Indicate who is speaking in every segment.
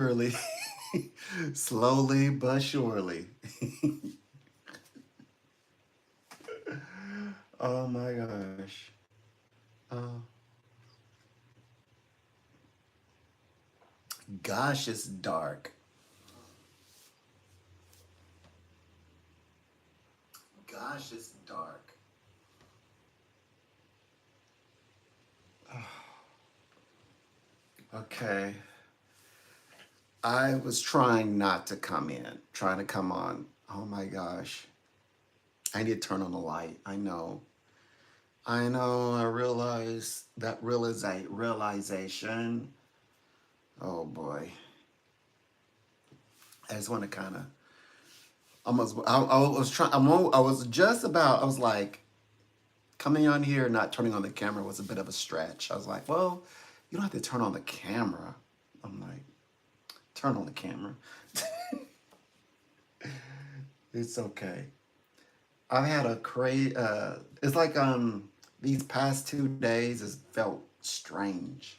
Speaker 1: surely. Slowly but surely. Oh my gosh. Oh gosh, it's dark. Gosh, it's dark. Okay. I was trying not to come in, trying to come on. Oh my gosh. I need to turn on the light. I know. I know. I realize that realization. Oh boy. I just want to kind of almost. I was trying. I was just about. I was like coming on here, not turning on the camera was a bit of a stretch. I was like, well, you don't have to turn on the camera. I'm like, turn on the camera. It's okay. I've had a crazy. It's like these past 2 days has felt strange.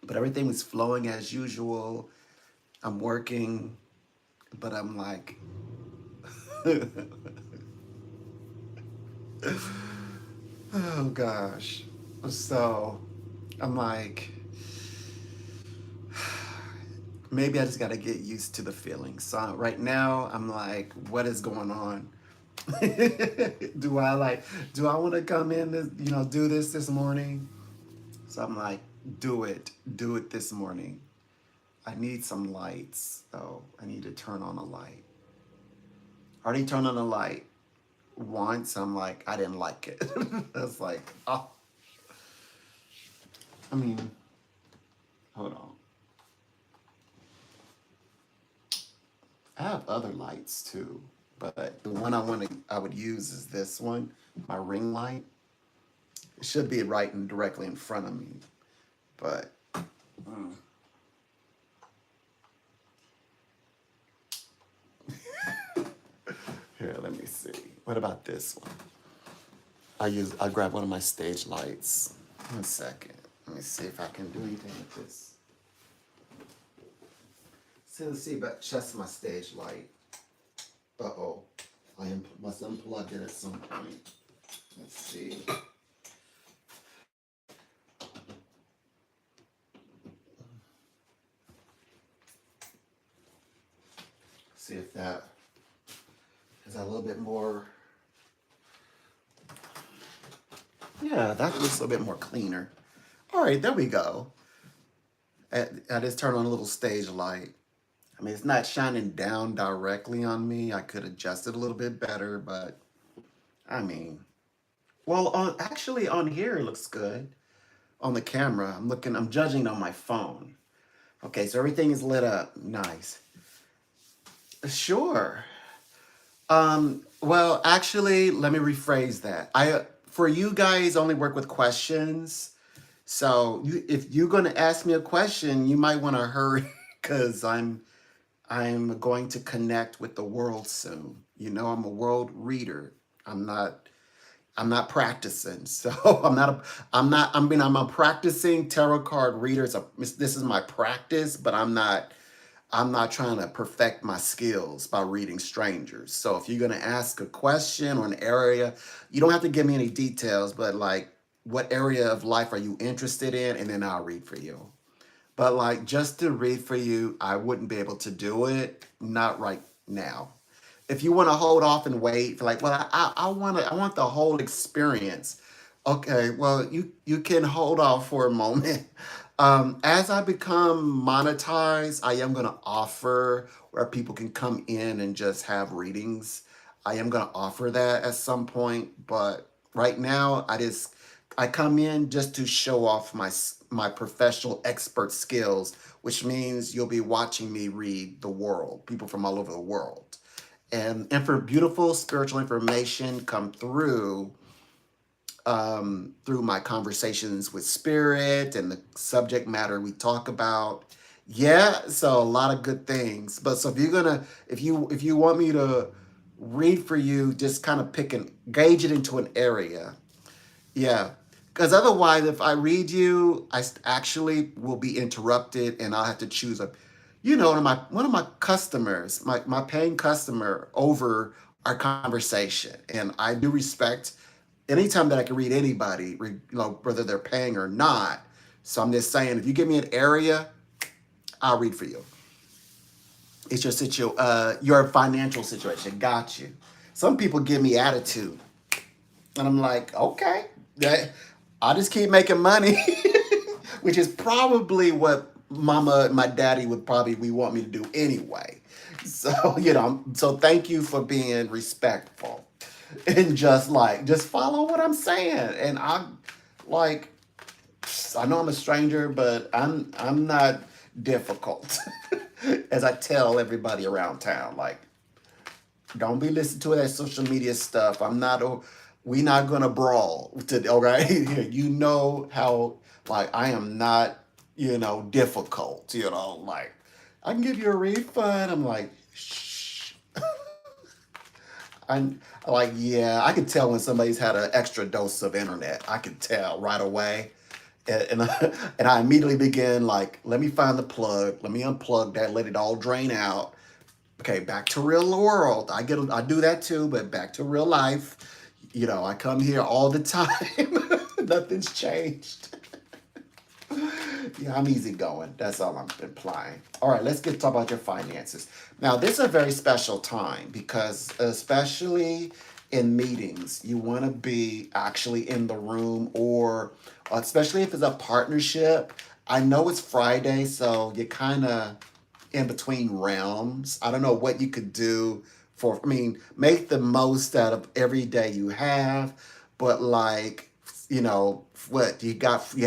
Speaker 1: But everything was flowing as usual. I'm working, but I'm like, oh gosh. So I'm like, maybe I just got to get used to the feeling. So right now, I'm like, what is going on? do I like, do I want to come in, this, do this morning? So I'm like, do it this morning. I need some lights, though. I need to turn on a light. Already turned on a light once. I'm like, I didn't like it. I was like, oh, I mean, hold on. I have other lights too, but the one I would use is this one, my ring light. It should be right and directly in front of me, but mm. Here, let me see. What about this one? I grab one of my stage lights. 1 second. Let me see if I can do anything with this. So let's see about just my stage light. Uh-oh. Must unplug it at some point. Let's see. See if that is a little bit more. Yeah, that looks a little bit more cleaner. All right, there we go. I just turned on a little stage light. I mean, it's not shining down directly on me. I could adjust it a little bit better, but I mean, well, actually on here it looks good. On the camera, I'm judging on my phone. Okay, so everything is lit up. Nice. Sure. Well, actually, let me rephrase that. For you guys only work with questions. So if you're going to ask me a question, you might want to hurry because I'm going to connect with the world soon. I'm a world reader. I'm not I'm not practicing. So I'm a practicing tarot card reader. This is my practice, but I'm not trying to perfect my skills by reading strangers. So if you're going to ask a question or an area, you don't have to give me any details, but like what area of life are you interested in? And then I'll read for you. But like just to read for you, I wouldn't be able to do it. Not right now. If you want to hold off and wait for like, well, I want the whole experience. Okay, well, you can hold off for a moment. As I become monetized, I am going to offer where people can come in and just have readings. I am going to offer that at some point, but right now, I come in just to show off my professional expert skills, which means you'll be watching me read the world, people from all over the world, and for beautiful spiritual information come through my conversations with spirit and the subject matter we talk about. Yeah, so a lot of good things. But so if you want me to read for you, just kind of pick and gauge it into an area. Yeah, Because otherwise, if I read you, actually will be interrupted, and I'll have to choose a, one of my customers, my paying customer, over our conversation, and I do respect anytime that I can read anybody, whether they're paying or not. So I'm just saying, if you give me an area, I'll read for you. It's your financial situation. Got you. Some people give me attitude, and I'm like, okay, that I'll just keep making money, which is probably what mama and my daddy would probably we want me to do anyway. So so thank you for being respectful and just follow what I'm saying. And I'm like, I know I'm a stranger, but I'm not difficult, as I tell everybody around town. Like, don't be listening to that social media stuff. I'm not. We not gonna brawl. All right, you know how, like, I am not. Difficult. Like, I can give you a refund. I'm like, shh. I'm like, yeah. I can tell when somebody's had an extra dose of internet. I can tell right away. And I immediately begin, like, let me find the plug, let me unplug that, let it all drain out. Okay, back to real world. I do that too, but back to real life. I come here all the time. Nothing's changed. Yeah, I'm easygoing. That's all I'm implying. All right, let's get to talk about your finances. Now, this is a very special time because, especially in meetings, you want to be actually in the room, or especially if it's a partnership. I know it's Friday, so you're kind of in between realms. I don't know what you could do I mean, make the most out of every day you have, but like, what you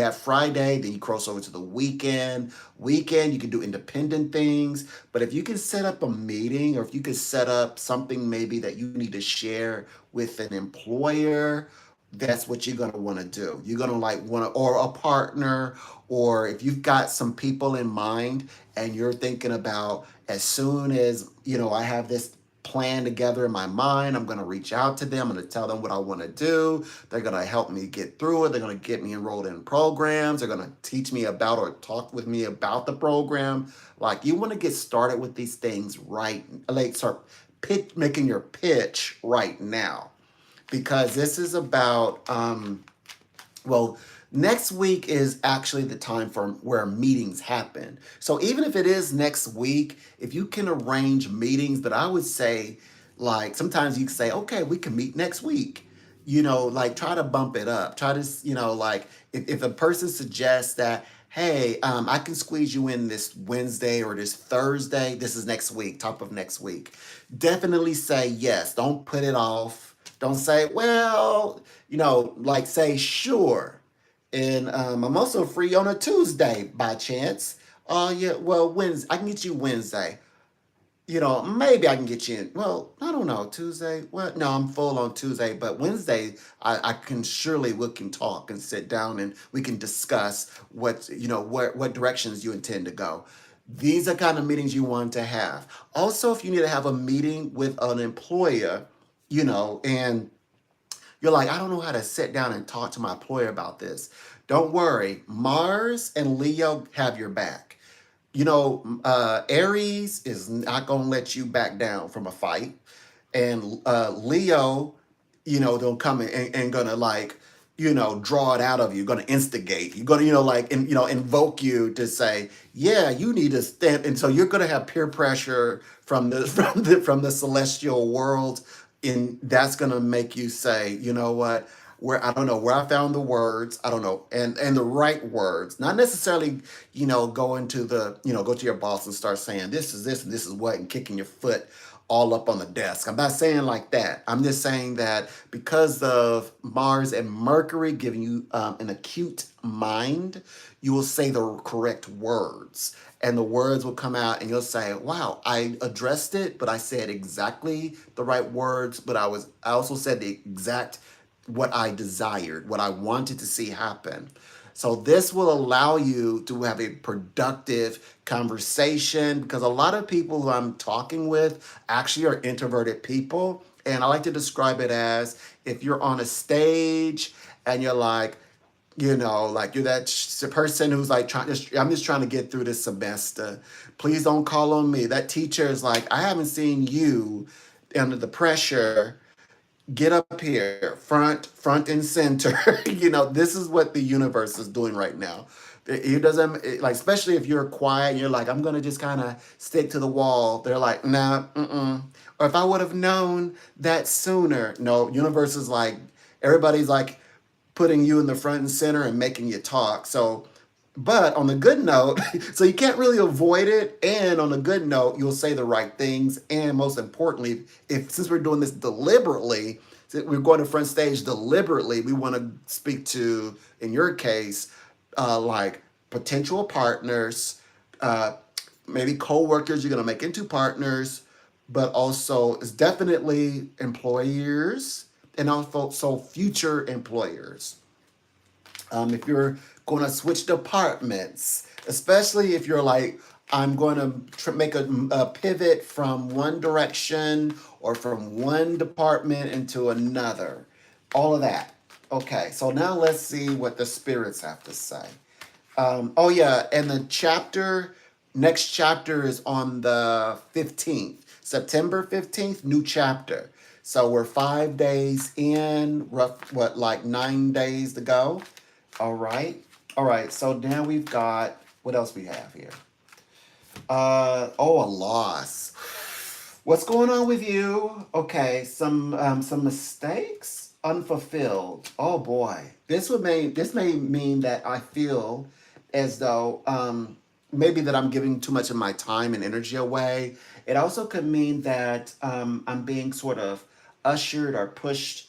Speaker 1: have Friday, then you cross over to the weekend. Weekend, you can do independent things. But if you can set up a meeting, or if you could set up something maybe that you need to share with an employer, that's what you're gonna want to do. You're gonna like want to, or a partner, or if you've got some people in mind and you're thinking about, as soon as I have this plan together in my mind, I'm gonna reach out to them. I'm gonna tell them what I want to do. They're gonna help me get through it. They're gonna get me enrolled in programs. They're gonna teach me about, or talk with me about the program. Like, you want to get started with these things right, like start making your pitch right now, because this is about, well, next week is actually the time for where meetings happen. So even if it is next week, if you can arrange meetings, but I would say, like, sometimes you can say, okay, we can meet next week. Like, try to bump it up. Try to, like, if a person suggests that, hey, I can squeeze you in this Wednesday or this Thursday, this is next week, top of next week. Definitely say yes. Don't put it off. Don't say, well, like, say sure. And I'm also free on a Tuesday by chance. Oh, yeah, well, Wednesday, I can get you Wednesday. Maybe I can get you in. Well, I don't know. Tuesday? Well, no, I'm full on Tuesday, but Wednesday, I can surely, we can talk and sit down and we can discuss what directions you intend to go. These are kind of meetings you want to have. Also, if you need to have a meeting with an employer, and you're like, I don't know how to sit down and talk to my employer about this. Don't worry. Mars and Leo have your back. Aries is not going to let you back down from a fight. And Leo, don't come and gonna, like, draw it out of you, gonna instigate. You're gonna, like, invoke you to say, yeah, you need to stand. And so you're gonna have peer pressure from the from the celestial world, and that's gonna make you say, you know what? Where I don't know where I found the words, I don't know, and the right words, not necessarily, go to your boss and start saying this is this and this is what, and kicking your foot all up on the desk. I'm not saying like that. I'm just saying that because of Mars and Mercury giving you an acute mind, you will say the correct words. And the words will come out and you'll say, wow, I addressed it, but I said exactly the right words, but I also said the exact what I desired, what I wanted to see happen. So this will allow you to have a productive conversation, because a lot of people who I'm talking with actually are introverted people. And I like to describe it as, if you're on a stage and you're like, Like you're that person who's like I'm just trying to get through this semester. Please don't call on me. That teacher is like, I haven't seen you under the pressure. Get up here, front and center. This is what the universe is doing right now. It doesn't like, especially if you're quiet and you're like, I'm gonna just kind of stick to the wall. They're like, nah, mm-mm. Or if I would have known that sooner. No, universe is like, everybody's like putting you in the front and center and making you talk. So, but on the good note, so you can't really avoid it. And on a good note, you'll say the right things. And most importantly, if since we're doing this deliberately, we're going to front stage deliberately, we want to speak to, in your case, like potential partners, uh, maybe co-workers you're going to make into partners, but also it's definitely employers and also future employers. If you're going to switch departments, especially if you're like, I'm going to make a pivot from one direction or from one department into another, all of that. Okay, so now let's see what the spirits have to say. Oh yeah, and the next chapter is on the 15th, September 15th, new chapter. So we're 5 days in, what, like 9 days to go. All right. All right. So now we've got, what else we have here? Oh, a loss. What's going on with you? Okay, some mistakes unfulfilled. Oh boy, this may mean that I feel as though maybe that I'm giving too much of my time and energy away. It also could mean that I'm being sort of ushered or pushed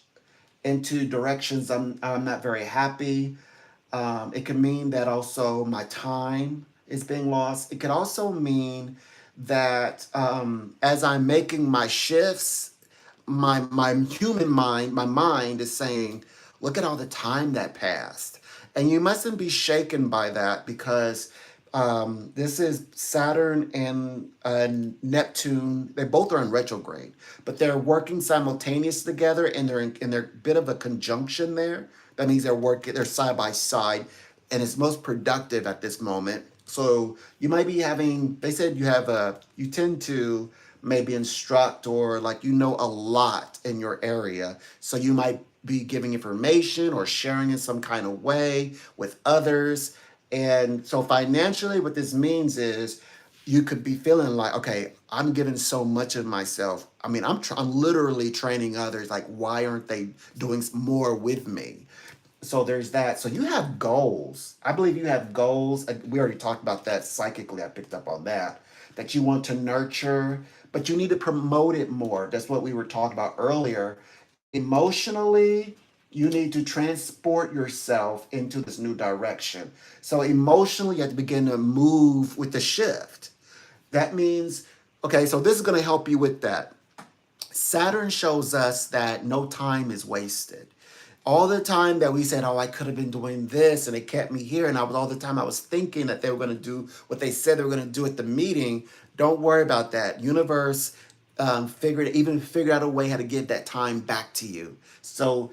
Speaker 1: into directions I'm not very happy. It can mean that also my time is being lost. It could also mean that as I'm making my shifts, my human mind, my mind is saying, look at all the time that passed. And you mustn't be shaken by that because this is Saturn and Neptune. They both are in retrograde, but they're working simultaneous together, and they're a bit of a conjunction there. That means they're side by side, and it's most productive at this moment. So you might be having. They said you tend to maybe instruct or like a lot in your area, so you might be giving information or sharing in some kind of way with others. And so financially, what this means is you could be feeling like, okay, I'm giving so much of myself. I mean, I'm literally training others. Like, why aren't they doing more with me? So there's that. So you have goals. I believe you have goals. We already talked about that psychically. I picked up on that you want to nurture, but you need to promote it more. That's what we were talking about earlier. Emotionally, you need to transport yourself into this new direction. So emotionally, you have to begin to move with the shift. That means, okay, so this is going to help you with that. Saturn shows us that no time is wasted. All the time that we said, oh, I could have been doing this and it kept me here. And all the time I was thinking that they were going to do what they said they were going to do at the meeting. Don't worry about that. Universe figured out a way how to give that time back to you. So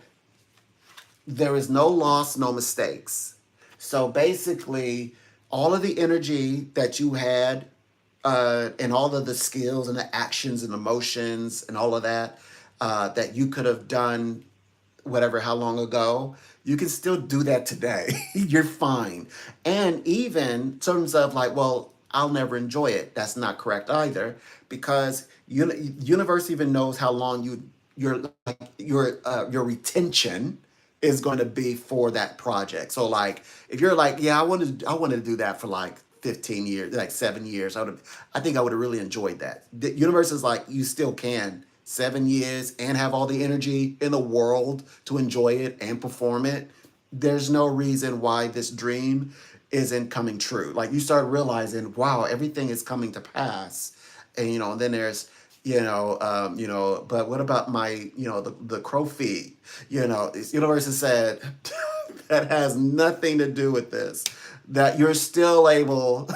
Speaker 1: there is no loss, no mistakes. So basically, all of the energy that you had and all of the skills and the actions and emotions and all of that that you could have done whatever, how long ago, you can still do that today. You're fine. And even in terms of like, well, I'll never enjoy it. That's not correct either, because universe even knows how long your retention is going to be for that project. So like, if you're like, yeah, I wanted to do that for like 15 years, like 7 years, I think I would have really enjoyed that. The universe is like, you still can 7 years and have all the energy in the world to enjoy it and perform it. There's no reason why this dream isn't coming true. Like you start realizing, wow, everything is coming to pass. And then there's, but what about my, the crow feet? This universe has said that has nothing to do with this. That you're still able,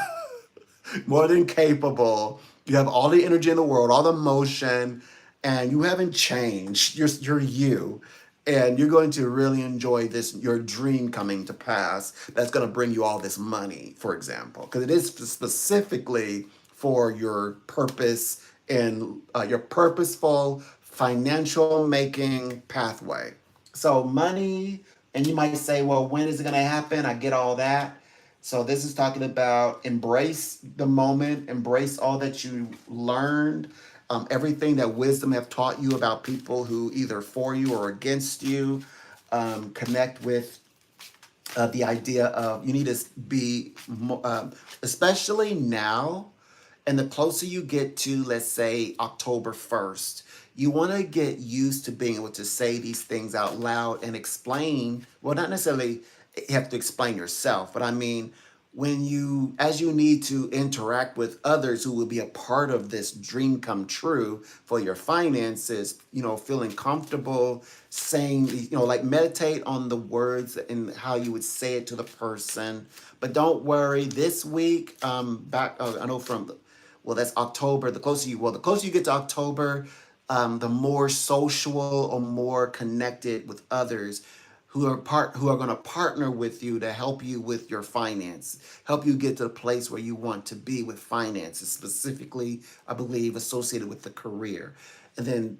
Speaker 1: more than capable. You have all the energy in the world, all the motion, and you haven't changed. You're you. And you're going to really enjoy this, your dream coming to pass. That's going to bring you all this money, for example, because it is specifically for your purpose and your purposeful financial making pathway. So money, and you might say, well, when is it going to happen? I get all that. So this is talking about embrace the moment, embrace all that you learned, everything that wisdom have taught you about people who either for you or against you. Connect with the idea of you need to be, especially now, and the closer you get to, let's say, October 1st, you want to get used to being able to say these things out loud and explain. Well, not necessarily you have to explain yourself, but I mean, when you, as you need to interact with others who will be a part of this dream come true for your finances, feeling comfortable saying, like meditate on the words and how you would say it to the person. But don't worry, this week, I know from well, that's October. The closer you get to October, the more social or more connected with others who are going to partner with you to help you with your finance, help you get to the place where you want to be with finances, specifically, I believe, associated with the career. And then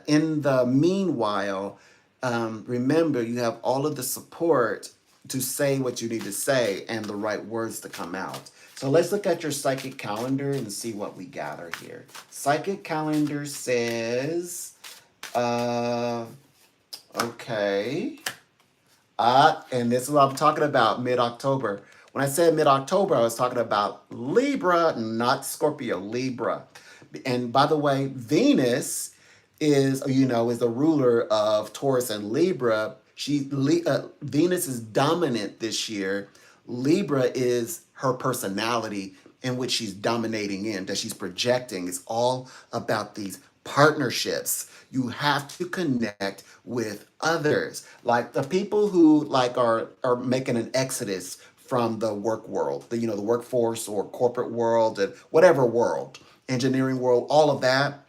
Speaker 1: in the meanwhile, remember you have all of the support to say what you need to say and the right words to come out. So let's look at your psychic calendar and see what we gather here. Psychic calendar says, uh, okay. And this is what I'm talking about, mid-October. When I said mid-October, I was talking about Libra, not Scorpio, Libra. And by the way, Venus is the ruler of Taurus and Libra. Venus is dominant this year. Libra is her personality in which she's dominating in, that she's projecting. It's all about these partnerships. You have to connect with others, like the people who like are making an exodus from the work world, the workforce or corporate world, and whatever world, engineering world, all of that.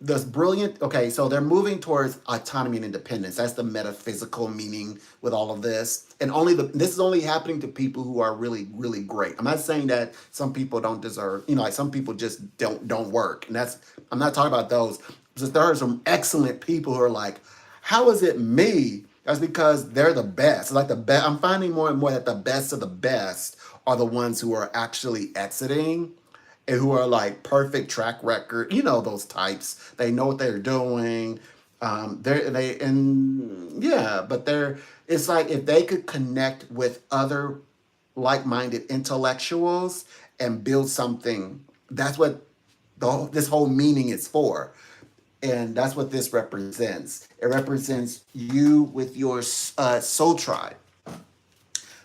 Speaker 1: This brilliant. Okay, so they're moving towards autonomy and independence. That's the metaphysical meaning with all of this, and this is only happening to people who are really, really great. I'm not saying that some people don't deserve. Like some people just don't work, and that's I'm not talking about those. Because there are some excellent people who are like, how is it me? That's because they're the best. Like the best. I'm finding more and more that the best of the best are the ones who are actually exiting and who are like perfect track record. Those types. They know what they're doing. But it's like if they could connect with other like-minded intellectuals and build something. That's what this whole meaning is for. And that's what this represents. It represents you with your soul tribe.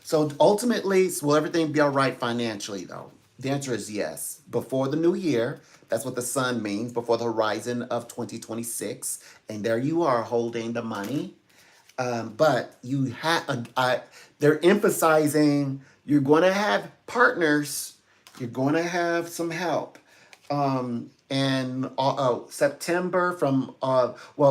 Speaker 1: So ultimately, will everything be all right financially, though? The answer is yes. Before the new year, that's what the sun means, before the horizon of 2026. And there you are holding the money. But they're emphasizing you're going to have partners, you're going to have some help. And September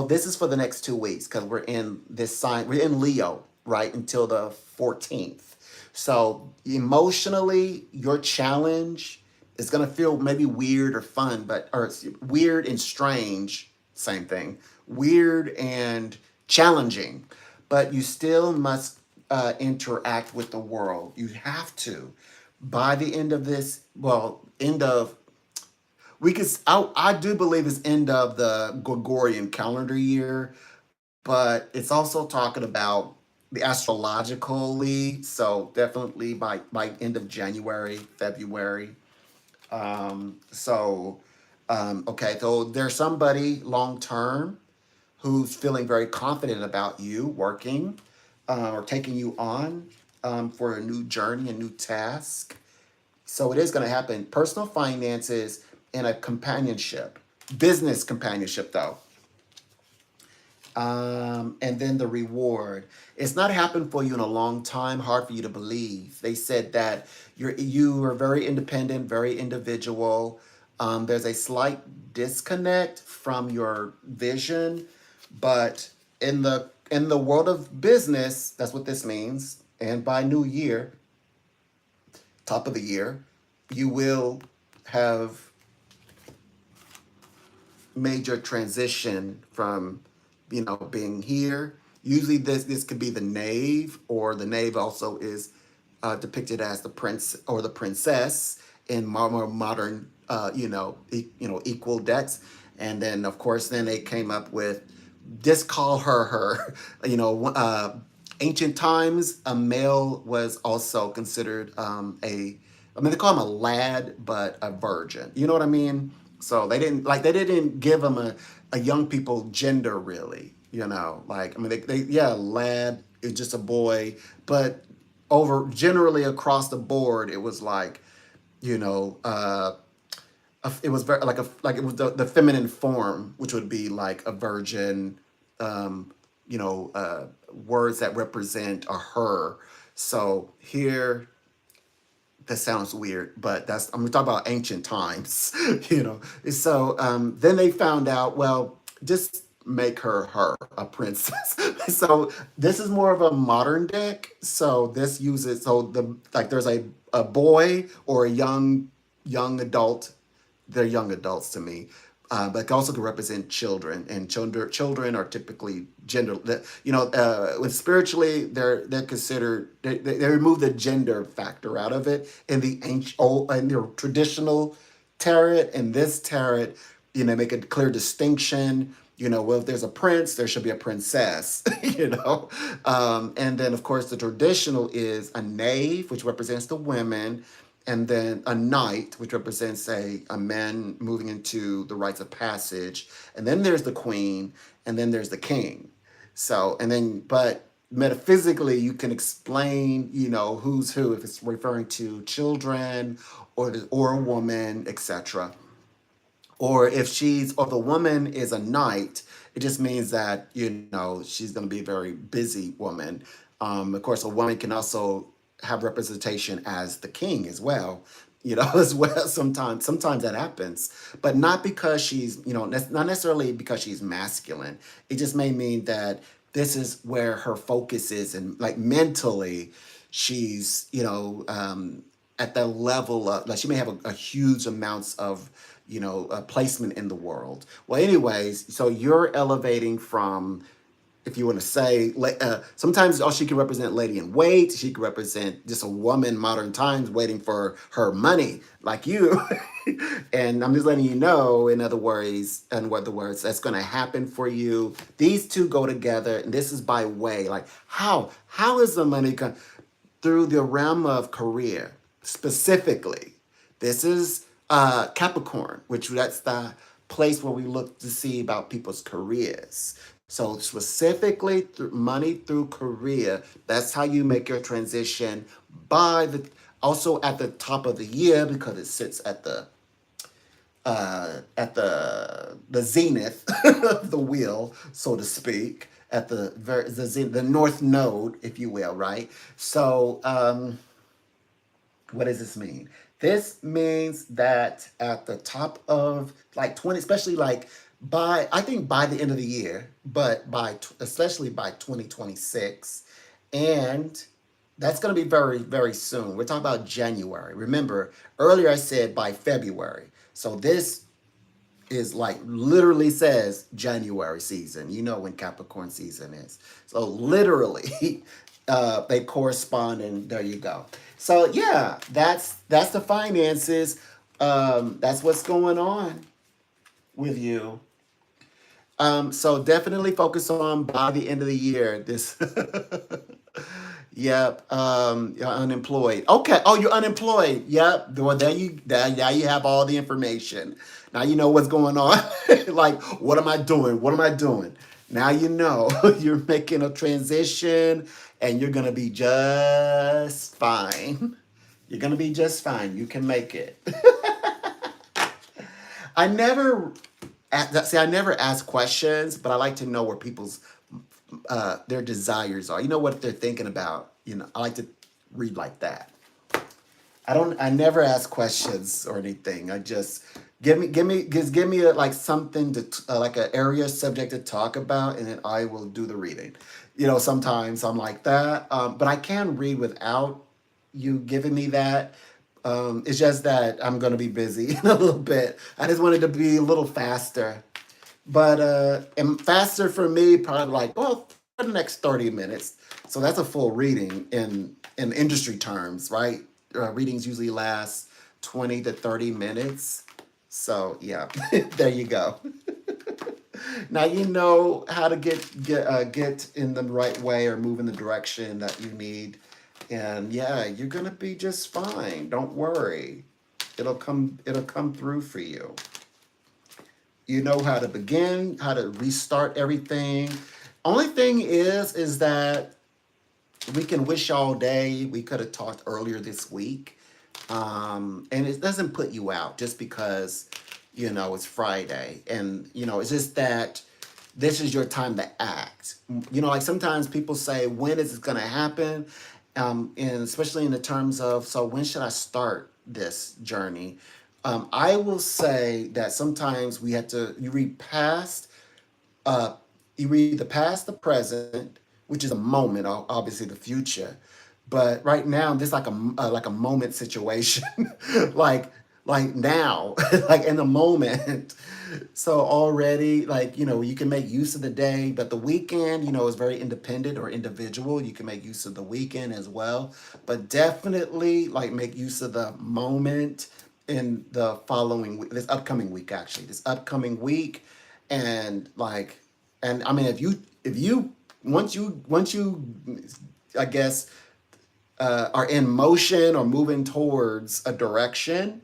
Speaker 1: this is for the next 2 weeks because we're in this sign, we're in Leo, right, until the 14th. So emotionally, your challenge is going to feel maybe weird or fun, or weird and strange, same thing, weird and challenging, but you still must interact with the world. You have to. By the end of this, end of I do believe it's end of the Gregorian calendar year, but it's also talking about the astrologically. So definitely by end of January, February. Okay, so there's somebody long term who's feeling very confident about you working or taking you on for a new journey, a new task. So it is going to happen. Personal finances and a companionship, business companionship, though. And then the reward. It's not happened for you in a long time. Hard for you to believe. They said that you are very independent, very individual. There's a slight disconnect from your vision, but in the in the world of business, that's what this means. And by new year, top of the year, you will have major transition from, being here. Usually, this could be the knave, or the knave also is depicted as the prince or the princess in more modern, equal decks. And then, of course, then they came up with just call her. Ancient times, a male was also considered I mean, they call him a lad, but a virgin. You know what I mean? So they didn't give him a young people gender really. Like I mean yeah, lad is just a boy, but over generally across the board, it was like, you know, it was very like it was the feminine form, which would be like a virgin, um, words that represent a her. So here, that sounds weird, but I'm talking about ancient times, you know. So then they found out, well, just make her a princess. So this is more of a modern deck. So this uses there's a boy or a young adult. They're young adults to me. But it also can represent children, and children are typically gender. When spiritually they're considered, they remove the gender factor out of it in the ancient old and traditional tarot. And this tarot, make a clear distinction. Well, if there's a prince, there should be a princess. And then of course the traditional is a knave, which represents the women, and then a knight, which represents a man moving into the rites of passage, and then there's the queen, and then there's the king. So, but metaphysically, you can explain, who's who, if it's referring to children or a woman, etc. Or if or the woman is a knight, it just means that, she's going to be a very busy woman. Of course, a woman can also have representation as the king as well, as well. Sometimes that happens, but not because she's, not necessarily because she's masculine. It just may mean that this is where her focus is, and like mentally, she's, at the level of, like, she may have a huge amounts of, placement in the world. Well, anyways, so you're elevating from, if you want to say, sometimes she can represent lady in wait. She can represent just a woman modern times waiting for her money, like you. And I'm just letting you know, in other words, that's going to happen for you. These two go together, and this is by way, like how is the money through the realm of career specifically? This is Capricorn, which that's the place where we look to see about people's careers. So specifically through money through career, that's how you make your transition also at the top of the year, because it sits at the zenith of the wheel, so to speak, at the north node, if you will, right? So what does this mean? This means that at the top of like 20, especially like I think by the end of the year, but especially by 2026, and that's going to be very, very soon. We're talking about January. Remember, earlier I said by February. So this is like literally says January season. You know when Capricorn season is. So literally, they correspond, and there you go. So yeah, that's the finances. That's what's going on with you. So definitely focus on by the end of the year. This, yep. You're unemployed. Okay. Oh, you're unemployed. Yep. Well, now you have all the information. Now you know what's going on. Like, what am I doing? What am I doing? Now you know you're making a transition, and you're gonna be just fine. You're gonna be just fine. You can make it. I never I never ask questions, but I like to know where people's their desires are. You know what they're thinking about. I like to read like that. I never ask questions or anything. I just give me like something to like an area subject to talk about, and then I will do the reading. You know, sometimes I'm like that, but I can read without you giving me that. It's just that I'm gonna be busy in a little bit. I just wanted to be a little faster, but and faster for me, probably like well for the next 30 minutes. So that's a full reading in industry terms, right? Readings usually last 20 to 30 minutes. So yeah, there you go. Now you know how to get in the right way or move in the direction that you need, and yeah, you're gonna be just fine. Don't worry, it'll come through for you. You know how to begin, how to restart everything. Only thing is that we can wish all day. We could have talked earlier this week. And it doesn't put you out just because, you know, it's Friday. And, you know, it's just that this is your time to act. You know, like sometimes people say, when is it going to happen? And especially in the terms of, so when should I start this journey? I will say that sometimes we have to, uh, you read the past, the present, which is a moment, obviously the future, but right now this like a moment situation, like like now, like in the moment. So already, like you know, you can make use of the day, but the weekend, you know, is very independent or individual. You can make use of the weekend as well, but definitely like make use of the moment in the following week, this upcoming week, actually, this upcoming week, and like and I mean, if you once you I guess are in motion or moving towards a direction,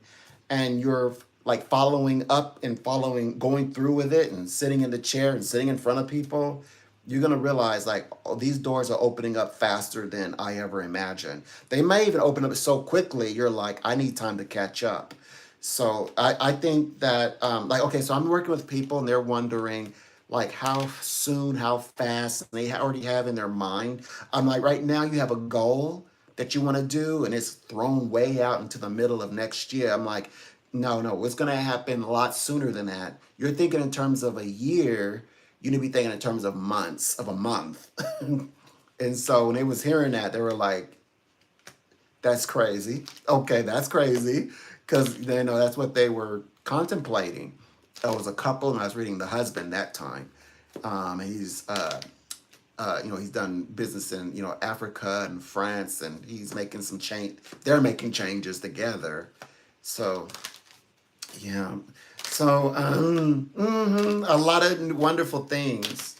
Speaker 1: and you're like following up and following going through with it and sitting in the chair and sitting in front of people, you're gonna realize like oh, these doors are opening up faster than I ever imagined. They may even open up so quickly you're like I need time to catch up. So I think that like okay, so I'm working with people and they're wondering like how soon, how fast, and they already have in their mind. I'm like right now you have a goal that you want to do and it's thrown way out into the middle of next year. I'm like, no, it's gonna happen a lot sooner than that. You're thinking in terms of a year, you need to be thinking in terms of months, of a month. And so when they was hearing that, they were like, that's crazy. Okay, that's crazy. Because you know that's what they were contemplating. It was a couple, and I was reading the husband that time. He's you know he's done business in you know Africa and France, and he's making some change. They're making changes together. So yeah. So a lot of wonderful things.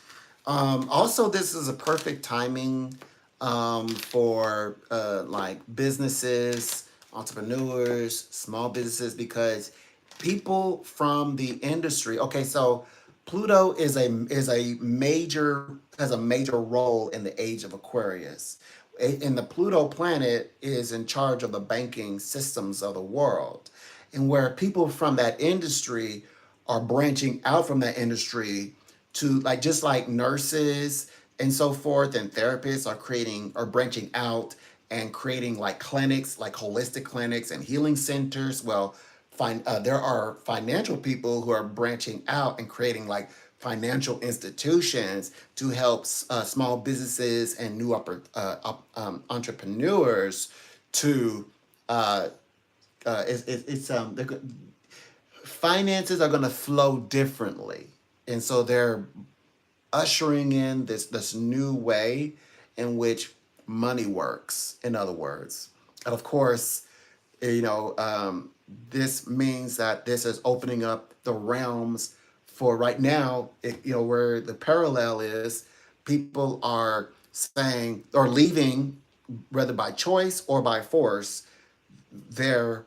Speaker 1: Also, this is a perfect timing for like businesses, entrepreneurs, small businesses, because people from the industry. Okay, so Pluto is a major has a major role in the age of Aquarius. And the Pluto planet is in charge of the banking systems of the world, and where people from that industry are branching out from that industry to like just like nurses and so forth and therapists are branching out and creating like clinics like holistic clinics and healing centers. Well, there are financial people who are branching out and creating like financial institutions to help small businesses and new entrepreneurs to uh, finances are going to flow differently, and so they're ushering in this new way in which money works. In other words, and of course, you know, this means that this is opening up the realms for right now. You know, where the parallel is, people are saying or leaving, whether by choice or by force, their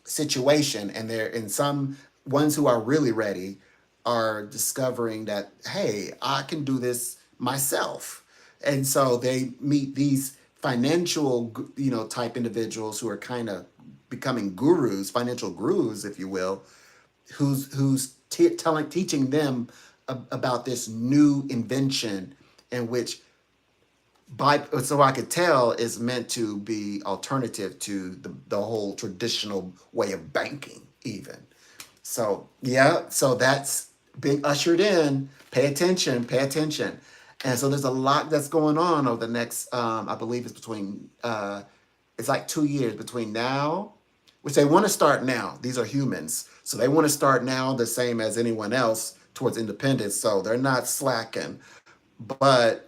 Speaker 1: situation, and they're in some ones who are really ready are discovering that hey, I can do this myself. And so they meet these financial you know type individuals who are kind of becoming gurus, financial gurus if you will, who's teaching them about this new invention in which so I could tell is meant to be alternative to the whole traditional way of banking, even. So yeah, so that's being ushered in. Pay attention, pay attention. And so there's a lot that's going on over the next, I believe it's between, it's like 2 years between now, which they want to start now. These are humans. So they want to start now the same as anyone else towards independence. So they're not slacking. But,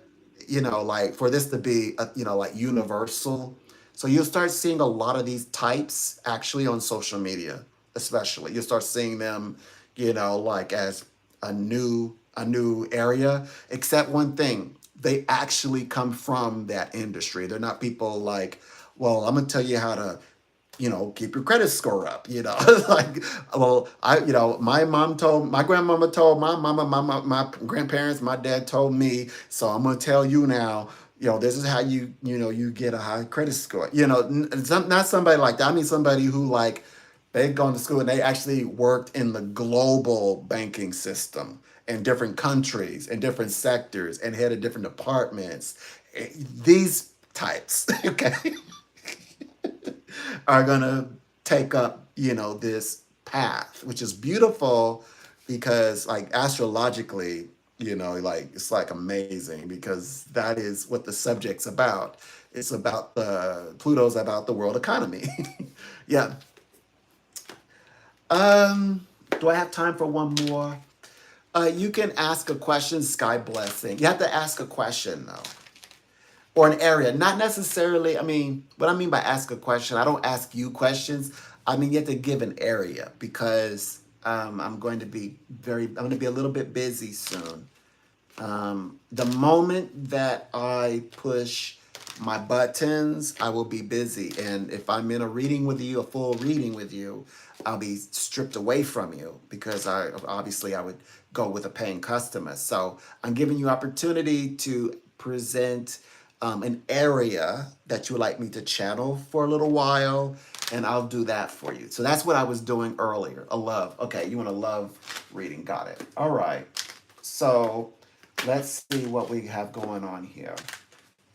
Speaker 1: like for this to be, like universal. So you'll start seeing a lot of these types actually on social media, especially. You'll start seeing them, like as a new area, except one thing. They actually come from that industry. They're not people like, well, I'm gonna tell you how to keep your credit score up, like, well, my grandmama told my mama, my grandparents, my dad told me, so I'm going to tell you now, this is how you get a high credit score, not somebody like that. I mean, somebody who like, they've gone to school and they actually worked in the global banking system in different countries and different sectors and head of different departments. These types, okay, are going to take up, this path, which is beautiful because, like, astrologically, like, it's like amazing because that is what the subject's about. It's about Pluto's about the world economy. Yeah. Do I have time for one more? You can ask a question, sky blessing. You have to ask a question though, or an area. Not necessarily, I mean, what I mean by ask a question, I don't ask you questions. I mean, you have to give an area because I'm going to be a little bit busy soon. The moment that I push my buttons, I will be busy. And if I'm in a reading with you, a full reading with you, I'll be stripped away from you because I would go with a paying customer. So I'm giving you opportunity to present an area that you would like me to channel for a little while, and I'll do that for you. So that's what I was doing earlier. A love. Okay, you want a love reading. Got it. All right. So let's see what we have going on here.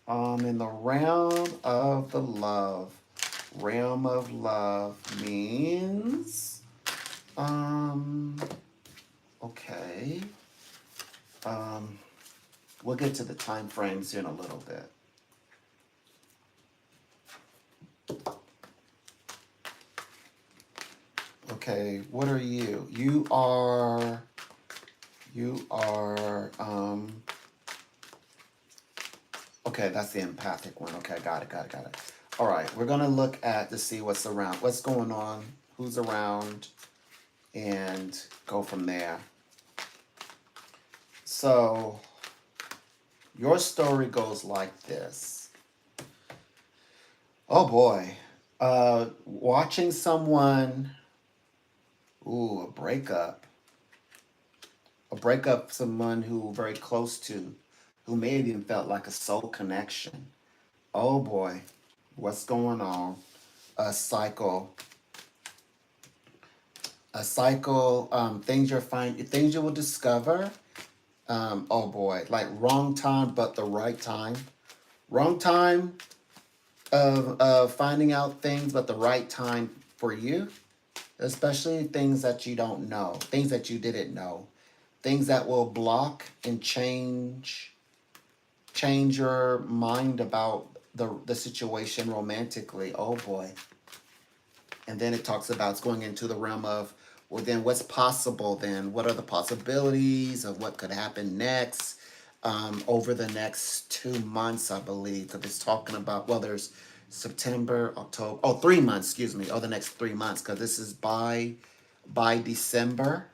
Speaker 1: In the realm of love means, um, okay. Um, we'll get to the time frames in a little bit. Okay, what are you? Okay, that's the empathic one. Okay, got it. All right, we're gonna look at to see what's going on, who's around, and go from there. So, your story goes like this. Oh boy. Watching someone, a breakup. A breakup, someone who very close to, who may have even felt like a soul connection. Oh boy, what's going on? A cycle, things things you will discover. Oh boy, like wrong time, but the right time. Wrong time of finding out things, but the right time for you, especially things that you don't know, things that you didn't know, things that will block and change your mind about the situation romantically. Oh boy. And then it talks about it's going into the realm of, well, then what's possible then? What are the possibilities of what could happen next over the next 2 months, I believe? Because it's talking about, well, there's September, October, 3 months, excuse me, the next 3 months, because this is by December.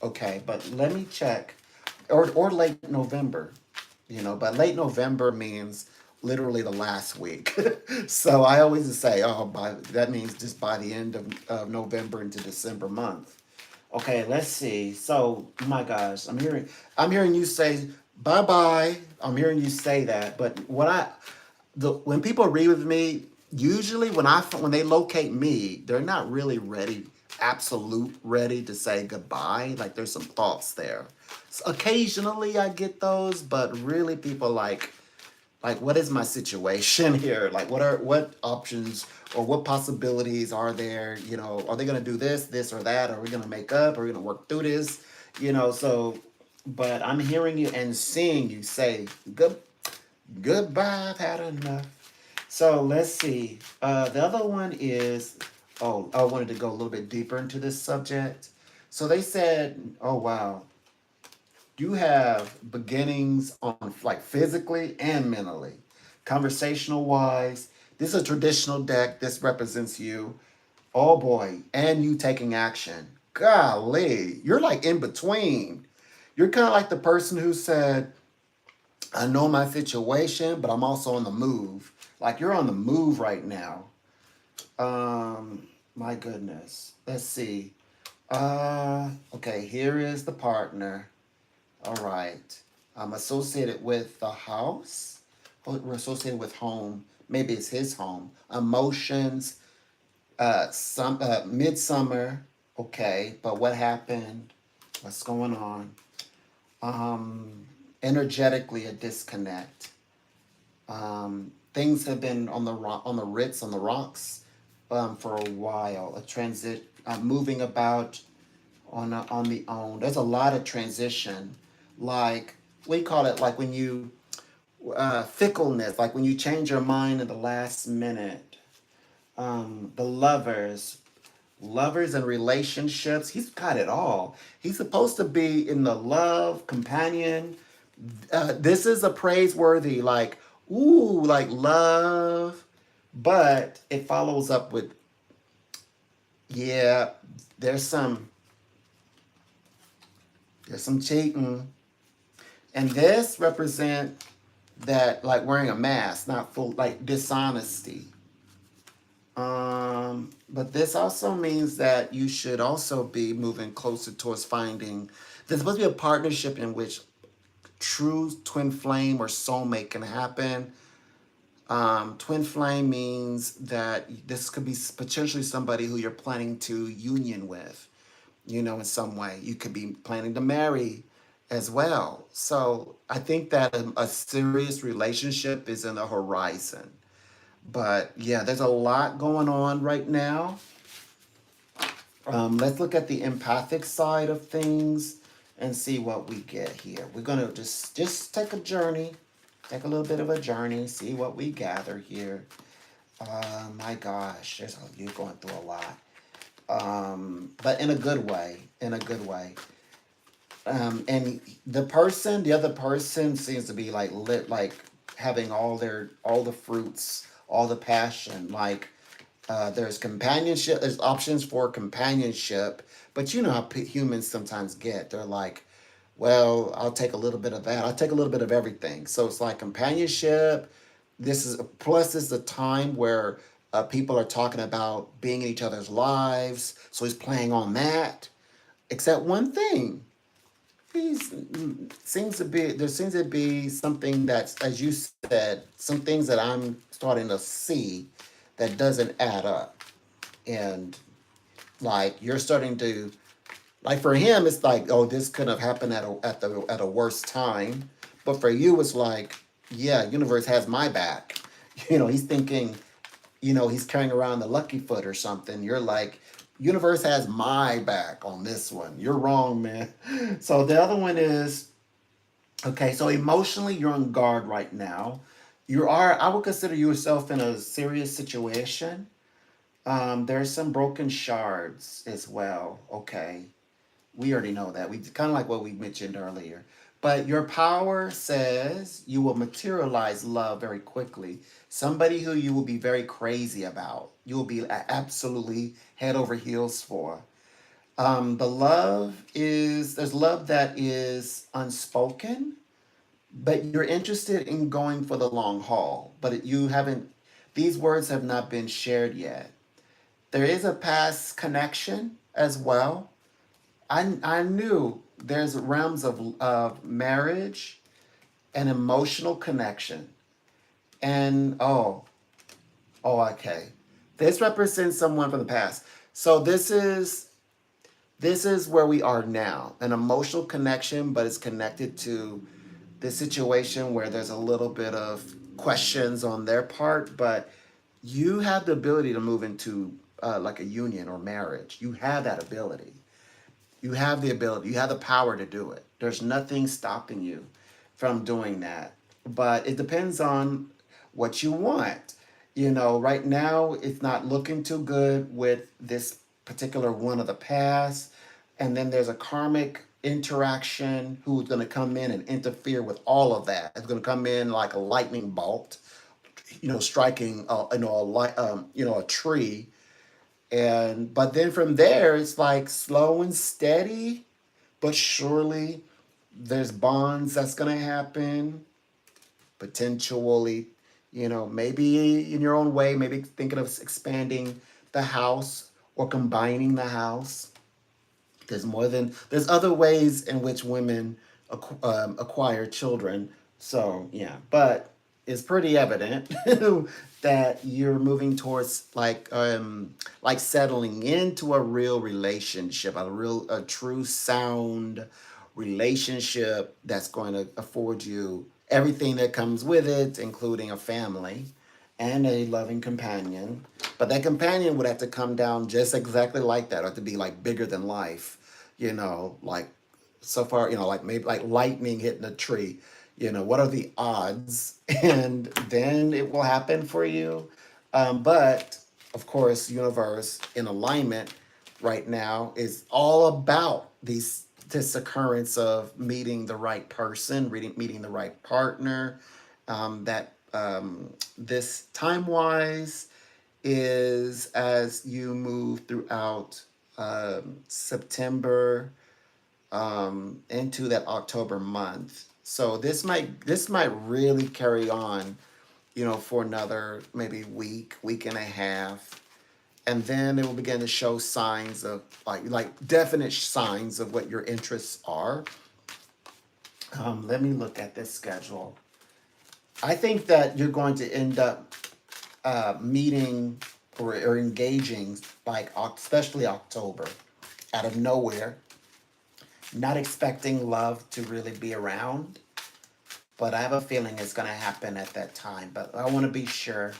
Speaker 1: Okay, but let me check. Or late November, but late November means literally the last week. So I always say, that means just by the end of November into December month. Okay, let's see. So, my gosh, I'm hearing you say bye bye. I'm hearing you say that, but when people read with me, usually when they locate me, they're not really ready, absolute ready to say goodbye. Like there's some thoughts there. So occasionally I get those, but really people like like what is my situation here? Like what options or what possibilities are there? You know, are they gonna do this or that? Are we gonna make up? Are we gonna work through this? You know, so but I'm hearing you and seeing you say goodbye, I've had enough. So let's see. The other one is, oh, I wanted to go a little bit deeper into this subject. So they said, oh wow, you have beginnings on like physically and mentally, conversational wise. This is a traditional deck. This represents you. Oh boy, and you taking action. Golly, you're like in between. You're kind of like the person who said, I know my situation, but I'm also on the move. Like you're on the move right now. My goodness. Let's see. Okay, here is the partner. All right. I'm associated with the house. We're associated with home. Maybe it's his home. Emotions. Midsummer. Okay, but what happened? What's going on? Um, Energetically a disconnect. Things have been on the on the Ritz on the rocks for a while. A transit, moving about on the own. There's a lot of transition, like we call it like when you fickleness, like when you change your mind in the last minute. The lovers and relationships. He's got it all. He's supposed to be in the love companion. This is a praiseworthy like ooh like love, but it follows up with yeah. There's some there's some cheating, and this represent that like wearing a mask, not full like dishonesty. But this also means that you should also be moving closer towards finding. There's supposed to be a partnership in which true twin flame or soulmate can happen. Twin flame means that this could be potentially somebody who you're planning to union with, you know, in some way. You could be planning to marry as well. So I think that a serious relationship is in the horizon. But yeah, there's a lot going on right now. Let's look at the empathic side of things and see what we get here. We're gonna just take a journey, take a little bit of a journey, see what we gather here. My gosh, you're going through a lot, but in a good way. In a good way. And the other person seems to be like lit, like having all the fruits, all the passion, like there's companionship. There's options for companionship, but you know how humans sometimes get. They're like, "Well, I'll take a little bit of that. I'll take a little bit of everything." So it's like companionship. This is plus this is a time where people are talking about being in each other's lives. So he's playing on that. Except one thing, he's seems to be there seems to be something that's as you said, some things that I'm starting to see that doesn't add up. And like you're starting to like for him it's like oh this could have happened at a worse time, but for you it's like yeah universe has my back. You know he's thinking you know he's carrying around the lucky foot or something. You're like universe has my back on this one. You're wrong, man. So the other one is okay, so emotionally you're on guard right now. You are I would consider yourself in a serious situation. There's some broken shards as well. Okay. We already know that. We kind of like what we mentioned earlier. But your power says you will materialize love very quickly. Somebody who you will be very crazy about. You will be absolutely head over heels for. The love is, there's love that is unspoken, but you're interested in going for the long haul. But you haven't, these words have not been shared yet. There is a past connection as well. I knew there's realms of marriage and emotional connection. And okay. This represents someone from the past. So this is where we are now. An emotional connection, but it's connected to this situation where there's a little bit of questions on their part, but you have the ability to move into like a union or marriage. You have that ability. You have the ability, you have the power to do it. There's nothing stopping you from doing that. But it depends on what you want. You know, right now it's not looking too good with this particular one of the past. And then there's a karmic interaction who's going to come in and interfere with all of that. It's going to come in like a lightning bolt, you know, striking, a tree, and but then from there it's like slow and steady but surely there's bonds that's going to happen potentially, you know, maybe in your own way, maybe thinking of expanding the house or combining the house. There's other ways in which women acquire children. So yeah, but it's pretty evident that you're moving towards like settling into a real relationship, a true sound relationship that's going to afford you everything that comes with it, including a family and a loving companion. But that companion would have to come down just exactly like that, or to be like bigger than life, you know, like so far, you know, like maybe like lightning hitting a tree. You know, what are the odds? And then it will happen for you. But of course, universe in alignment right now is all about this occurrence of meeting the right person, meeting the right partner. That this time wise is as you move throughout September into that October month. So this might really carry on, you know, for another maybe week and a half, and then it will begin to show signs of like definite signs of what your interests are. Let me look at this schedule. I think that you're going to end up meeting or engaging like especially October out of nowhere, not expecting love to really be around, but I have a feeling it's going to happen at that time. But I want to be sure.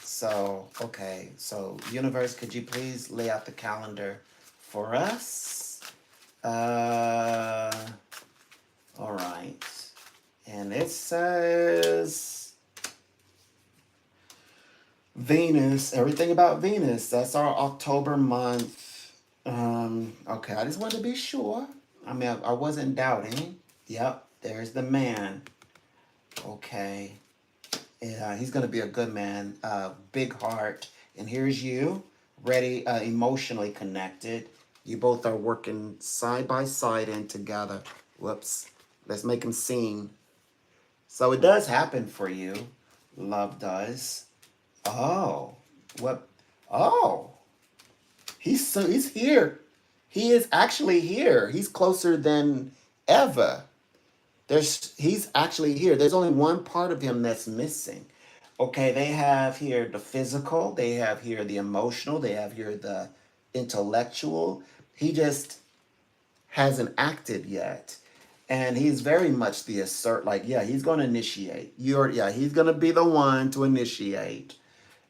Speaker 1: So, okay. So, universe, could you please lay out the calendar for us? Uh, all right. And it says Venus, everything about Venus. That's our October month. Okay, I just wanted to be sure. I mean, I wasn't doubting. Yep, there's the man. Okay. Yeah, he's gonna be a good man. Big heart. And here's you, ready, emotionally connected. You both are working side by side and together. Whoops. Let's make him sing. So it does happen for you. Love does. Oh, what? Oh, he's here. He is actually here. He's closer than ever. He's actually here. There's only one part of him that's missing. Okay, they have here the physical, they have here the emotional, they have here the intellectual. He just hasn't acted yet. And he's very much the assert, like, yeah, he's going to initiate. He's going to be the one to initiate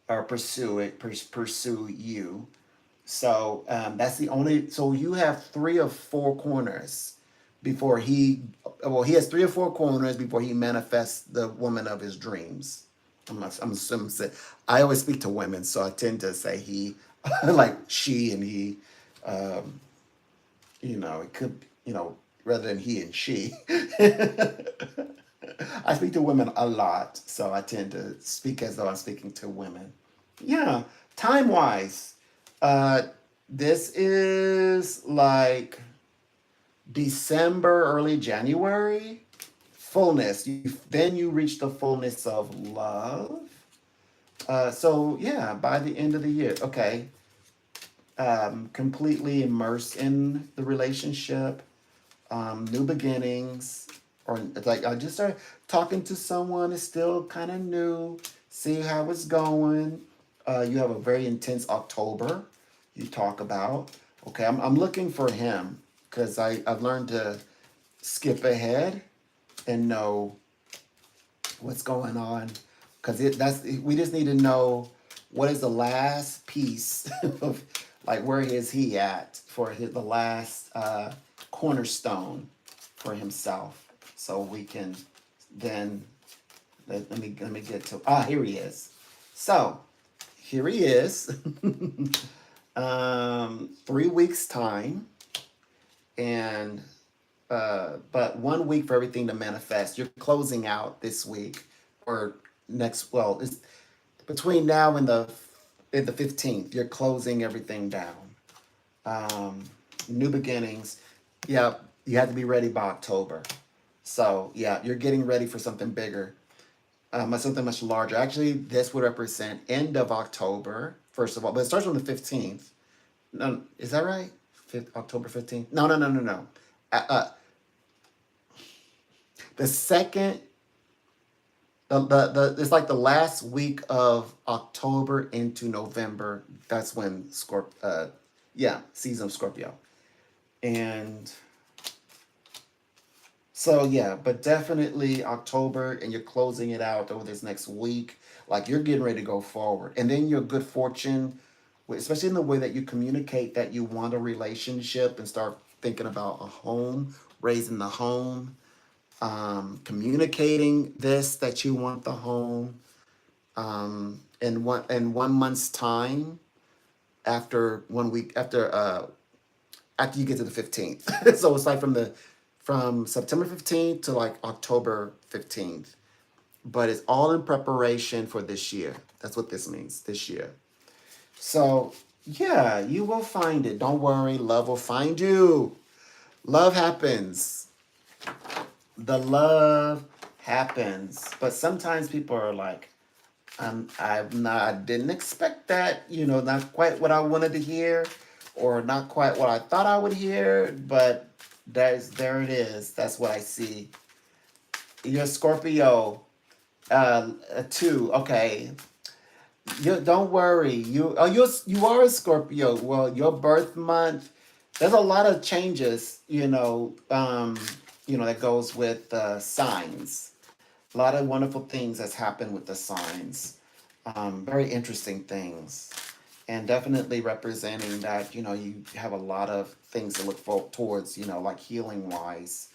Speaker 1: or pursue you. So that's the only. So you have 3 or 4 corners before he. Well, he has 3 or 4 corners before he manifests the woman of his dreams. I'm assuming. I always speak to women, so I tend to say he, like she and he. Um, you know, it could. You know, rather than he and she. I speak to women a lot, so I tend to speak as though I'm speaking to women. Yeah, time wise, uh, this is like December, early January. Fullness. Then you reach the fullness of love. So yeah, by the end of the year, okay, completely immersed in the relationship, new beginnings, or it's like I just started talking to someone. It's still kind of new. See how it's going. You have a very intense October. You talk about. Okay, I'm looking for him because I've learned to skip ahead and know what's going on, because we just need to know what is the last piece of, like, where is he at for the last cornerstone for himself, so we can then let me get to, here he is. So here he is. 3 weeks time, and but 1 week for everything to manifest. You're closing out this week or next. Well, it's between now and the 15th. You're closing everything down. New beginnings. Yeah, you have to be ready by October. So yeah, you're getting ready for something bigger, something much larger. Actually, this would represent end of October, first of all, but it starts on the 15th. No, is that right? October 15th? No, no, no, no, no. Uh, uh, the second, it's like the last week of October into November. That's when yeah, season of Scorpio. And so yeah, but definitely October, and you're closing it out over this next week. Like, you're getting ready to go forward, and then your good fortune, especially in the way that you communicate that you want a relationship and start thinking about a home, raising the home, communicating this that you want the home, in 1 month's time, after 1 week, after you get to the 15th. So it's like from September 15th to like October 15th. But it's all in preparation for this year. That's what this means, this year. So yeah, you will find it. Don't worry, love will find you. Love happens. The love happens. But sometimes people are like, I didn't expect that, not quite what I wanted to hear, or not quite what I thought I would hear, but there it is. That's what I see. You're Scorpio, 2. Okay, don't worry. You are a Scorpio. Well, your birth month, there's a lot of changes. That goes with signs. A lot of wonderful things that's happened with the signs. Very interesting things, and definitely representing that you have a lot of things to look forward towards. Like healing wise,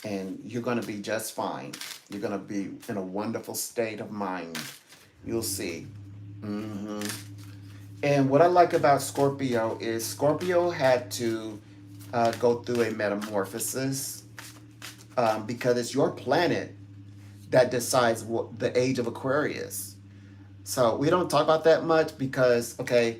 Speaker 1: and you're gonna be just fine. You're gonna be in a wonderful state of mind. You'll see. hmm And what I like about Scorpio is Scorpio had to go through a metamorphosis, because it's your planet that decides what the age of Aquarius. So we don't talk about that much because, okay,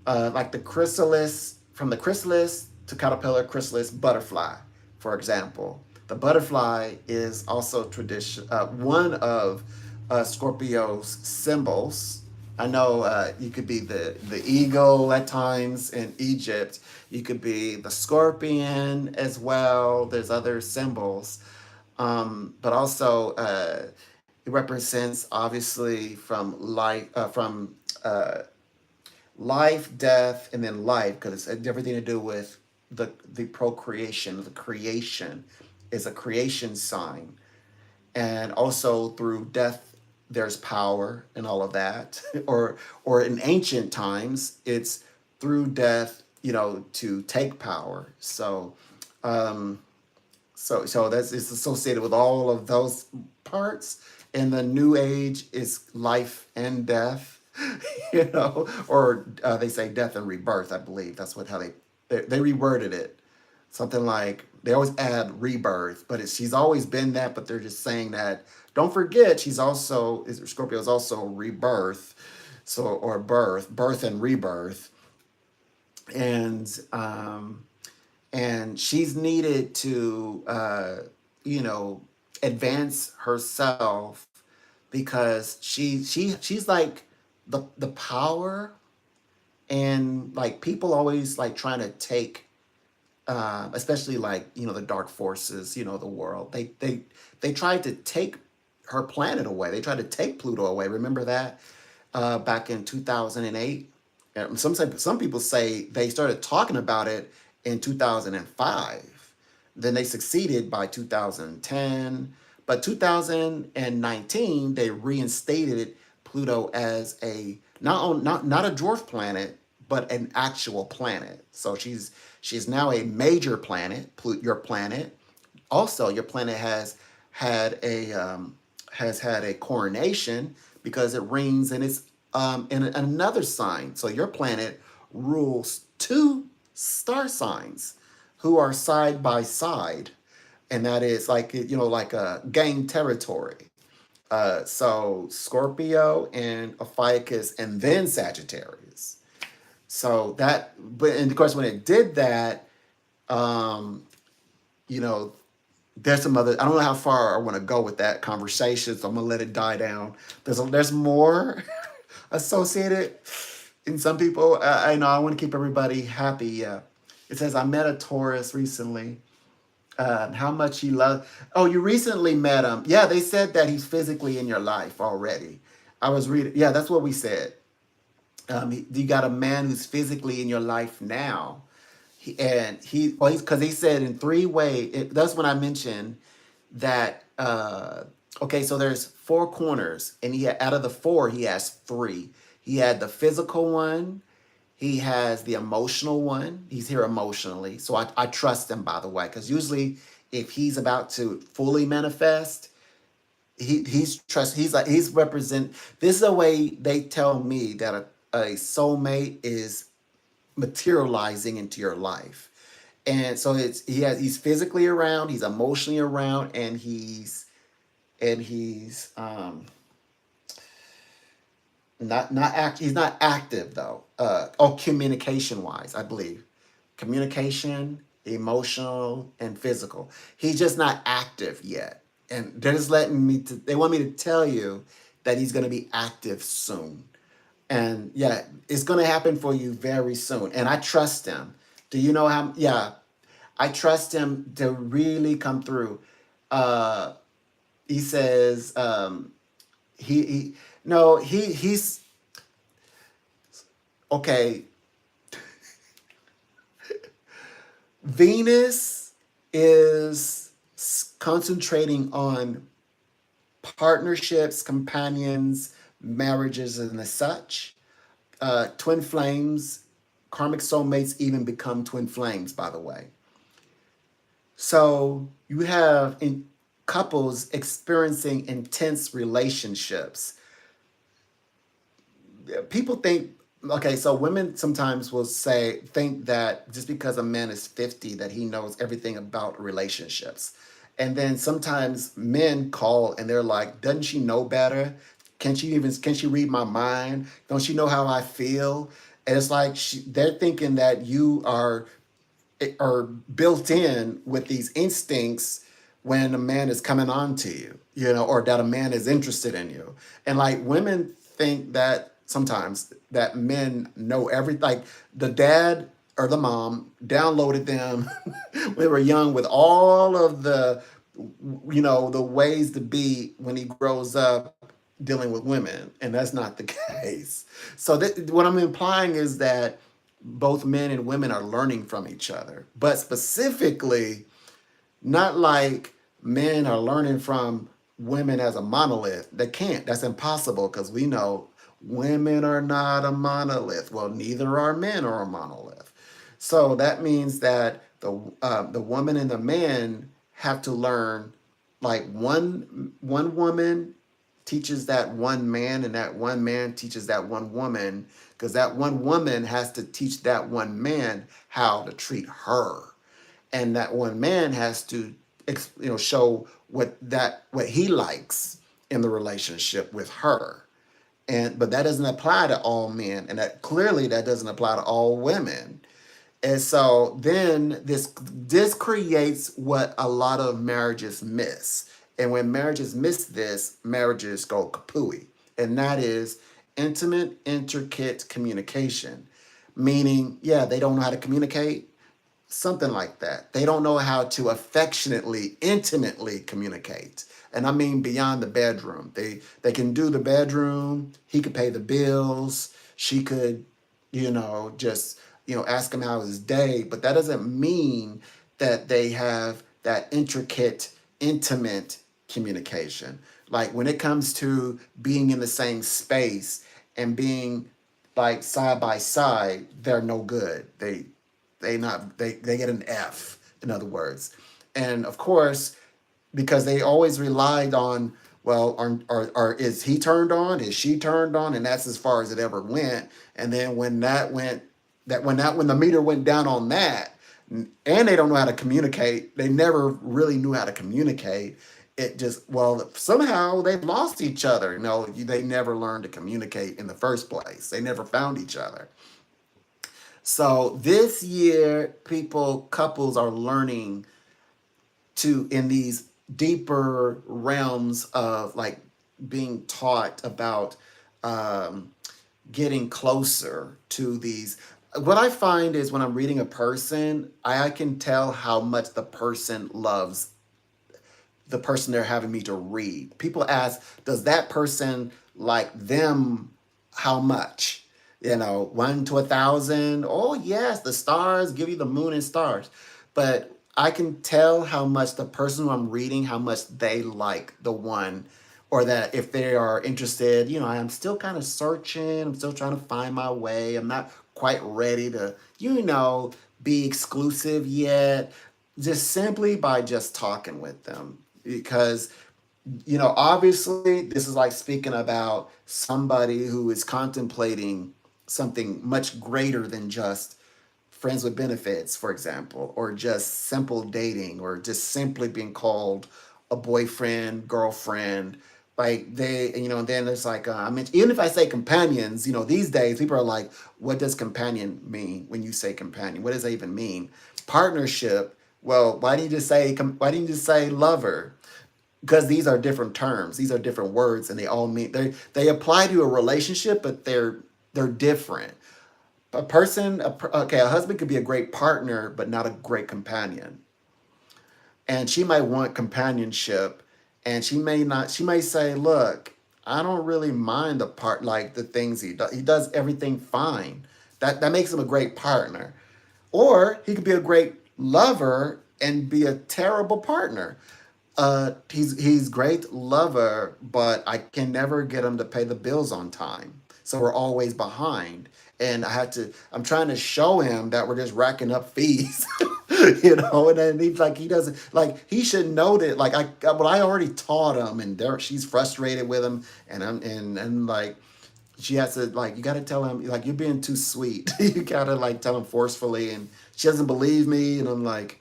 Speaker 1: like the chrysalis, from the chrysalis to caterpillar, chrysalis, butterfly, for example. The butterfly is also one of Scorpio's symbols. I know you could be the eagle at times in Egypt. You could be the scorpion as well. There's other symbols. But also, it represents obviously from life, death, and then life, because it's everything to do with the procreation, the creation is a creation sign, and also through death there's power and all of that, or in ancient times it's through death, to take power. So that's it's associated with all of those parts. And the new age is life and death, or they say death and rebirth. I believe that's how they reworded it. Something like they always add rebirth, but she's always been that. But they're just saying that. Don't forget, Scorpio is also rebirth, or birth and rebirth, and she's needed to advance herself, because she's like the power, and like people always like trying to take, especially like the dark forces, the world, they tried to take her planet away. They tried to take Pluto away. Remember that, back in 2008. And some people say they started talking about it in 2005. Then they succeeded by 2010. But 2019, they reinstated Pluto as a not a dwarf planet, but an actual planet. So she's now a major planet, your planet. Also, your planet had a has had a coronation because it rings and it's in another sign. So your planet rules two star signs who are side by side, and that is like like a gang territory. So Scorpio and Ophiuchus, and then Sagittarius. So that, but and of course when it did that, um, you know, there's some other. I don't know how far I want to go with that conversation, so I'm gonna let it die down. There's more associated in some people. I know I want to keep everybody happy. It says I met a Taurus recently. How much he loves. Oh, you recently met him. Yeah, they said that he's physically in your life already. I was reading. Yeah, that's what we said. You got a man who's physically in your life now. Well, he's because he said in three ways. That's when I mentioned that. Okay, so there's four corners, and out of the four, he has three. He had the physical one. He has the emotional one. He's here emotionally, so I trust him. By the way, because usually if he's about to fully manifest, he's like he's represent. This is the way they tell me that a soulmate is materializing into your life. And so he's physically around, he's emotionally around, and he's he's not active though. Communication wise, I believe. Communication, emotional, and physical. He's just not active yet. And they're just letting me they want me to tell you that he's gonna be active soon. And yeah, it's going to happen for you very soon. And I trust him. Do you know how? Yeah, I trust him to really come through. Uh, he says, he no, he's okay. Venus is concentrating on partnerships, companions, marriages, and the such. Twin flames, karmic soulmates even become twin flames, by the way. So you have couples experiencing intense relationships. People think, okay, so women sometimes will think that just because a man is 50 that he knows everything about relationships. And then sometimes men call and they're like, doesn't she know better? Can she read my mind? Don't she know how I feel? And it's like they're thinking that you are built in with these instincts when a man is coming on to you, or that a man is interested in you. And like women think that sometimes that men know everything. Like the dad or the mom downloaded them when they were young with all of the ways to be when he grows up dealing with women, and that's not the case. So what I'm implying is that both men and women are learning from each other, but specifically, not like men are learning from women as a monolith. They can't. That's impossible because we know women are not a monolith. Well, neither are men are a monolith. So that means that the woman and the man have to learn, like one woman teaches that one man, and that one man teaches that one woman, because that one woman has to teach that one man how to treat her, and that one man has to show what he likes in the relationship with her. But that doesn't apply to all men, and that doesn't apply to all women. And so then this creates what a lot of marriages miss. And when marriages miss this, marriages go kapooey. And that is intimate, intricate communication. Meaning, yeah, they don't know how to communicate, something like that. They don't know how to affectionately, intimately communicate. And I mean beyond the bedroom. They can do the bedroom, he could pay the bills, she could, just ask him how his day, but that doesn't mean that they have that intricate, intimate communication. Like when it comes to being in the same space and being like side by side, they're no good. They get an F, in other words. And of course, because they always relied on, well, is he turned on, is she turned on, and that's as far as it ever went. And then when that went, when the meter went down on that, and they don't know how to communicate, they never really knew how to communicate. It just, well, somehow they've lost each other. No, they never learned to communicate in the first place. They never found each other. So this year, couples are learning to, in these deeper realms of like being taught about um, getting closer to these. What I find is when I'm reading a person, I can tell how much the person loves the person they're having me to read. People ask, does that person like them? How much? 1 to 1,000. Oh, yes, the stars give you the moon and stars. But I can tell how much the person who I'm reading, how much they like the one, or that if they are interested, I'm still kind of searching. I'm still trying to find my way. I'm not quite ready to, be exclusive yet. Just simply by just talking with them. Because obviously, this is like speaking about somebody who is contemplating something much greater than just friends with benefits, for example, or just simple dating, or just simply being called a boyfriend, girlfriend. Like and then there's like, I mean, even if I say companions, these days people are like, what does companion mean when you say companion? What does that even mean? Partnership. Well, why didn't you just say lover? Because these are different terms, these are different words, and they all mean they apply to a relationship, but they're different. A husband could be a great partner but not a great companion. And she might want companionship, and she may say, look, I don't really mind the part, like the things he does everything fine. That makes him a great partner. Or he could be a great lover and be a terrible partner. He's great lover, but I can never get him to pay the bills on time. So we're always behind. And I'm trying to show him that we're just racking up fees. And then he's like, he doesn't, like, he should know that, like, I already taught him, and she's frustrated with him. And like, she has to, like, you got to tell him, like, you're being too sweet. You got to, like, tell him forcefully. And she doesn't believe me. And I'm like,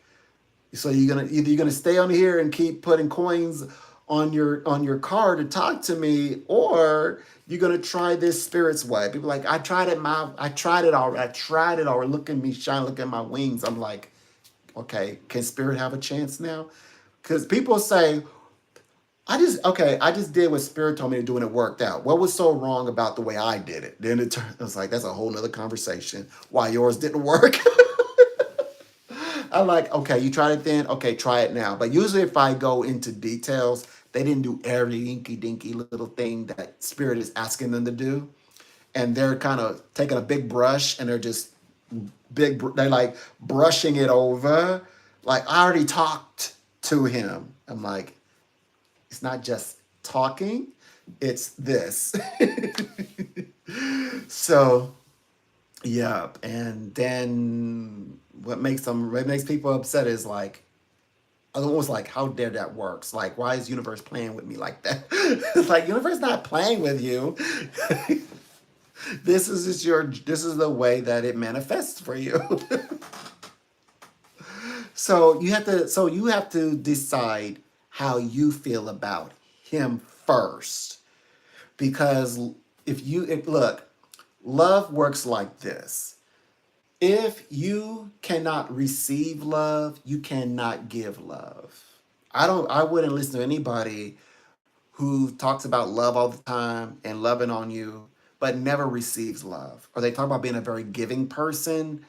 Speaker 1: so you're gonna stay on here and keep putting coins on your card to talk to me, or you're gonna try this spirit's way. People are like, I tried it already. I tried it already. Look at me shine. Look at my wings. I'm like, okay, can spirit have a chance now? Because people say, I just did what spirit told me to do and it worked out. What was so wrong about the way I did it? Then it was like, that's a whole nother conversation. Why yours didn't work? I'm like, okay, you tried it then? Okay, try it now. But usually if I go into details, they didn't do every inky dinky little thing that spirit is asking them to do. And they're kind of taking a big brush and they're just they're like brushing it over. Like, I already talked to him. I'm like, it's not just talking, it's this. So yeah, and then what makes people upset is like, almost like, how dare that works? Like, why is universe playing with me like that? It's like, universe not playing with you. This is the way that it manifests for you. So you have to decide how you feel about him first. Because look, love works like this. If you cannot receive love, you cannot give love. I wouldn't listen to anybody who talks about love all the time and loving on you, but never receives love. Or they talk about being a very giving person,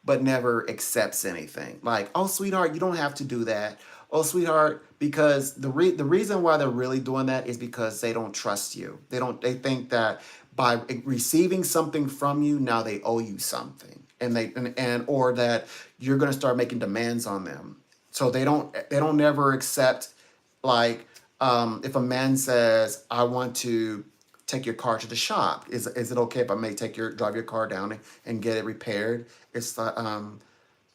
Speaker 1: but never accepts anything. Like, oh, sweetheart, you don't have to do that. Oh, sweetheart, because the reason why they're really doing that is because they don't trust you. They think that by receiving something from you, now they owe you something, or that you're going to start making demands on them. So they don't never accept, like, If a man says, I want to take your car to the shop, is it okay if I may drive your car down and get it repaired? It's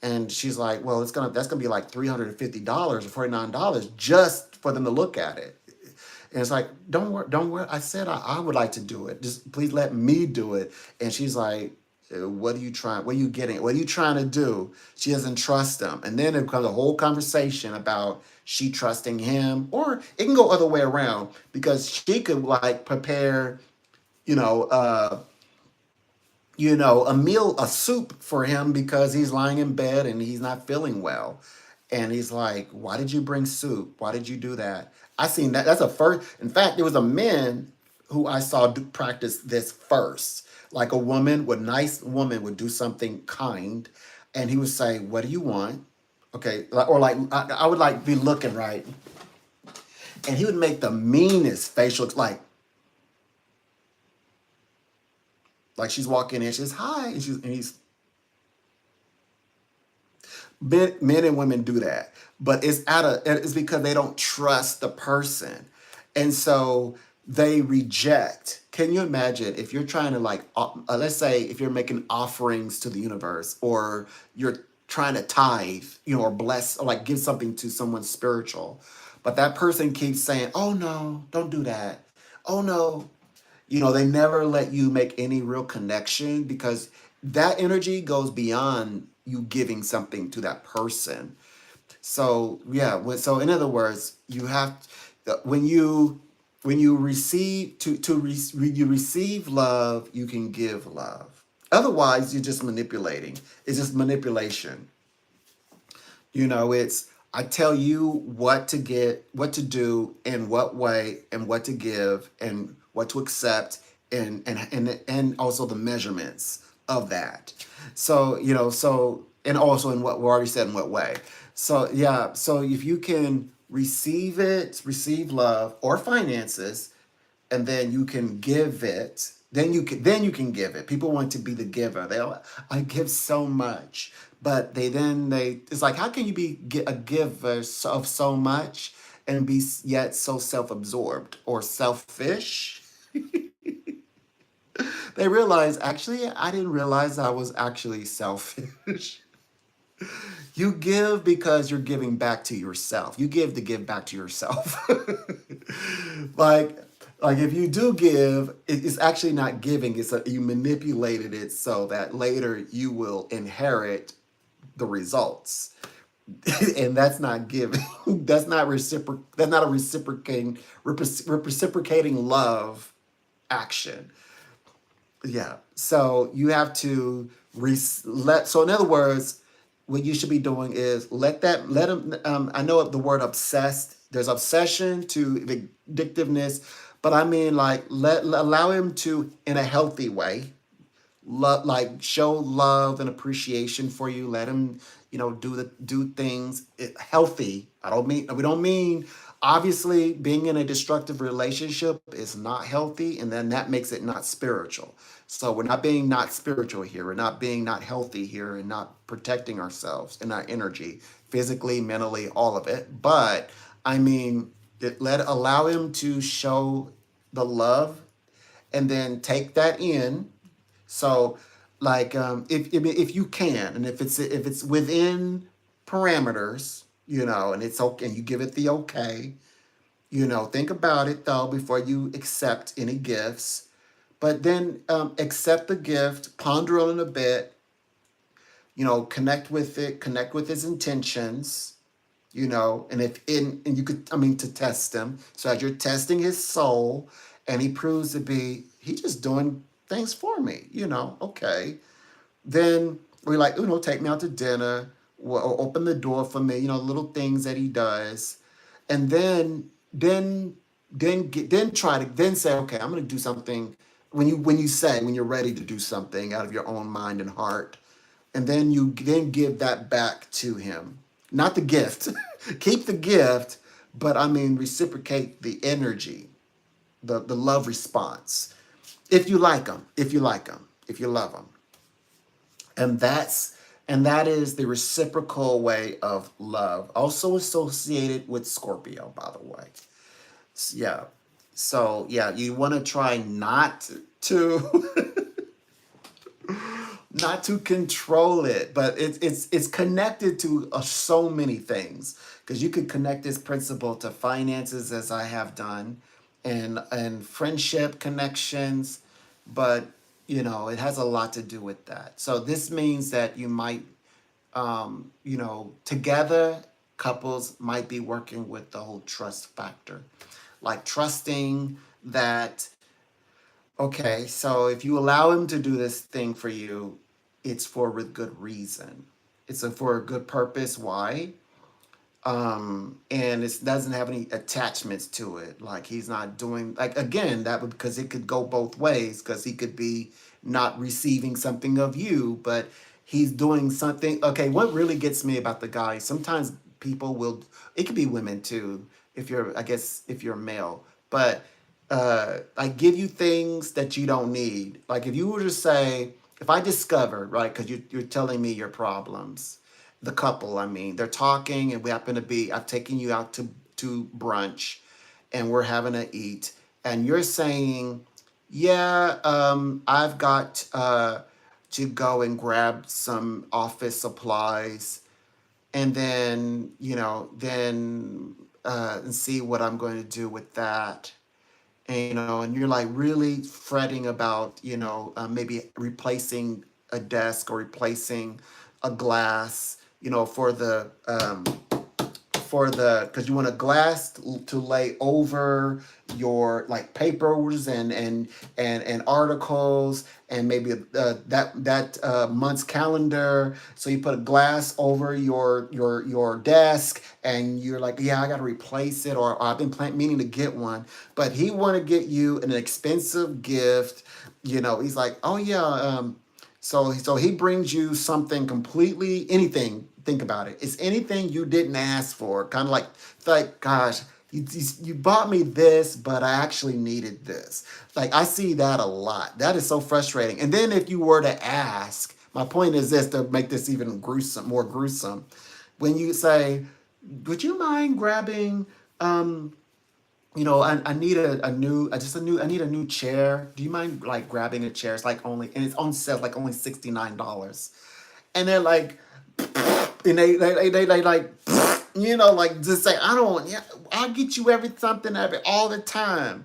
Speaker 1: and she's like, well, that's gonna be like $350 or $49 just for them to look at it. And it's like, don't worry. I said I would like to do it. Just please let me do it. And she's like, what are you trying? What are you getting? What are you trying to do? She doesn't trust him. And then it becomes a whole conversation about she trusting him, or it can go other way around because she could like prepare, you know, uh, a soup for him because he's lying in bed and he's not feeling well. And he's like, why did you bring soup? Why did you do that? I seen that. That's a first. In fact, there was a man who I saw practice this first. Like nice woman would do something kind, and he would say, "What do you want?" Okay, or like I would like be looking right, and he would make the meanest facial, like she's walking in, she's hi, and he's men and women do that, but it's because they don't trust the person, and so they reject. Can you imagine if you're trying to let's say if you're making offerings to the universe, or you're trying to tithe, or bless, or like give something to someone spiritual, but that person keeps saying, "Oh no, don't do that. Oh no." They never let you make any real connection because that energy goes beyond you giving something to that person. So yeah, so in other words, you have when you receive when you receive love, you can give love. Otherwise, you're just manipulating. It's just manipulation. It's I tell you what to get, what to do, in what way, and what to give, and what to accept, and also the measurements of that. So and also in what we already said in what way. So yeah, so if you can receive love or finances, and then you can give it, then you can give it. People want to be the giver. I give so much, but they it's like, how can you be a giver of so much and be yet so self-absorbed or selfish? They realize, actually, I didn't realize I was actually selfish. You give because you're giving back to yourself. You give to give back to yourself. like like if you do give, it's actually not giving. You manipulated it so that later you will inherit the results. And that's not giving. That's not a reciprocating love action. Yeah. So you have to let. So in other words, what you should be doing is let them. I know the word obsessed. There's obsession to the addictiveness, but I mean like allow him to, in a healthy way, like show love and appreciation for you. Let him, do things healthy. We don't mean, obviously being in a destructive relationship is not healthy, and then that makes it not spiritual. So we're not being not spiritual here. We're not being not healthy here, and not protecting ourselves and our energy, physically, mentally, all of it. But I mean, allow him to show the love, and then take that in. So, like, if you can, and if it's within parameters, and it's okay, and you give it the okay, think about it though before you accept any gifts. But then accept the gift, ponder on it a bit, connect with it, connect with his intentions, and and you could, I mean, to test him. So as you're testing his soul, and he proves to be, he just doing things for me, okay. Then we like, take me out to dinner, or open the door for me, little things that he does. And then try to then say, okay, I'm gonna do something. When you're ready to do something out of your own mind and heart, and then you then give that back to him. Not the gift. Keep the gift, but I mean reciprocate the energy, the love response. If you like them, if you love them. And that is the reciprocal way of love, also associated with Scorpio, by the way. Yeah. So yeah, you want to try not to not to control it, but it's connected to so many things, because you could connect this principle to finances, as I have done, and friendship connections, but it has a lot to do with that. So this means that you might, together, couples might be working with the whole trust factor, like trusting that, okay, so if you allow him to do this thing for you, it's for a good reason. For a good purpose. Why? And it doesn't have any attachments to it. Like, he's not doing, like, again, that would, because it could go both ways, because he could be not receiving something of you, but he's doing something. Okay, what really gets me about the guy, sometimes people will, it could be women too, if you're, I guess, if you're male, but I give you things that you don't need. Like, if you were to say, if I discover, right, because you're telling me your problems, the couple, I mean, they're talking, and we happen to be, I've taken you out to brunch, and we're having to eat, and you're saying, yeah, I've got to go and grab some office supplies, and then, and see what I'm going to do with that. And you're like really fretting about, maybe replacing a desk or replacing a glass, because you want a glass to lay over your, like, papers and articles, and maybe that month's calendar. So you put a glass over your desk, and you're like, yeah, I got to replace it, or I've been meaning to get one. But he want to get you an expensive gift. He's like, oh yeah, so he brings you something completely, anything. Think about it. It's anything you didn't ask for. Kind of like, gosh, you bought me this, but I actually needed this. Like, I see that a lot. That is so frustrating. And then if you were to ask, my point is this, to make this even more gruesome. When you say, would you mind grabbing, I need a new, I need a new chair. Do you mind, like, grabbing a chair? It's like only, and it's on sale, like only $69. And they're like, and they like, like, just say, I don't, yeah, I'll get you something all the time.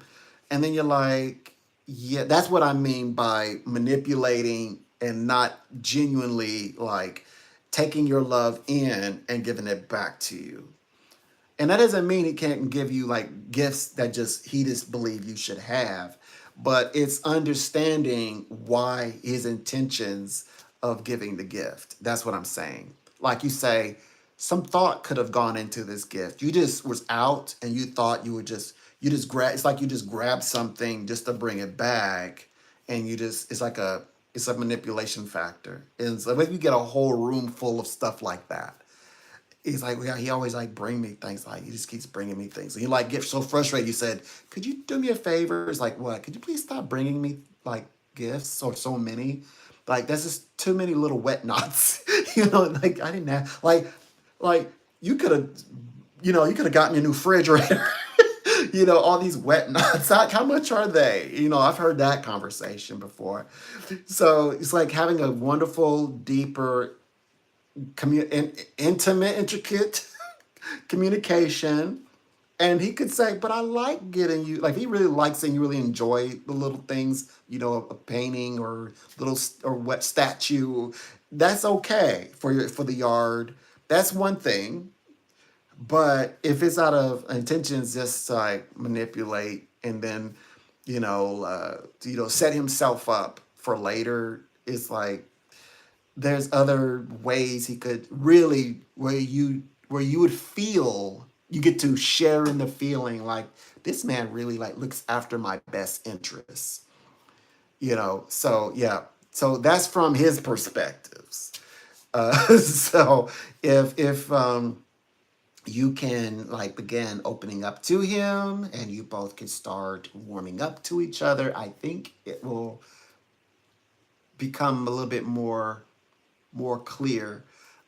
Speaker 1: And then you're like, yeah, that's what I mean by manipulating and not genuinely, like, taking your love in and giving it back to you. And that doesn't mean he can't give you, like, gifts that just he just believe you should have, but it's understanding why his intentions of giving the gift. That's what I'm saying. Like you say, some thought could have gone into this gift. You just was out, and you thought you just grab. It's like you just grab something just to bring it back, and it's a manipulation factor. And so if you get a whole room full of stuff like that, he's like, yeah, he always, like, bring me things. Like, he just keeps bringing me things. And you, like, get so frustrated. You said, could you do me a favor? It's like, what? Could you please stop bringing me, like, gifts or so many? Like, that's just too many little wet knots. Like, I didn't have, like, you could have, you could have gotten me a new refrigerator. All these wet knots. How much are they? I've heard that conversation before. So it's like having a wonderful, deeper, intimate, intricate communication. And he could say, but I like getting you, like, he really likes saying you really enjoy the little things, a painting or or wet statue. That's okay for the yard. That's one thing. But if it's out of intentions just to, like, manipulate, and then, set himself up for later, it's like, there's other ways he could really, where you would feel, you get to share in the feeling, like, this man really, like, looks after my best interests. So yeah, so that's from his perspectives. So if you can, like, begin opening up to him, and you both can start warming up to each other, I think it will become a little bit more clear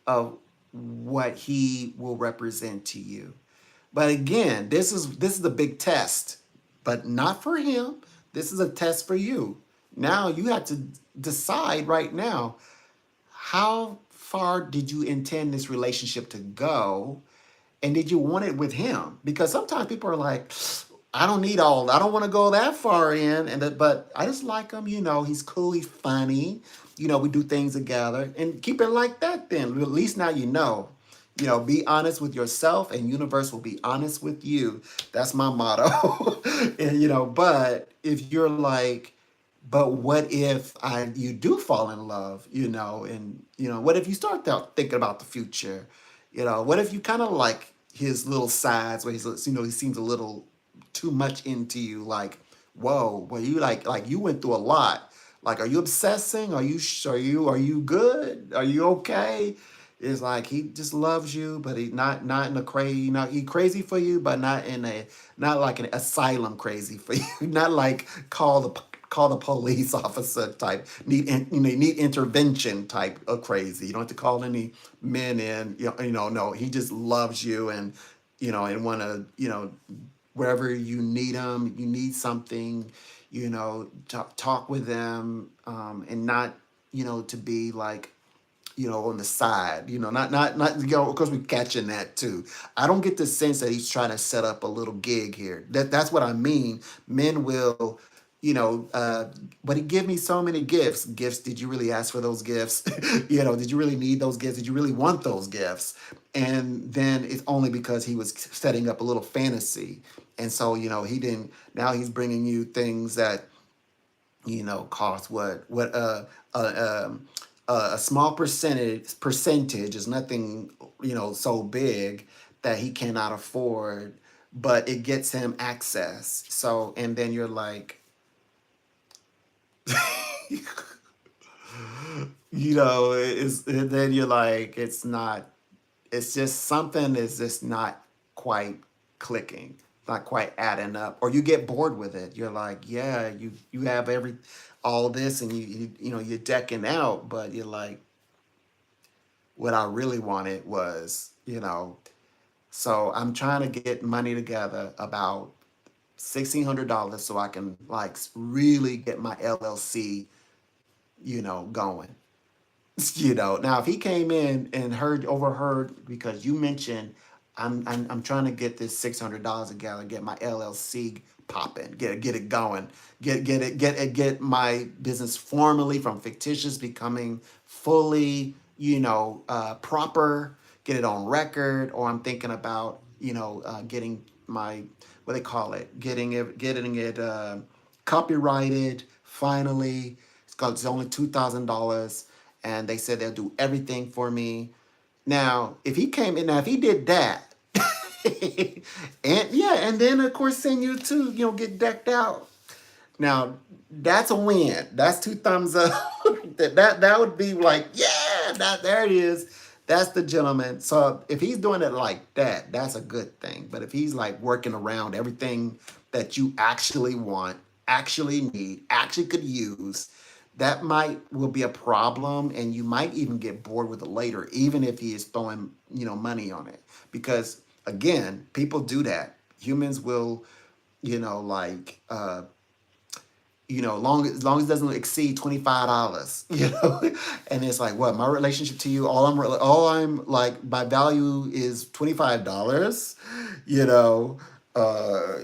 Speaker 1: of what he will represent to you. But again, this is a big test, but not for him. This is a test for you. Now you have to decide right now, how far did you intend this relationship to go, and did you want it with him? Because sometimes people are like, I don't want to go that far in, but I just like him. He's cool, he's funny. We do things together, and keep it like that. Then at least now you know. Be honest with yourself, and universe will be honest with you. That's my motto. And but if you're like, but what if you do fall in love, and what if you start out thinking about the future? What if you kind of like his little sides where he seems a little too much into you, like, whoa, well, you like you went through a lot. Like, are you obsessing? Are you good? Are you okay? It's like he just loves you, but he not in a crazy, he crazy for you, but not like an asylum crazy for you. Not like call the police officer type, need intervention type of crazy. You don't have to call any men in. No, he just loves you, and want to, wherever you need them, you need something, talk with them, and not, to be like, on the side, not, of course we're catching that too. I don't get the sense that he's trying to set up a little gig here. That's what I mean. Men will, but he give me so many gifts. Gifts, did you really ask for those gifts? Did you really need those gifts? Did you really want those gifts? And then it's only because he was setting up a little fantasy. And so, he didn't, now he's bringing you things that, cost what a small percentage is nothing, so big that he cannot afford, but it gets him access. So, and then you're like, and then you're like, it's just something is just not quite clicking, not quite adding up, or you get bored with it. You're like, yeah, you have all this, and you're decking out, but you're like, what I really wanted was, so I'm trying to get money together, about $1,600, so I can like really get my LLC, going. Now if he came in and overheard, because you mentioned, I'm trying to get this $600 together, get my LLC popping, get it going, get my business formally from fictitious becoming fully, proper, get it on record. Or I'm thinking about, getting my, what they call it, getting it copyrighted finally. It's only $2,000, and they said they'll do everything for me. Now, if he did that, and yeah, and then of course send you to, get decked out. Now, that's a win. That's two thumbs up. that would be like, yeah, there it is. That's the gentleman. So if he's doing it like that, that's a good thing. But if he's like working around everything that you actually want, actually need, actually could use, that might will be a problem, and you might even get bored with it later, even if he is throwing, money on it. Because again, people do that. Humans will, like, long as it doesn't exceed $25, and it's like, what, my relationship to you, all I'm like, my value is $25,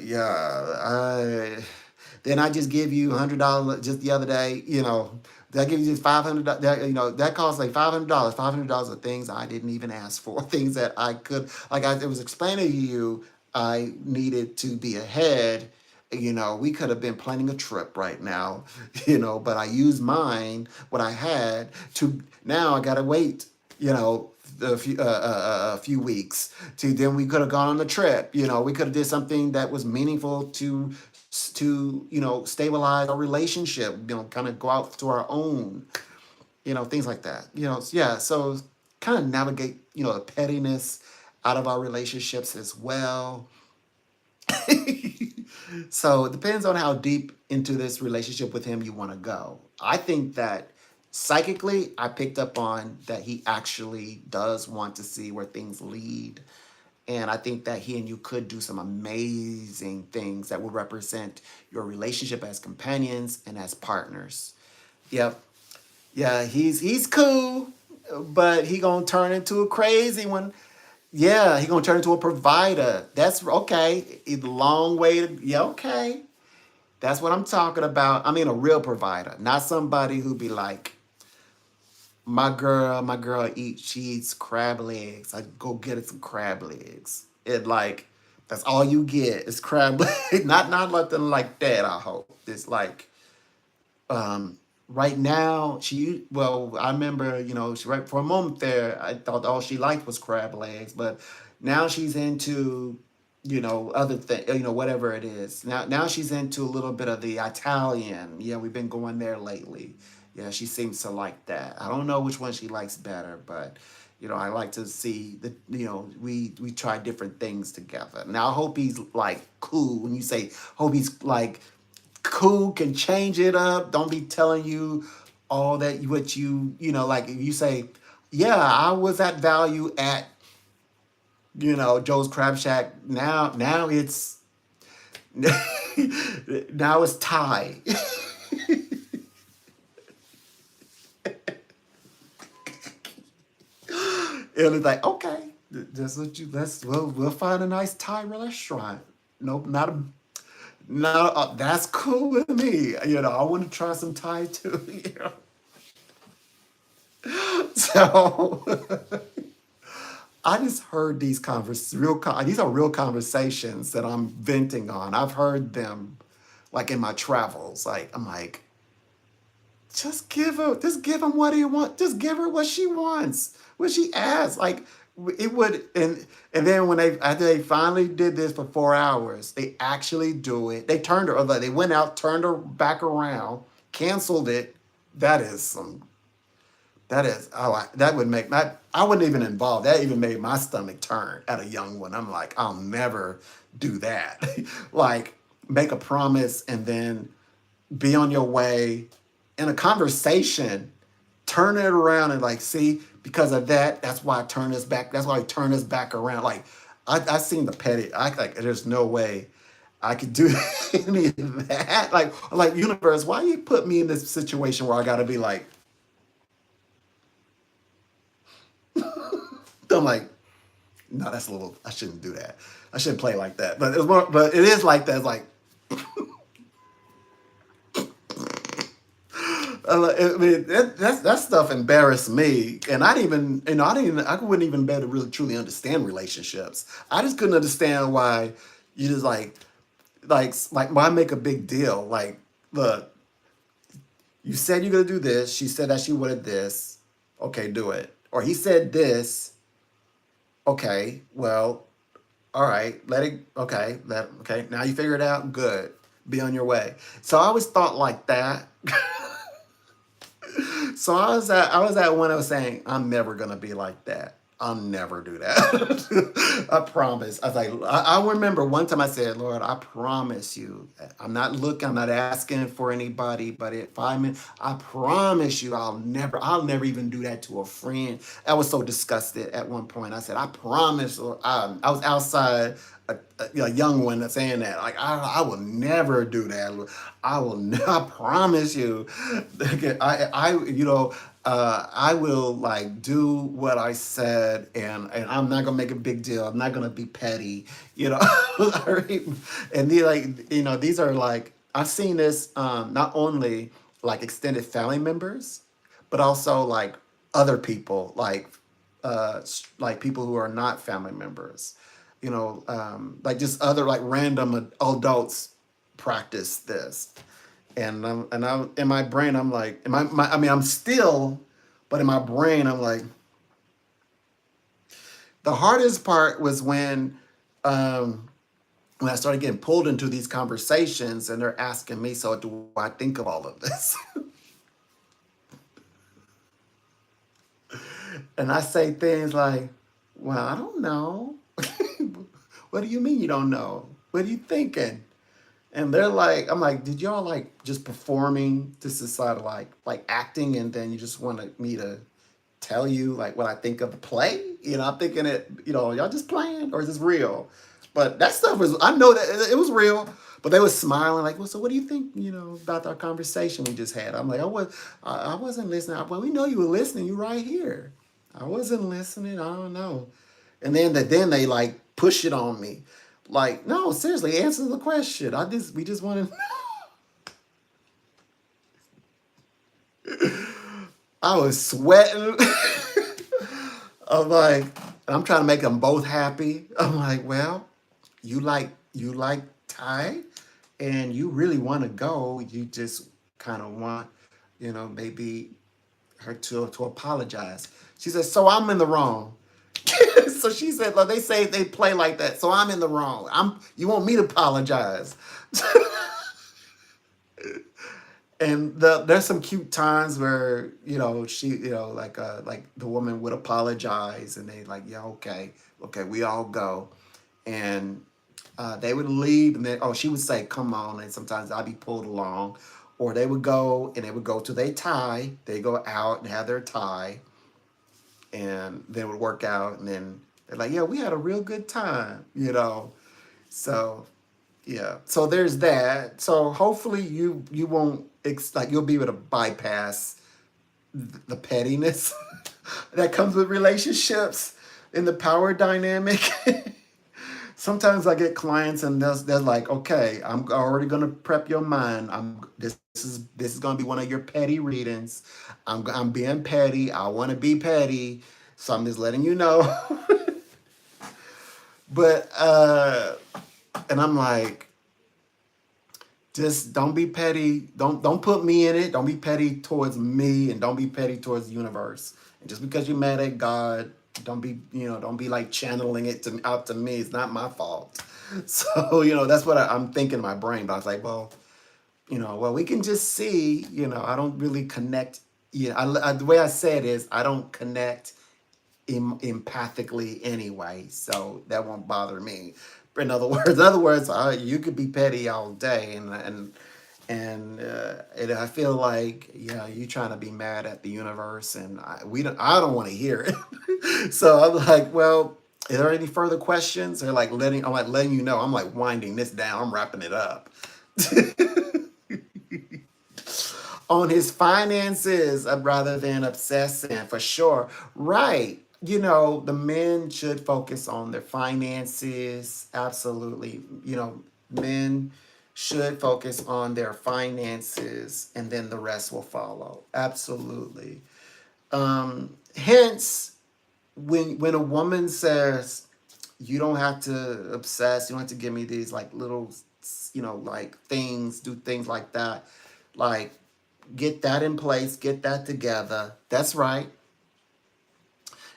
Speaker 1: yeah, then I just give you $100 just the other day, that gives you $500. That costs like $500. $500 of things I didn't even ask for. Things that I could, like I was explaining to you, I needed to be ahead. We could have been planning a trip right now, but I used what I had to. Now I gotta wait, a few weeks to, then we could have gone on the trip. We could have did something that was meaningful to stabilize our relationship. Kind of go out to our own, things like that. Yeah. So kind of navigate, the pettiness out of our relationships as well. So it depends on how deep into this relationship with him you want to go. I think that psychically, I picked up on that he actually does want to see where things lead. And I think that he and you could do some amazing things that will represent your relationship as companions and as partners. Yep. Yeah, he's cool, but he gonna turn into a crazy one. Yeah, he gonna turn into a provider. That's okay. It's a long way to, yeah, okay. That's what I'm talking about. I mean a real provider, not somebody who be like, my girl she eats crab legs. I go get it some crab legs. It like that's all you get is crab legs. Not nothing like that, I hope. It's like um right now well, I remember, she right for a moment there I thought all she liked was crab legs, but now she's into, other thing, whatever it is. Now she's into a little bit of the Italian. Yeah, we've been going there lately. Yeah, she seems to like that. I don't know which one she likes better, but I like to see that, we try different things together. Now I hope he's like cool. When you say hope he's like cool, can change it up. Don't be telling you all that what like if you say, yeah, I was at value at, Joe's Crab Shack. Now it's now it's Thai. And it's like, okay, that's what you let's we'll find a nice Thai restaurant. Nope, not a no, that's cool with me. I want to try some Thai too. So I just heard these are real conversations that I'm venting on. I've heard them like in my travels. Like I'm like, just give him what he wants. Just give her what she wants, what she asks. Like it would, and then when after they finally did this for 4 hours, they actually do it. They turned her, or they went out, turned her back around, canceled it. That is some That is, that would make that, I wouldn't even involve, that even made my stomach turn at a young one. I'm like, I'll never do that. Like, make a promise and then be on your way in a conversation, turn it around and like, see, because of that, that's why I turn this back. That's why I turn this back around. Like, I seen the petty, like, there's no way I could do any of that. Like, universe, why you put me in this situation where I gotta be like, I'm like, no, that's a little. I shouldn't do that. I shouldn't play like that. But it's more. But it is like that. It's like, I mean, that stuff embarrassed me, and I didn't even. I wouldn't even be able to really truly understand relationships. I just couldn't understand why you just like why make a big deal? Like, look, you said you're gonna do this. She said that she wanted this. Okay, do it. Or he said this. Okay, well, all right, let it. Okay, okay. Now you figure it out. Good. Be on your way. So I always thought like that. So I was at one. I was saying I'm never gonna be like that. I'll never do that. I promise. I was like, I remember one time I said, Lord, I promise you, I'm not asking for anybody, but if I promise you, I'll never even do that to a friend. I was so disgusted at one point. I said, I promise. Lord, I was outside, a young one that's saying that. Like, I will never do that. I will not promise you. I will like do what I said, and I'm not gonna make a big deal. I'm not gonna be petty, you know. And these are like I've seen this not only like extended family members, but also like other people, like people who are not family members, like just other like random adults practice this. And in my brain I'm like, I mean I'm still, but in my brain I'm like, the hardest part was when I started getting pulled into these conversations and they're asking me, so do I think of all of this? And I say things like, well, I don't know. What do you mean you don't know? What are you thinking? And they're like, I'm like, did y'all like just performing this is sort of like acting, and then you just wanted me to tell you like what I think of the play. I'm thinking it, y'all just playing or is this real? But that stuff was, I know that it was real. But they was smiling like, well, so what do you think, about our conversation we just had? I'm like, I wasn't listening. Well, we know you were listening. You right here. I wasn't listening. I don't know. And then they like push it on me, like, no, seriously, answer the question. We just want to. I was sweating. I'm like, I'm trying to make them both happy. I'm like, well, you like Thai, and you really want to go. You just kind of want, maybe her to apologize. She said, so I'm in the wrong. So she said, like, they say they play like that. So I'm in the wrong. You want me to apologize? And there's some cute times where she like the woman would apologize and they like, yeah, okay, we all go, and they would leave, and then she would say come on, and sometimes I'd be pulled along, or they would go and they would go to their tie, they go out and have their tie, and they would work out, and then they're like, yeah, we had a real good time. So yeah, so there's that. So hopefully you won't like you'll be able to bypass the pettiness that comes with relationships in the power dynamic. Sometimes I get clients and they're like, okay, I'm already gonna prep your mind. This is gonna be one of your petty readings. I'm being petty. I want to be petty, so I'm just letting you know. But and I'm like, just don't be petty. Don't put me in it. Don't be petty towards me, and don't be petty towards the universe. And just because you're mad at God, don't be like channeling it out to me. It's not my fault. So that's what I'm thinking in my brain. But I was like, well, we can just see. I don't really connect. The way I say it is, I don't connect empathically anyway, so that won't bother me. In other words, you could be petty all day, and I feel like, you trying to be mad at the universe, and I don't want to hear it. So I'm like, well, are there any further questions? They're like letting you know. I'm like winding this down. I'm wrapping it up. On his finances, rather than obsessing, for sure. Right. The men should focus on their finances. Absolutely. Men should focus on their finances, and then the rest will follow. Absolutely. Hence, when a woman says, you don't have to obsess, you don't have to give me these like little, like things, do things like that. Like, get that in place, get that together. That's right.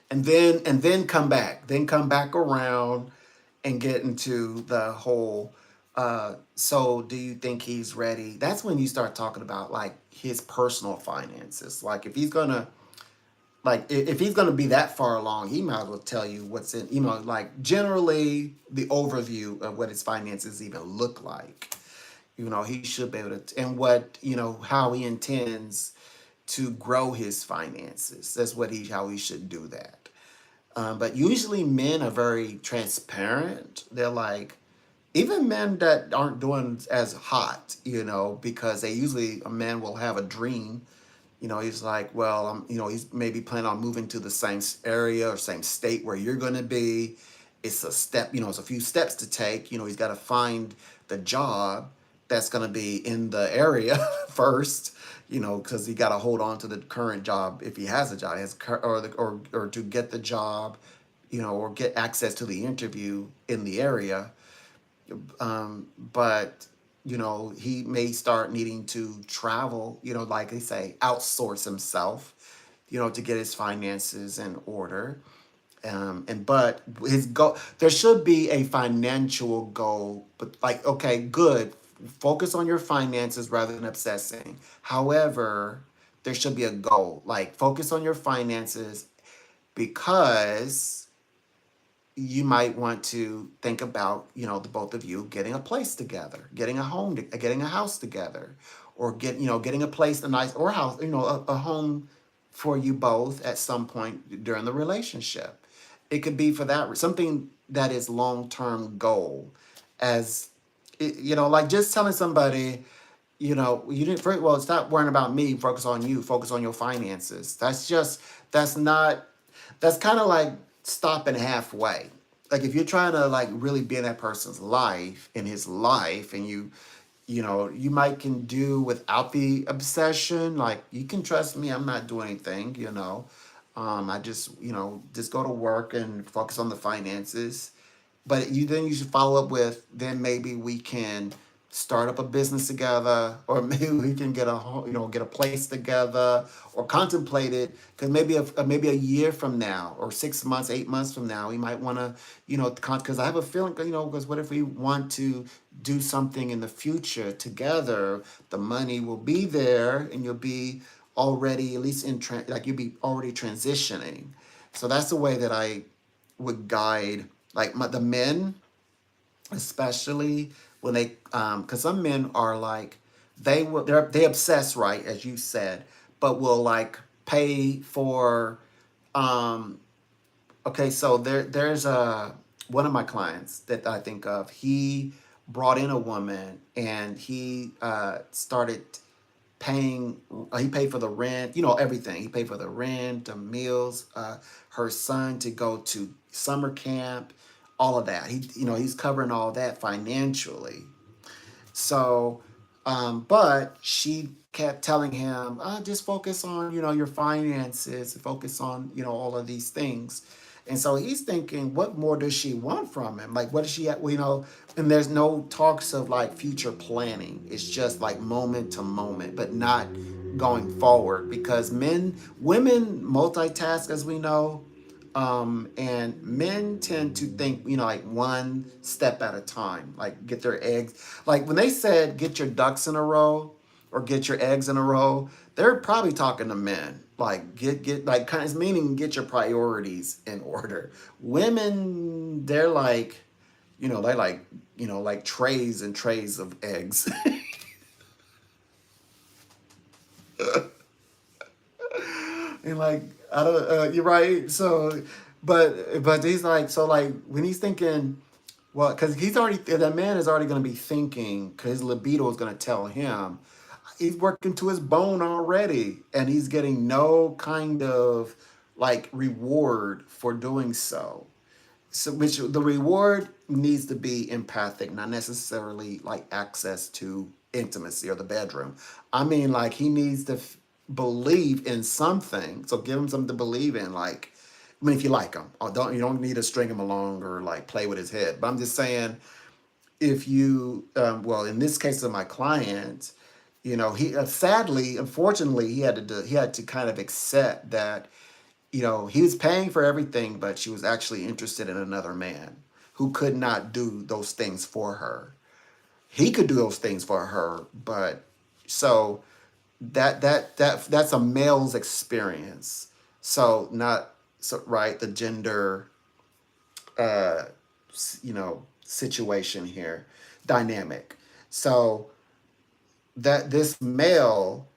Speaker 1: And then come back. Then come back around and get into the whole so do you think he's ready? That's when you start talking about like his personal finances. Like if he's gonna be that far along, he might as well tell you what's in, like generally the overview of what his finances even look like. He should be able to, and what, how he intends to grow his finances. That's how he should do that. But usually men are very transparent. They're like, even men that aren't doing as hot, because a man will have a dream. He's like, well, he's maybe planning on moving to the same area or same state where you're going to be. It's a step, it's a few steps to take. He's got to find the job that's going to be in the area first, because he got to hold on to the current job if he has a job, or to get the job, or get access to the interview in the area. But he may start needing to travel, like they say, outsource himself, to get his finances in order. But his goal, there should be a financial goal, but like, okay, good. Focus on your finances rather than obsessing. However, there should be a goal. Like, focus on your finances because you might want to think about, the both of you getting a place together, getting a home, getting a house together, or getting a place, a nice or house, a home for you both at some point during the relationship. It could be for that something that is long-term goal, as like just telling somebody, you didn't first, well, stop worrying about me, focus on you, focus on your finances. That's not that's kind of like stopping halfway. Like if you're trying to like really be in that person's life, in his life, and you might can do without the obsession. Like you can trust me, I'm not doing anything. I just go to work and focus on the finances. But you should follow up with, then maybe we can start up a business together, or maybe we can get get a place together, or contemplate it, because maybe a year from now, or 6 months, 8 months from now, we might want to, because I have a feeling, because what if we want to do something in the future together? The money will be there, and you'll be already, at least like you'll be already transitioning. So that's the way that I would guide, like the men, especially when they, because some men are like, they obsess, right, as you said, but will like pay for, um okay, so there's a one of my clients that I think of. He brought in a woman, and he started paying. He paid for the rent, everything. He paid for the rent, the meals, her son to go to summer camp, all of that. He's covering all that financially. So, but she kept telling him, just focus on, your finances, focus on, all of these things. And so he's thinking, what more does she want from him? Like, what does she, and there's no talks of like future planning. It's just like moment to moment, but not going forward, because women multitask, as we know. And men tend to think, like one step at a time, like get their eggs. Like when they said, get your ducks in a row, or get your eggs in a row, they're probably talking to men. Like like kind of meaning get your priorities in order. Women, they're like, like trays and trays of eggs. And like, I don't, you're right. So, but he's like, so like when he's thinking, well, because that man is already going to be thinking, because his libido is going to tell him, he's working to his bone already, and he's getting no kind of like reward for doing so. So, which the reward needs to be empathic, not necessarily like access to intimacy or the bedroom. I mean, like he needs to believe in something. So give him something to believe in. Like, I mean, if you like him, or you don't need to string him along or like play with his head. But I'm just saying, if you, well, in this case of my client, he sadly, unfortunately, he had to kind of accept that, he was paying for everything, but she was actually interested in another man who could not do those things for her. He could do those things for her, but so that's a male's experience. So not so right, the gender situation here, dynamic. So that this male,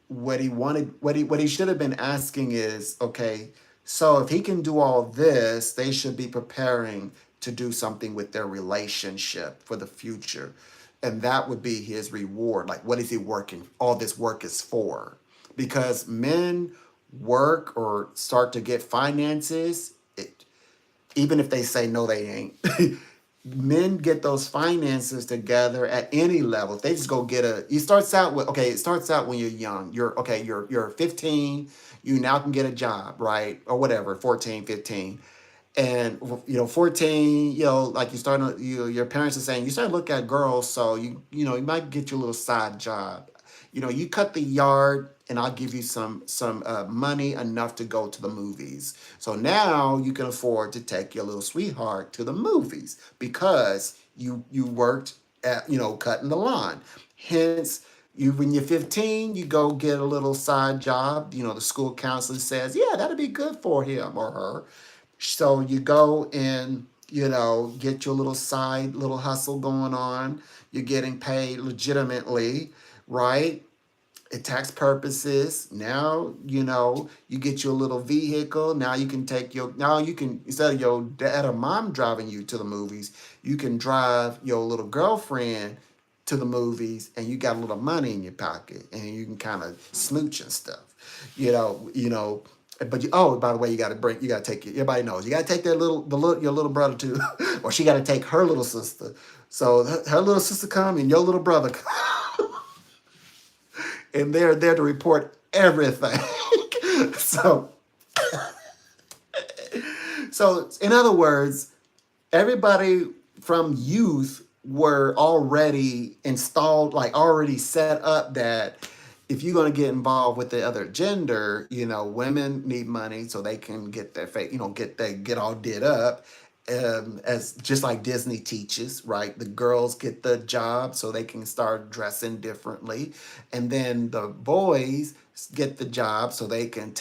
Speaker 1: what he should have been asking is, okay, so if he can do all this, they should be preparing to do something with their relationship for the future. And that would be his reward. Like, what is he working? All this work is for. Because men work or start to get finances, even if they say no, they ain't. Men get those finances together at any level. They just go get a. It starts out when you're young. You're 15. You now can get a job, right, or whatever, 14, 15. And 14, like your parents are saying, you start to look at girls, so you might get your little side job. You cut the yard, and I'll give you some money enough to go to the movies. So now you can afford to take your little sweetheart to the movies, because you worked at cutting the lawn. Hence, when you're 15, you go get a little side job. The school counselor says, yeah, that'd be good for him or her. So you go and get your little hustle going on. You're getting paid legitimately, right? tax purposes. Now, you get your little vehicle. Now you can now you can, instead of your dad or mom driving you to the movies, you can drive your little girlfriend to the movies, and you got a little money in your pocket, and you can kind of smooch and stuff. But oh, by the way, you got to take, everybody knows, you got to take your little brother too, or she got to take her little sister. So her little sister come and your little brother come, and they're there to report everything. so, so in other words, everybody from youth were already installed, like already set up, that if you're going to get involved with the other gender, women need money so they can get their face, get all did up. As just like Disney teaches, right? The girls get the job so they can start dressing differently, and then the boys get the job so they can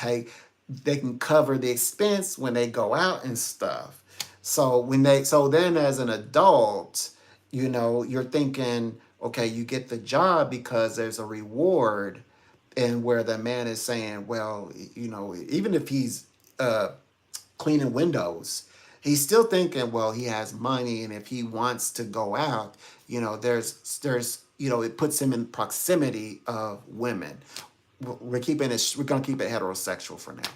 Speaker 1: cover the expense when they go out and stuff. So then as an adult, you're thinking, okay, you get the job because there's a reward, and where the man is saying, well, even if he's cleaning windows, he's still thinking, well, he has money, and if he wants to go out, there's it puts him in proximity of women. We're gonna keep it heterosexual for now.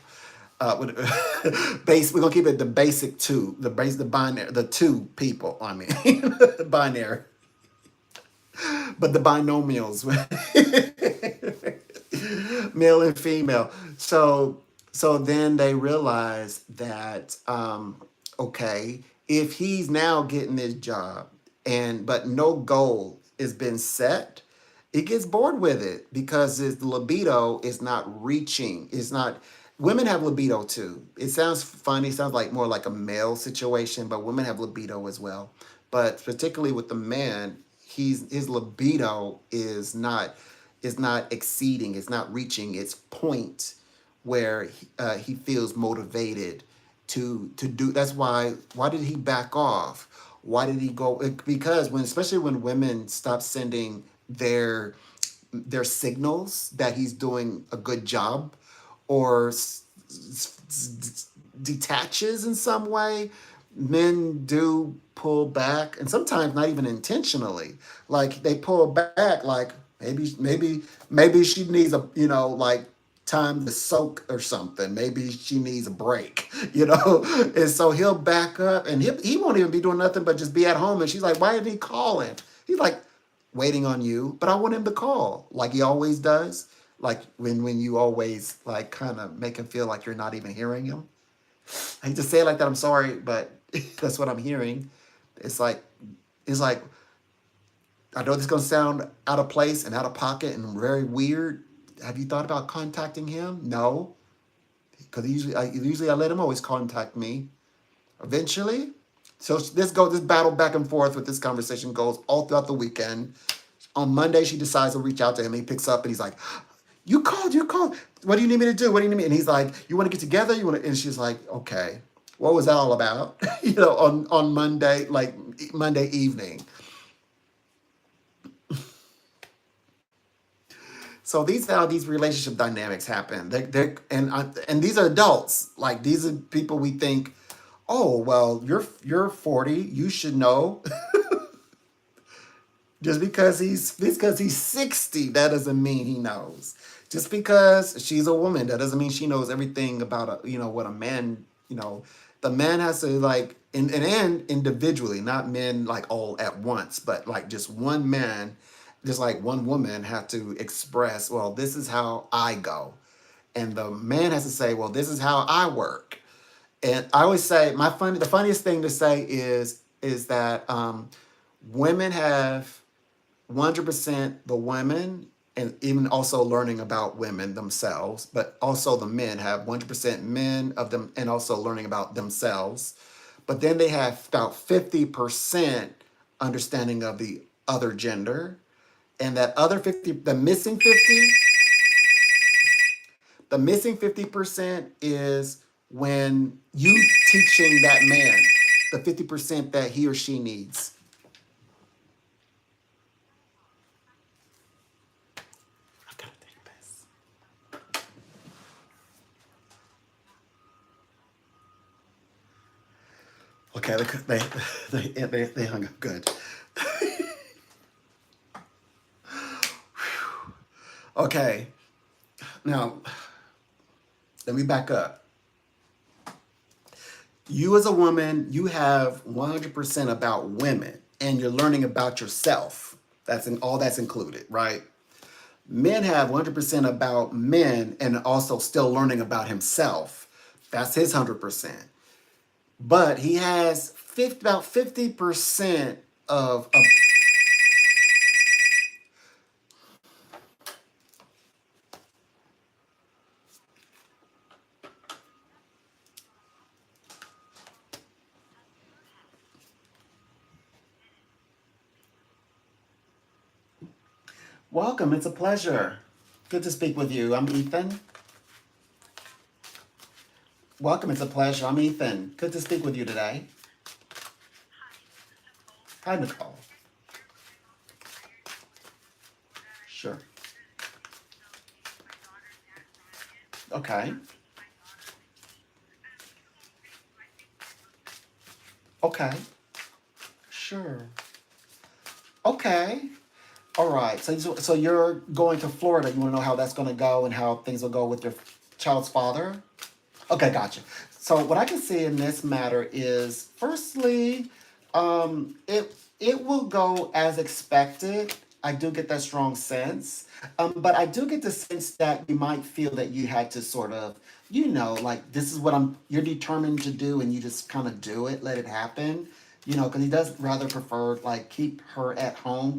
Speaker 1: We're gonna keep it the basic two, the binary, the two people. I mean, binary, but the binomials, male and female. So then they realize that, okay, if he's now getting this job, but no goal has been set, it gets bored with it because his libido is not reaching. It's not. Women have libido too. It sounds funny. It sounds like more like a male situation, but women have libido as well. But particularly with the man, his libido is not exceeding. It's not reaching its point where he feels motivated to do. That's why did he back off? Why did he go? Because especially when women stop sending their signals that he's doing a good job, or detaches in some way, men do pull back, and sometimes not even intentionally. Like they pull back, like maybe she needs a, like time to soak or something. Maybe she needs a break, And so he'll back up, and he won't even be doing nothing but just be at home. And she's like, why didn't he call him? He's like, waiting on you, but I want him to call like he always does. Like when you always like kind of make him feel like you're not even hearing him. I hate to say it like that. I'm sorry, but that's what I'm hearing. It's like it's like I know this is gonna sound out of place and out of pocket and very weird. Have you thought about contacting him? No, because usually I let him always contact me. Eventually, so this battle back and forth with this conversation goes all throughout the weekend. On Monday, she decides to reach out to him. He picks up and he's like, you called. What do you need me to do? What do you need me? And he's like, you want to get together? And she's like, okay. What was that all about? On Monday, like Monday evening. So these how these relationship dynamics happen. And these are adults. Like these are people we think, oh well, you're 40, you should know. Just because he's 60, that doesn't mean he knows. Just because she's a woman, that doesn't mean she knows everything about what a man, the man has to, like, and individually, not men like all at once, but like just one man, just like one woman have to express, well, this is how I go. And the man has to say, well, this is how I work. And I always say the funniest thing to say is that women have 100% the women, and even also learning about women themselves, but also the men have 100% men of them, and also learning about themselves. But then they have about 50% understanding of the other gender, and that other 50, the missing 50% is when you teaching that man the 50% that he or she needs. Okay, they hung up good. Okay, now let me back up. You as a woman, you have 100% about women, and you're learning about yourself. That's in all that's included, right? Men have 100% about men and also still learning about himself. That's his 100%. But he has about 50% of. Welcome, it's a pleasure. Good to speak with you. I'm Ethan. Welcome, it's a pleasure. I'm Ethan. Good to speak with you today. Hi, Nicole. Sure. Okay. Okay. Sure. Okay. All right. So you're going to Florida. You want to know how that's going to go and how things will go with your child's father? Okay, gotcha. So what I can say in this matter is, firstly, it will go as expected. I do get that strong sense, but I do get the sense that you might feel that you had to sort of, like this is what you're determined to do, and you just kind of do it, let it happen. Because he does rather prefer like keep her at home,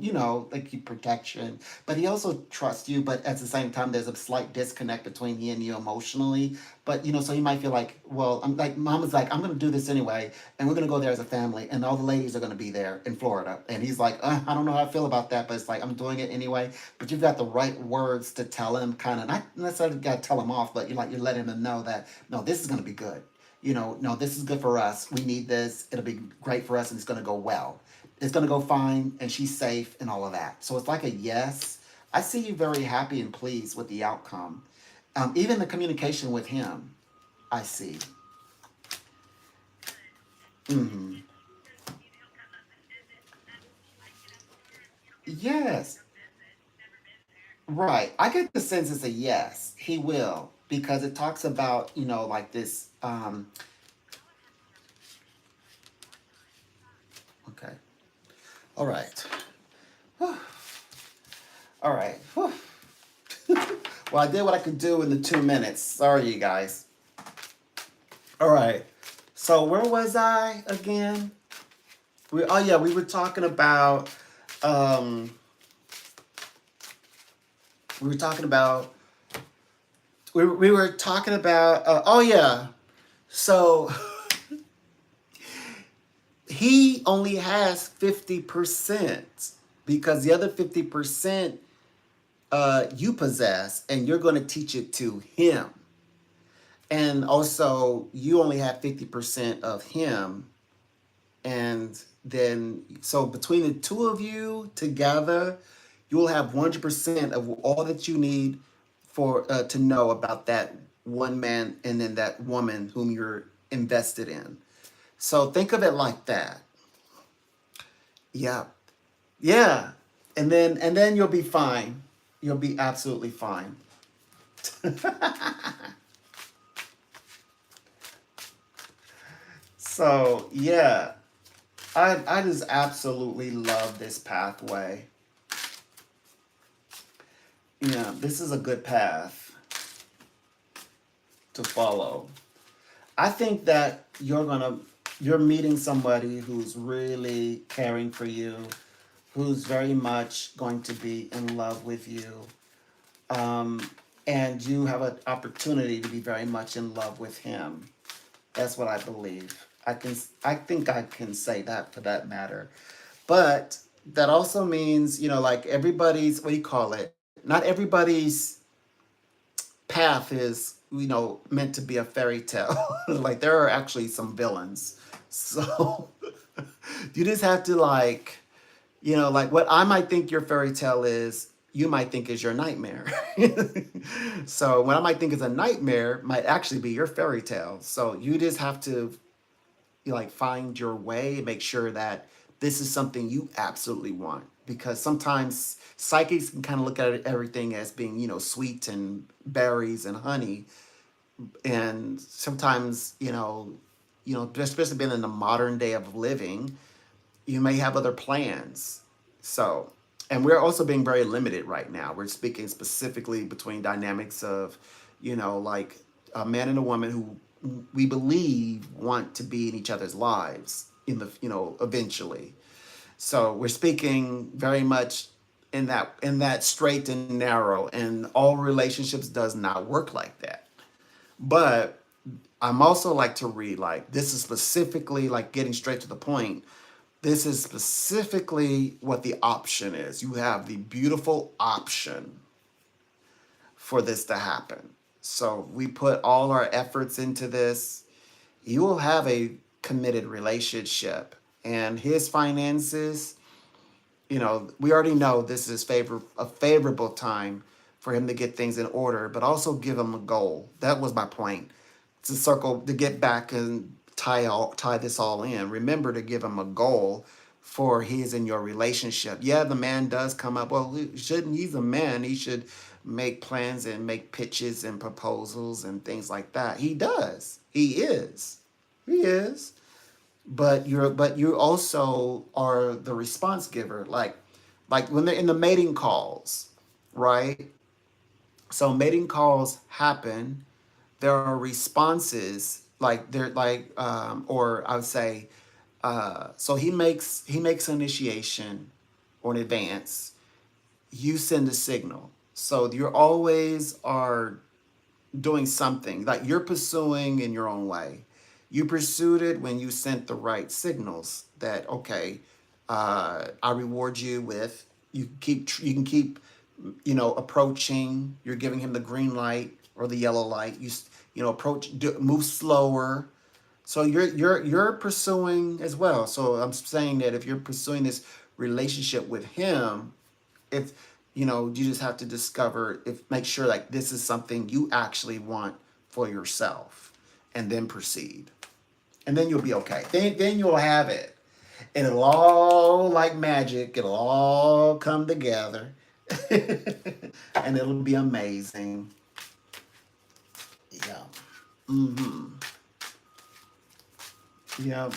Speaker 1: like keep protection. But he also trusts you, but at the same time, there's a slight disconnect between he and you emotionally. But so he might feel like, well, I'm like, mom is like, I'm gonna do this anyway, and we're gonna go there as a family, and all the ladies are gonna be there in Florida. And he's like, I don't know how I feel about that, but it's like I'm doing it anyway. But you've got the right words to tell him, kind of not necessarily got to tell him off, but you're letting him know that no, this is gonna be good. No, this is good for us. We need this. It'll be great for us, and it's gonna go well. It's gonna go fine, and she's safe, and all of that. So it's like a yes. I see you very happy and pleased with the outcome. Even the communication with him, I see. Hmm. Yes, right. I get the sense it's a yes. He will because it talks about like this. Okay. All right. Whew. All right. Whew. Well, I did what I could do in the 2 minutes. Sorry, you guys. All right. So where was I again? Oh yeah, we were talking about. Um, we were talking about. We were talking about. Oh yeah. So he only has 50% because the other 50% you possess, and you're going to teach it to him. And also, you only have 50% of him. And then, so between the two of you together, you will have 100% of all that you need for to know about that one man and then that woman whom you're invested in. So think of it like that. Yeah. Yeah. And then you'll be fine. You'll be absolutely fine. So yeah, I just absolutely love this pathway. Yeah, this is a good path to follow. I think that you're meeting somebody who's really caring for you, who's very much going to be in love with you. Um, and you have an opportunity to be very much in love with him. That's what I believe. I think I can say that for that matter. But that also means, like everybody's, what do you call it? Not everybody's path is, meant to be a fairy tale. Like there are actually some villains. So you just have to like, like what I might think your fairy tale is, you might think is your nightmare. So what I might think is a nightmare might actually be your fairy tale. So you just have to you like find your way and make sure that this is something you absolutely want. Because sometimes psychics can kind of look at everything as being, sweet and berries and honey, and sometimes, especially being in the modern day of living, you may have other plans. So, and we're also being very limited right now. We're speaking specifically between dynamics of, like a man and a woman who we believe want to be in each other's lives in the, eventually. So we're speaking very much in that straight and narrow, and all relationships does not work like that. But I'm also like to read like this is specifically like getting straight to the point. This is specifically what the option is. You have the beautiful option for this to happen. So we put all our efforts into this. You will have a committed relationship, and his finances, we already know this is a favorable time for him to get things in order, but also give him a goal. That was my point. To get back and tie this all in. Remember to give him a goal for his and your relationship. Yeah, the man does come up. Well, he's a man. He should make plans and make pitches and proposals and things like that. He does. He is. He is. But you also are the response giver. Like when they're in the mating calls, right? So mating calls happen. There are responses like they're like or I would say so he makes an initiation or an advance. You send a signal. So you're always are doing something like you're pursuing in your own way. You pursued it when you sent the right signals that okay, I reward you with you can keep approaching. You're giving him the green light or the yellow light. Move slower. So you're pursuing as well. So I'm saying that if you're pursuing this relationship with him, if you just have to discover if make sure like this is something you actually want for yourself, and then proceed, and then you'll be okay. Then you'll have it, and it'll all like magic. It'll all come together, and it'll be amazing. Yeah. Mm-hmm. Yeah.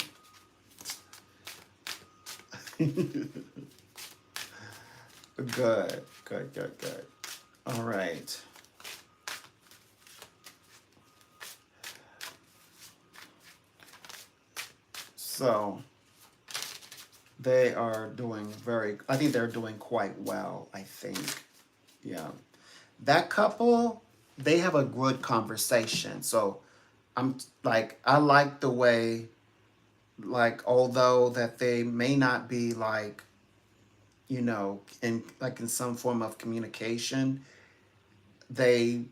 Speaker 1: Good. Good. Good. Good. All right. So they are doing I think they're doing quite well, I think. Yeah. That couple, they have a good conversation. So I like the way, like, although that they may not be like, in some form of communication, they,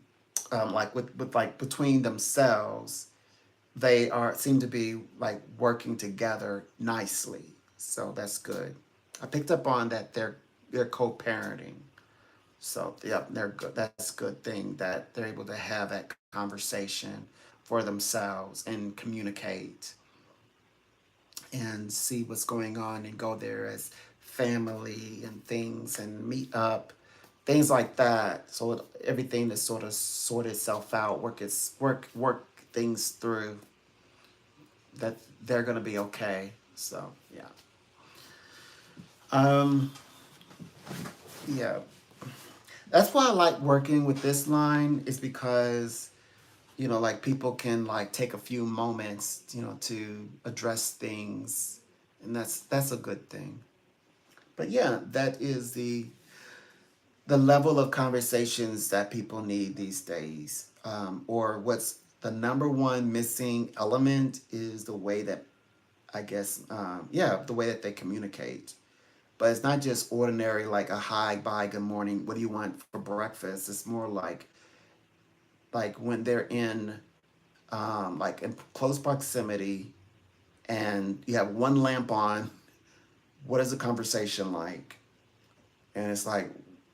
Speaker 1: like with like between themselves, they are seem to be like working together nicely. So that's good. I picked up on that they're co-parenting. So yeah, they're good. That's a good thing that they're able to have that conversation for themselves and communicate and see what's going on and go there as family and things and meet up, things like that. So everything to sort of sort itself out, work things through, that they're gonna be okay. So yeah. Um yeah. That's why I like working with this line is because, like people can like take a few moments, to address things, and that's a good thing. But yeah, that is the level of conversations that people need these days. Or what's the number one missing element is the way that I guess, yeah, the way that they communicate. But it's not just ordinary like a hi, bye, good morning. What do you want for breakfast? It's more like when they're in like in close proximity and you have one lamp on. What is the conversation like? And it's like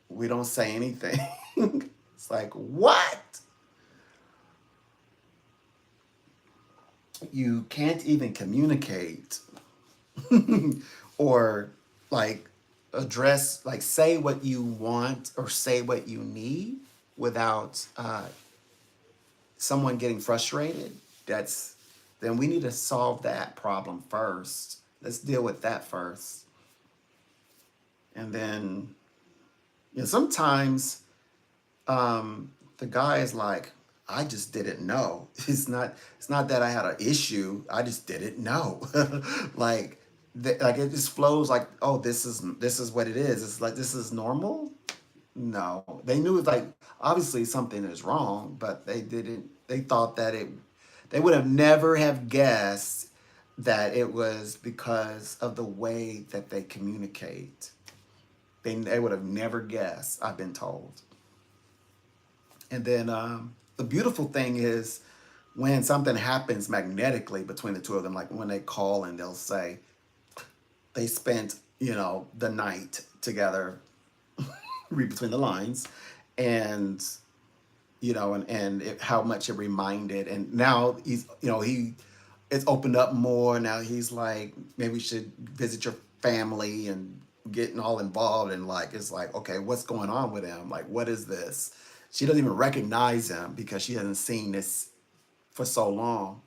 Speaker 1: we don't say anything. It's like what? you can't even communicate or like address, like say what you want or say what you need without someone getting frustrated, that's then we need to solve that problem first. Let's deal with that first. And then, sometimes the guy is like, I just didn't know. It's not that I had an issue. I just didn't know. like like it just flows like, oh, this is what it is. It's like this is normal. No, they knew like obviously something is wrong, but they didn't. They thought that it. They would have never have guessed that it was because of the way that they communicate. They would have never guessed. I've been told. And then the beautiful thing is when something happens magnetically between the two of them, like when they call and they'll say they spent, the night together, read between the lines, and how much it reminded. And now he's, it's opened up more. Now he's like, maybe we should visit your family and getting all involved. And like, it's like, okay, what's going on with him? Like, what is this? She doesn't even recognize him because she hasn't seen this for so long.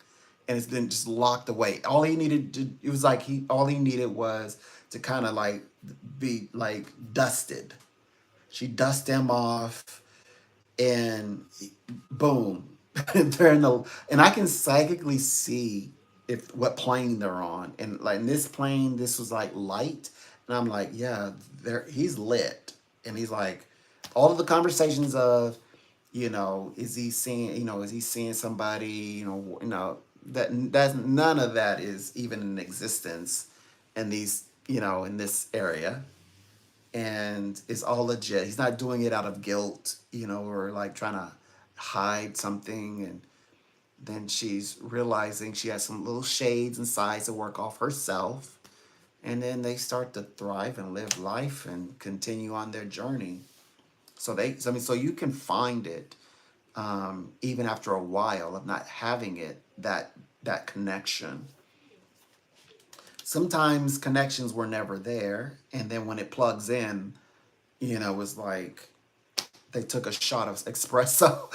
Speaker 1: And it's been just locked away. All he needed to, it was like all he needed was to kind of like be like dusted. She dusted him off and boom, they're in the, and I can psychically see if what plane they're on, and like in this plane, this was like light, and I'm like, yeah, there he's lit, and he's like, all of the conversations of, is he seeing somebody, that's none of that is even in existence in these, in this area, and it's all legit. He's not doing it out of guilt, or like trying to hide something. And then she's realizing she has some little shades and sides to work off herself. And then they start to thrive and live life and continue on their journey. So you can find it even after a while of not having it, that connection. Sometimes connections were never there, and then when it plugs in, it's like they took a shot of espresso.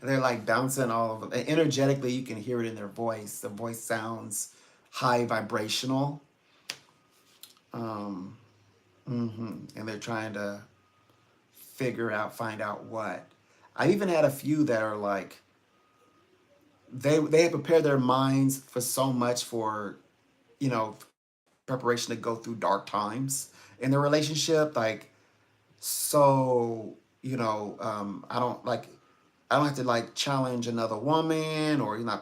Speaker 1: They're like bouncing all of them. And energetically, you can hear it in their voice. The voice sounds high vibrational. Um, and they're trying to find out what. I even had a few that are like, they had prepared their minds for so much for, preparation to go through dark times in their relationship. Like, so, I don't have to like challenge another woman or I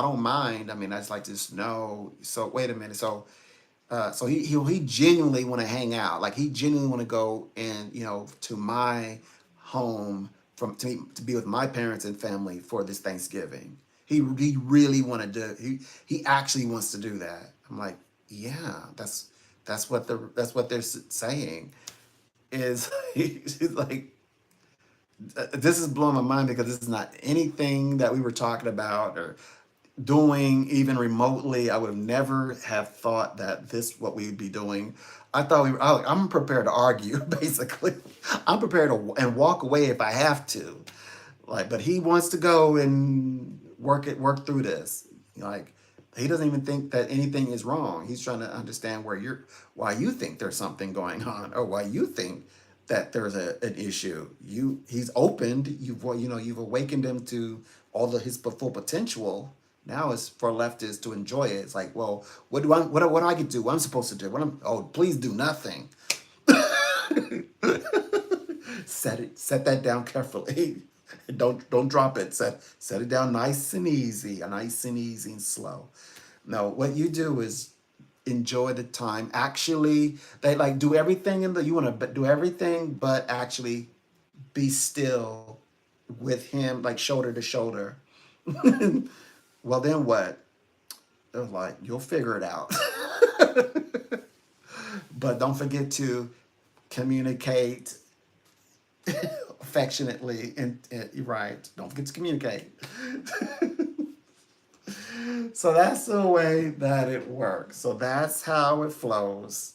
Speaker 1: don't mind. I mean, I just like to just know. So wait a minute. So he genuinely want to hang out. Like he genuinely want to go and to my home to be with my parents and family for this Thanksgiving. He really want to do. He actually wants to do that. I'm like, yeah, that's what they're saying. Is he's like, this is blowing my mind because this is not anything that we were talking about or doing even remotely. I would have never have thought that this what we would be doing. I thought I'm prepared to argue basically. I'm prepared to and walk away if I have to. Like, but he wants to go and work through this. Like, he doesn't even think that anything is wrong. He's trying to understand why you think there's something going on, or why you think that there's an issue. He's opened. You've awakened him to all of his full potential. Now it's for leftists to enjoy it. It's like, well, what do I get to do? What I'm supposed to do? Please do nothing. Set that down carefully. Don't drop it. Set it down nice and easy, and slow. No, what you do is enjoy the time. Actually, they like do everything you want to do everything, but actually be still with him, like shoulder to shoulder. Well, then what? They're like, you'll figure it out. But don't forget to communicate affectionately, and you're right. Don't forget to communicate. So that's the way that it works. So that's how it flows.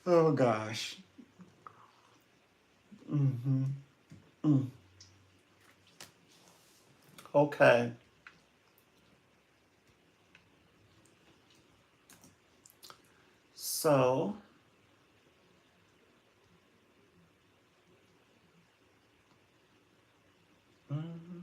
Speaker 1: Oh gosh. Hmm. Mm. Okay. So, mm,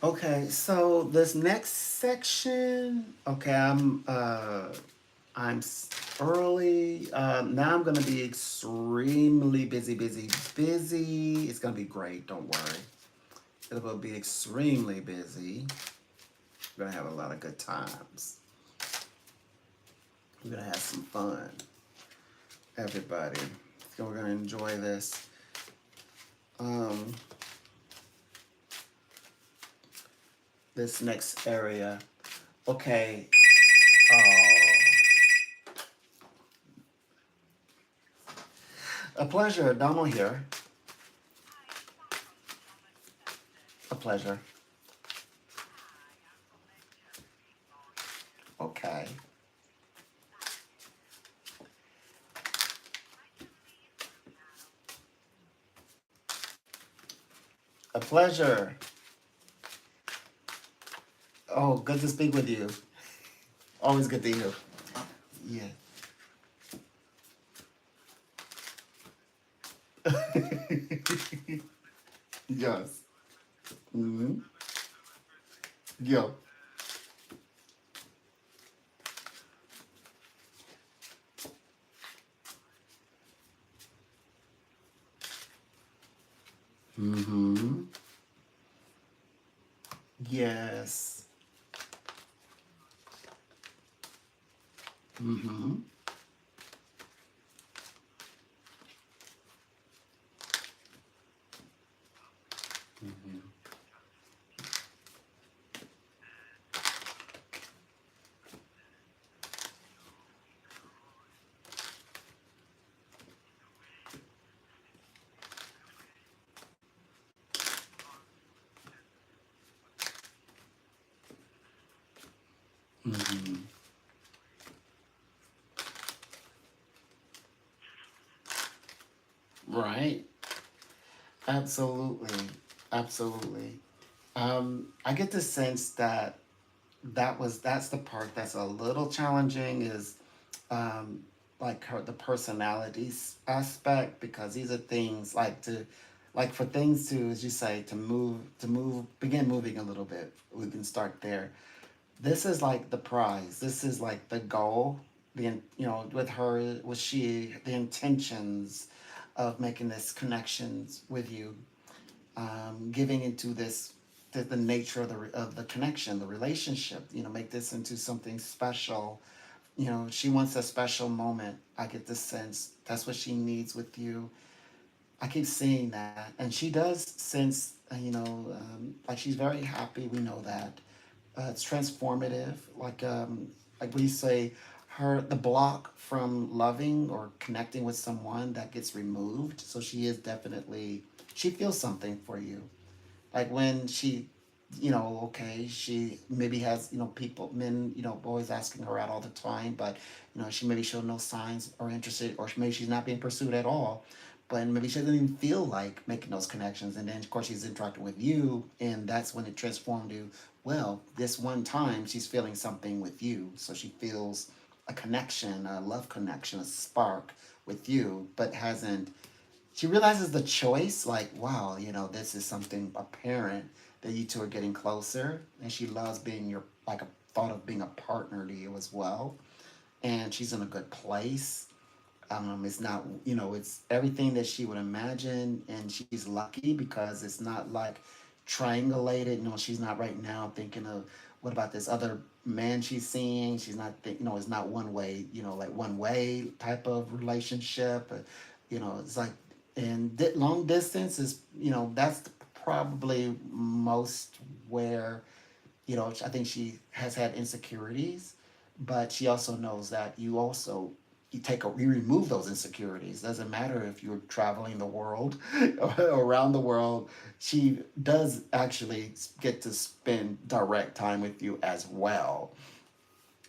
Speaker 1: okay, so this next section, okay, early. Now I'm gonna be extremely busy, busy, busy. It's gonna be great. Don't worry. It'll be extremely busy. We're gonna have a lot of good times. We're gonna have some fun, everybody. So we're gonna enjoy this. Um, this next area. Okay. Oh, a pleasure. Donald here. A pleasure. Okay. A pleasure. Oh, good to speak with you. Always good to hear. Yeah. Yes. Mm-hmm. Yeah. Mm-hmm. Yes. Mm-hmm. Mm-hmm. Mm-hmm. Right. Absolutely. Absolutely. I get the sense that that's the part that's a little challenging is um, like the personalities aspect because these are things like for things to, as you say, to move begin moving a little bit. We can start there. This is like the prize. This is like the goal. With her, with she, the intentions of making this connections with you, giving into this the nature of the connection, the relationship. Make this into something special. She wants a special moment. I get the sense that's what she needs with you. I keep seeing that, and she does sense, like she's very happy. We know that. It's transformative. Like we say, the block from loving or connecting with someone that gets removed. So she is definitely she feels something for you. Like when she, okay, she maybe has, people, men, boys asking her out all the time, but, she maybe showed no signs or interested, or maybe she's not being pursued at all. But maybe she doesn't even feel like making those connections. And then, of course, she's interacting with you, and that's when it transformed you. Well, this one time she's feeling something with you. So she feels a connection, a love connection, a spark with you, but hasn't she realizes the choice, like, wow, this is something apparent that you two are getting closer, and she loves being like a thought of being a partner to you as well, and she's in a good place. It's not, it's everything that she would imagine, and she's lucky because it's not like triangulated. She's not right now thinking of what about this other man she's seeing. She's not it's not one way, like one way type of relationship. It's like, and long distance is, that's probably most where, I think she has had insecurities, but she also knows that you remove those insecurities. Doesn't matter if you're traveling the world around the world. She does actually get to spend direct time with you as well.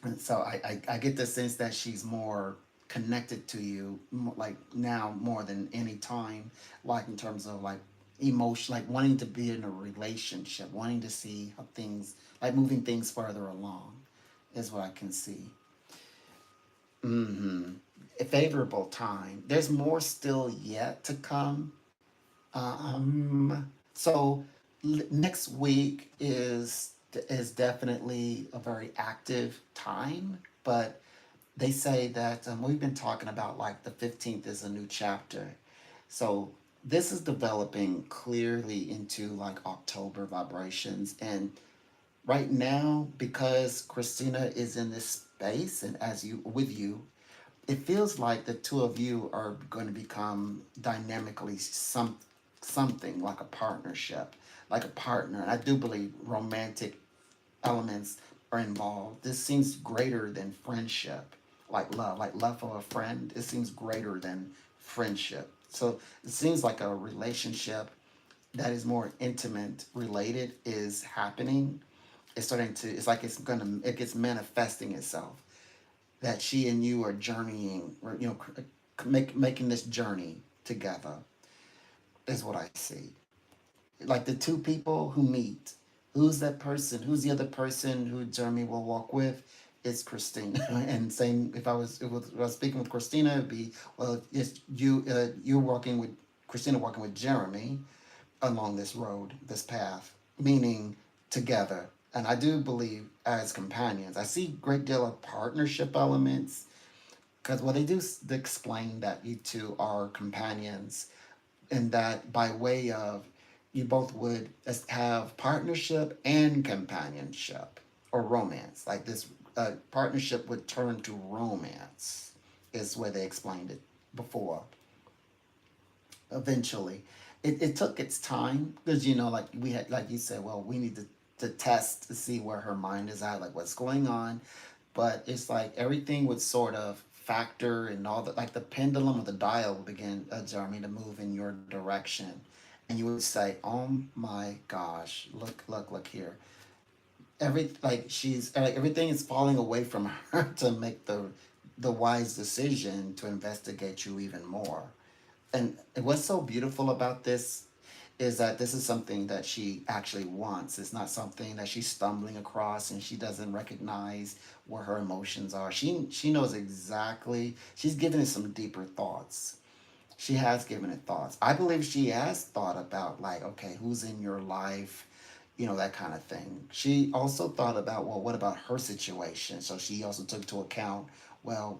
Speaker 1: And so I get the sense that she's more connected to you, like now more than any time, like in terms of like emotion, like wanting to be in a relationship, wanting to see how things, like moving things further along, is what I can see. Mm-hmm. A favorable time. There's more still yet to come. So next week is definitely a very active time, but they say that we've been talking about like the 15th is a new chapter. So this is developing clearly into like October vibrations. And right now, because Christina is in this space and as you with you, it feels like the two of you are going to become dynamically something like a partnership, like a partner. And I do believe romantic elements are involved. This seems greater than friendship, like love for a friend. It seems greater than friendship. So it seems like a relationship that is more intimate related is happening. It's starting to. It's like it gets manifesting itself. That she and you are journeying, or making this journey together is what I see. Like the two people who meet. Who's that person? Who's the other person who Jeremy will walk with? It's Christina. And same, if I was speaking with Christina, it'd be, well, it's you walking with Christina walking with Jeremy along this road, this path, meaning together. And I do believe as companions, I see a great deal of partnership elements because what they do is they explain that you two are companions and that by way of you both would have partnership and companionship or romance. Like this partnership would turn to romance, is where they explained it before. Eventually, it took its time because like we had, like you said, well, we need to test to see where her mind is at, like what's going on. But it's like everything would sort of factor and all that, like the pendulum of the dial would begin, Jeremy, to move in your direction. And you would say, oh my gosh, look here. Everything is falling away from her to make the wise decision to investigate you even more. And what's so beautiful about this is that this is something that she actually wants. It's not something that she's stumbling across and she doesn't recognize where her emotions are. She knows exactly. She's given it some deeper thoughts. She has given it thoughts. I believe she has thought about like, okay, who's in your life, that kind of thing. She also thought about, well, what about her situation? So she also took into account, well,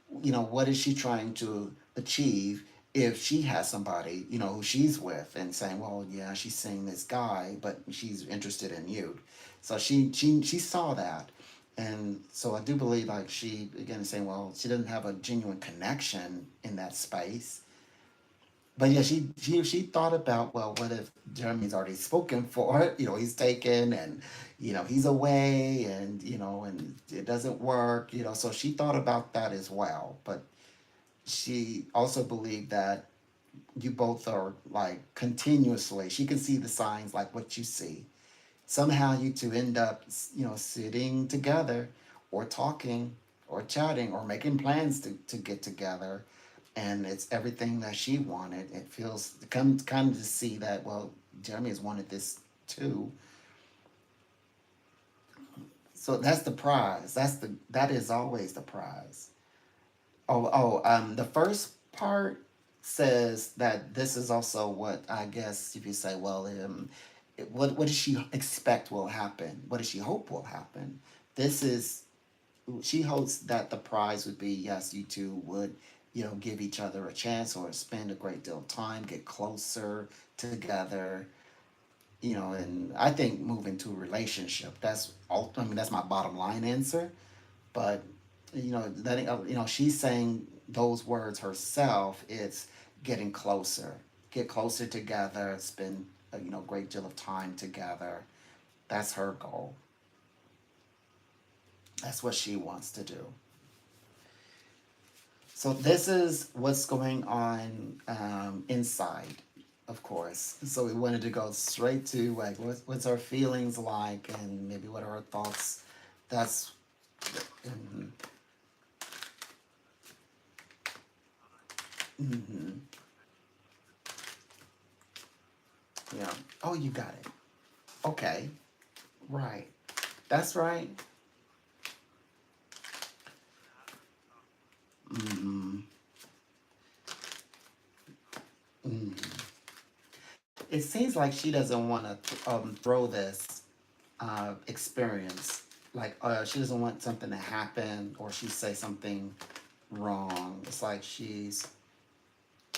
Speaker 1: what is she trying to achieve if she has somebody, who she's with and saying, well, yeah, she's seeing this guy, but she's interested in you. So she saw that. And so I do believe like she again is saying, well, she doesn't have a genuine connection in that space. But yeah, she thought about, well, what if Jeremy's already spoken for it? He's taken and he's away and and it doesn't work. So she thought about that as well. But she also believed that you both are like continuously. She can see the signs like what you see. Somehow you two end up, sitting together, or talking, or chatting, or making plans to get together and it's everything that she wanted. It feels kind of to see that, well, Jeremy has wanted this too. So that's the prize. That is always the prize. The first part says that this is also what I guess if you say, well, what does she expect will happen? What does she hope will happen? This is she hopes that the prize would be, yes, you two would give each other a chance or spend a great deal of time, get closer together, and I think move into a relationship. I mean, that's my bottom line answer. But letting she's saying those words herself. It's getting closer, get closer together, spend great deal of time together. That's her goal. That's what she wants to do. So this is what's going on inside, of course. So we wanted to go straight to like what's our feelings like, and maybe what are our thoughts. That's mhm, mhm, yeah. Oh, you got it. Okay, right. That's right. Mm-hmm. Mm-hmm. It seems like she doesn't want to throw this experience. Like she doesn't want something to happen, or she say something wrong. It's like she's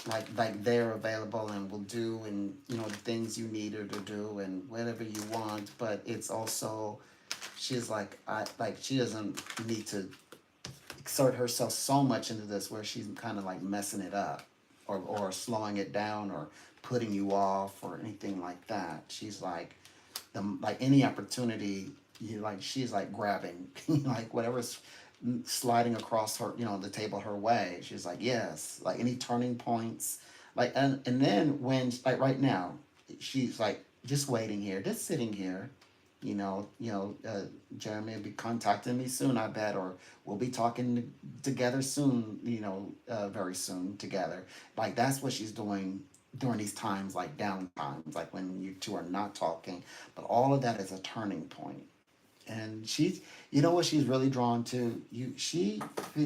Speaker 1: like they're available and will do, and the things you need her to do and whatever you want. But it's also she's like she doesn't need to exert herself so much into this where she's kind of like messing it up, or slowing it down, or putting you off or anything like that. She's like like any opportunity, she's like grabbing like whatever's sliding across her, the table her way. She's like, yes, like any turning points, like, and then when, like, right now, she's like just waiting here, just sitting here. Jeremy will be contacting me soon, I bet, or we'll be talking together soon, very soon together. Like that's what she's doing during these times, like down times, like when you two are not talking. But all of that is a turning point. And she's, what she's really drawn to you. She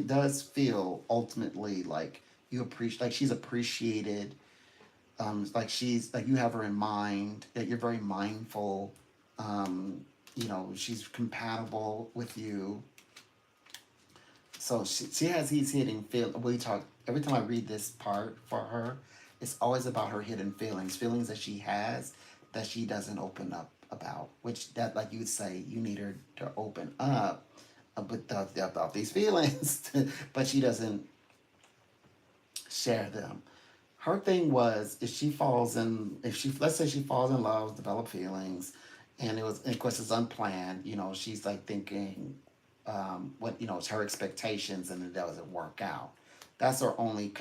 Speaker 1: does feel ultimately like you appreciate, like she's appreciated. Like she's like you have her in mind. That you're very mindful. She's compatible with you. So she has these hidden feel. We talk every time I read this part for her. It's always about her hidden feelings that she has that she doesn't open up about. Which that, like you would say, you need her to open up about these feelings, but she doesn't share them. Her thing was if she, let's say she falls in love, develop feelings, and of course it's unplanned. She's like thinking, what it's her expectations, and it doesn't work out. That's her only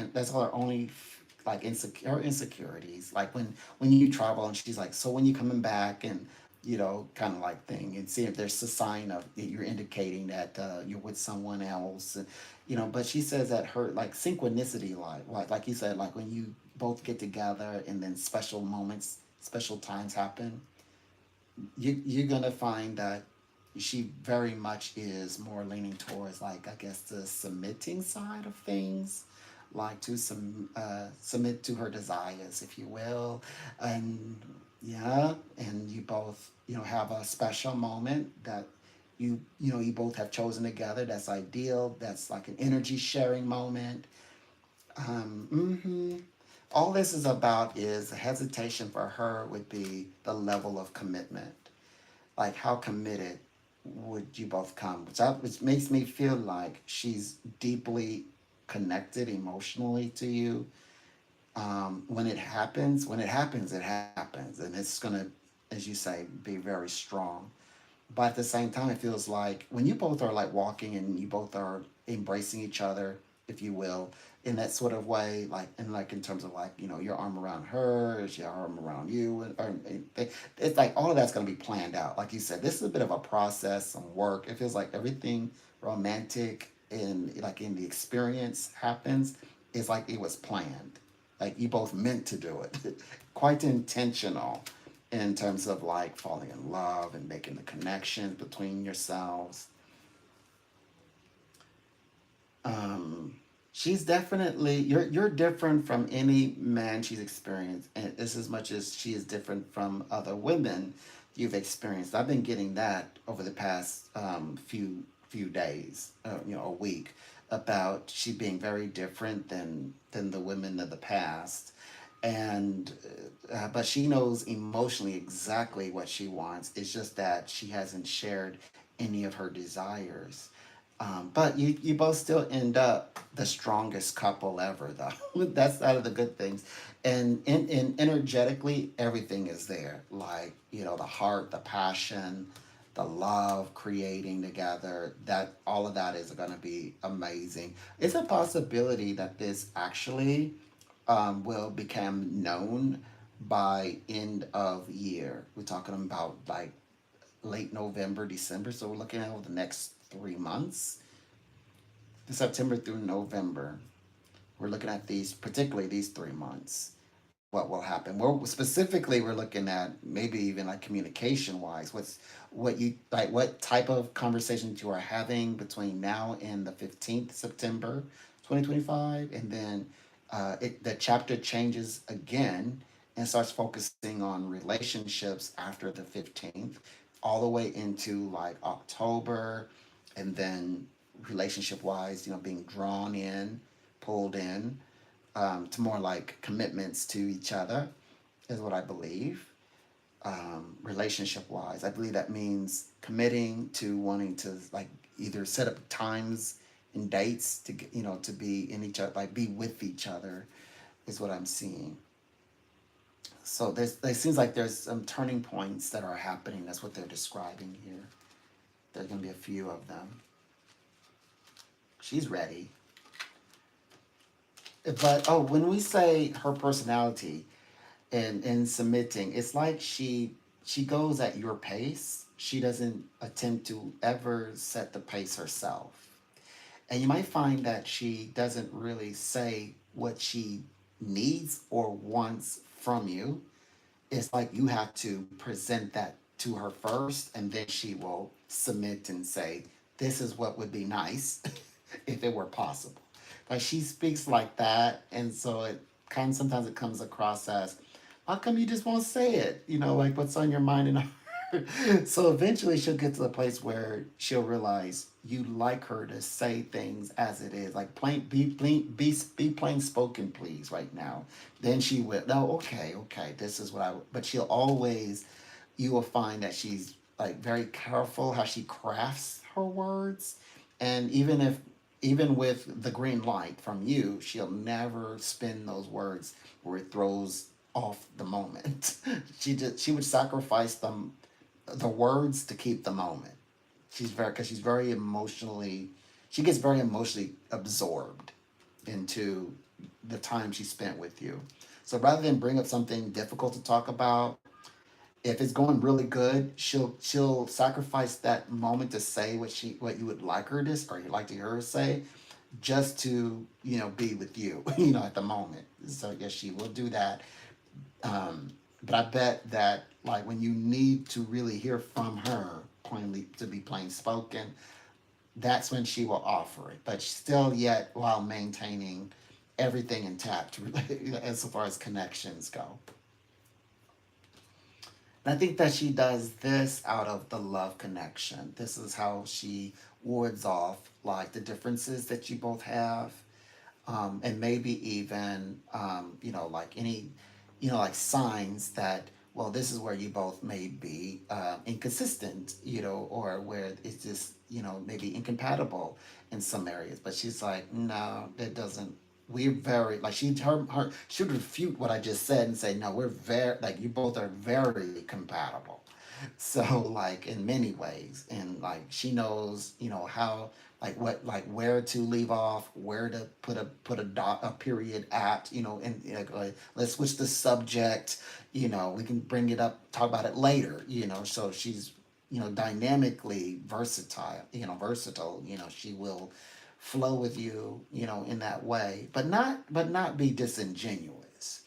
Speaker 1: like insecure her insecurities. Like when you travel, and she's like, so when you coming back, and kind of like thing, and see if there's a sign of that you're indicating that you're with someone else. But she says that her like synchronicity, like you said, like when you both get together, and then special moments, special times happen, you're gonna find that she very much is more leaning towards, like, I guess, the submitting side of things, like to submit to her desires, if you will. And yeah, and you both have a special moment that you both have chosen together. That's ideal. That's like an energy sharing moment. hmm All this is about is hesitation for her would be the level of commitment. Like how committed would you both come? Which makes me feel like she's deeply connected emotionally to you. When it happens, it happens, and it's gonna, as you say, be very strong. But at the same time, it feels like when you both are like walking and you both are embracing each other, if you will, in that sort of way, like, and like in terms of like, your arm around her, is your arm around you, it's like all of that's going to be planned out. Like you said, this is a bit of a process, some work. It feels like everything romantic in like in the experience happens is like it was planned. Like you both meant to do it, quite intentional in terms of like falling in love and making the connections between yourselves. Um, she's definitely you're different from any man she's experienced, and it's as much as she is different from other women you've experienced. I've been getting that over the past few days, a week, about she being very different than the women of the past. And but she knows emotionally exactly what she wants. It's just that she hasn't shared any of her desires. But you both still end up the strongest couple ever, though. That's out of the good things. And energetically, everything is there. Like, the heart, the passion, the love creating together. That all of that is going to be amazing. It's a possibility that this actually will become known by end of year. We're talking about like late November, December. So we're looking at over the next 3 months, September through November. We're looking at these, particularly these 3 months. What will happen? Well, specifically, we're looking at maybe even like communication wise. What you like? What type of conversations you are having between now and the 15th September, 2025, and then the chapter changes again and starts focusing on relationships after the 15th, all the way into like October, and then relationship wise, being drawn in, pulled in to more like commitments to each other, is what I believe. Relationship wise, I believe that means committing to wanting to like either set up times and dates to get, to be in each other, like be with each other, is what I'm seeing. So it seems like there's some turning points that are happening. That's what they're describing here. There's gonna be a few of them. She's ready. But oh, when we say her personality and submitting, it's like she goes at your pace. She doesn't attempt to ever set the pace herself. And you might find that she doesn't really say what she needs or wants from you. It's like you have to present that to her first, and then she will submit and say, "This is what would be nice if it were possible." Like she speaks like that, and so it kind of sometimes it comes across as, "How come you just won't say it? Like what's on your mind and heart." So eventually she'll get to the place where she'll realize you like her to say things as it is, like be plain spoken, please, right now. Then she will. No, okay, okay, this is what I. But she'll always. You will find that she's like very careful how she crafts her words, and even with the green light from you, she'll never spin those words where it throws off the moment. She would sacrifice the words to keep the moment. She's very emotionally, she gets very emotionally absorbed into the time she spent with you. So rather than bring up something difficult to talk about, if it's going really good, she'll sacrifice that moment to say what you would like her to, or you'd like to hear her say, just to be with you, at the moment. So yes, she will do that. But I bet that like when you need to really hear from her plainly, to be plain spoken, that's when she will offer it. But still, yet while maintaining everything intact as far as connections go. And I think that she does this out of the love connection. This is how she wards off like the differences that you both have, and maybe even like any like signs that, well, this is where you both may be inconsistent, or where it's just maybe incompatible in some areas. But she's like, no, that doesn't. We're very like she would refute what I just said and say, no, we're very like you both are very compatible. So like in many ways, and like she knows how, like what, like where to leave off, where to put a dot, a period at, and like, let's switch the subject. We can bring it up, talk about it later. So she's dynamically versatile. She will flow with you, in that way, but not be disingenuous.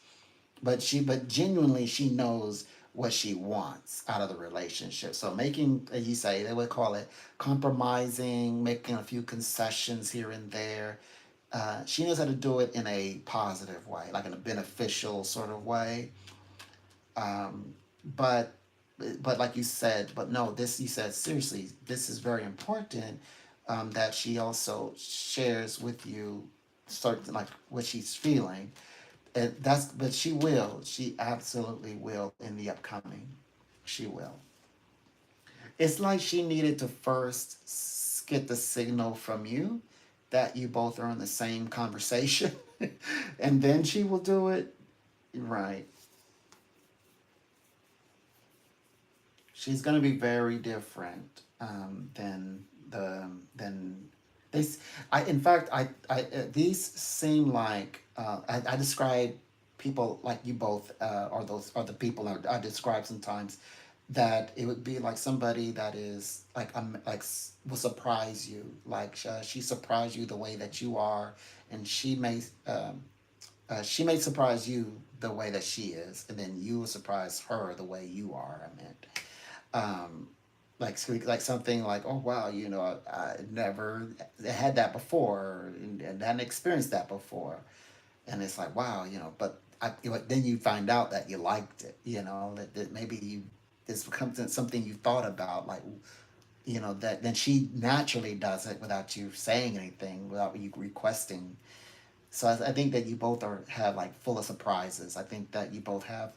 Speaker 1: But genuinely she knows what she wants out of the relationship. So making, as you say, they would call it compromising, making a few concessions here and there. She knows how to do it in a positive way, like in a beneficial sort of way. Um, but like you said, but no, this, you said, seriously, this is very important, that she also shares with you certain, like what she's feeling. And but she absolutely will in the upcoming. She will. It's like she needed to first just get the signal from you that you both are in the same conversation, and then she will do it. Right. She's going to be very different than this. I in fact these seem like I describe people like you both or those are the people I describe sometimes that it would be like somebody that is will surprise you, like she surprised you the way that you are, and she may surprise you the way that she is, and then you will surprise her the way you are. I meant um, like something like, oh wow, I never had that before, and hadn't experienced that before, and it's like wow, but then you find out that you liked it, that maybe this becomes something you thought about, like that then she naturally does it without you saying anything, without you requesting. So I think that you both have like full of surprises. I think that you both have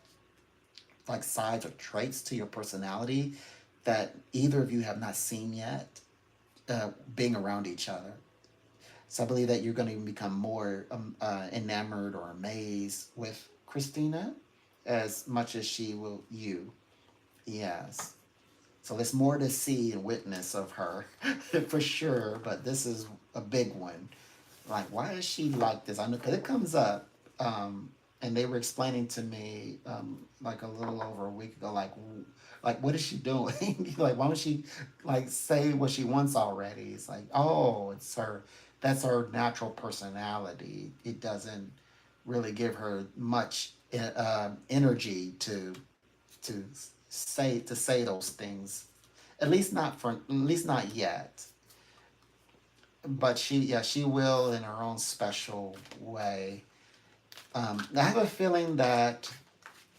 Speaker 1: like sides or traits to your personality that either of you have not seen yet, being around each other. So I believe that you're going to become more enamored or amazed with Christina as much as she will you. Yes. So there's more to see and witness of her for sure, but this is a big one. Like, why is she like this? I know because it comes up, and they were explaining to me like a little over a week ago, like what is she doing? Like, why don't she like say what she wants already? It's like, oh, it's her. That's her natural personality. It doesn't really give her much energy to to say those things. At least not yet, but she will in her own special way. I have a feeling that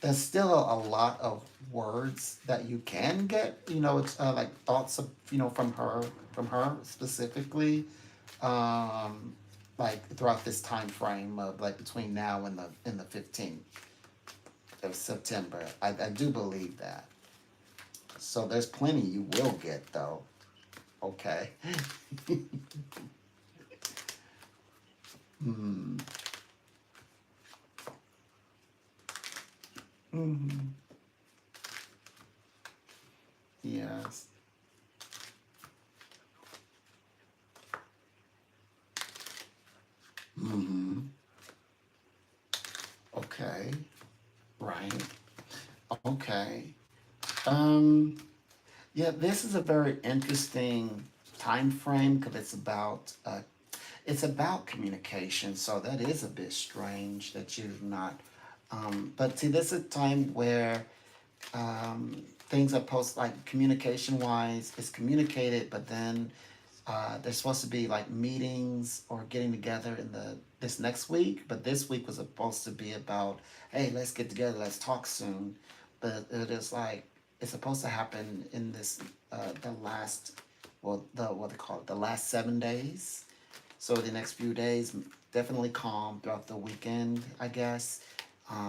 Speaker 1: there's still a lot of words that you can get. It's like thoughts of from her specifically, um, like throughout this time frame of like between now and the 15th of September. I do believe that. So there's plenty you will get though. Okay. Hmm. Hmm. Yes. Hmm. Okay. Right. Okay. Um, yeah, this is a very interesting time frame because it's about communication. So that is a bit strange that you've not. But see, this is a time where things are post like communication wise, it's communicated, but then there's supposed to be like meetings or getting together in the this next week. But this week was supposed to be about, hey, let's get together, let's talk soon. But it is like it's supposed to happen in this the last the what they call it, the last 7 days. So the next few days, definitely calm throughout the weekend, I guess.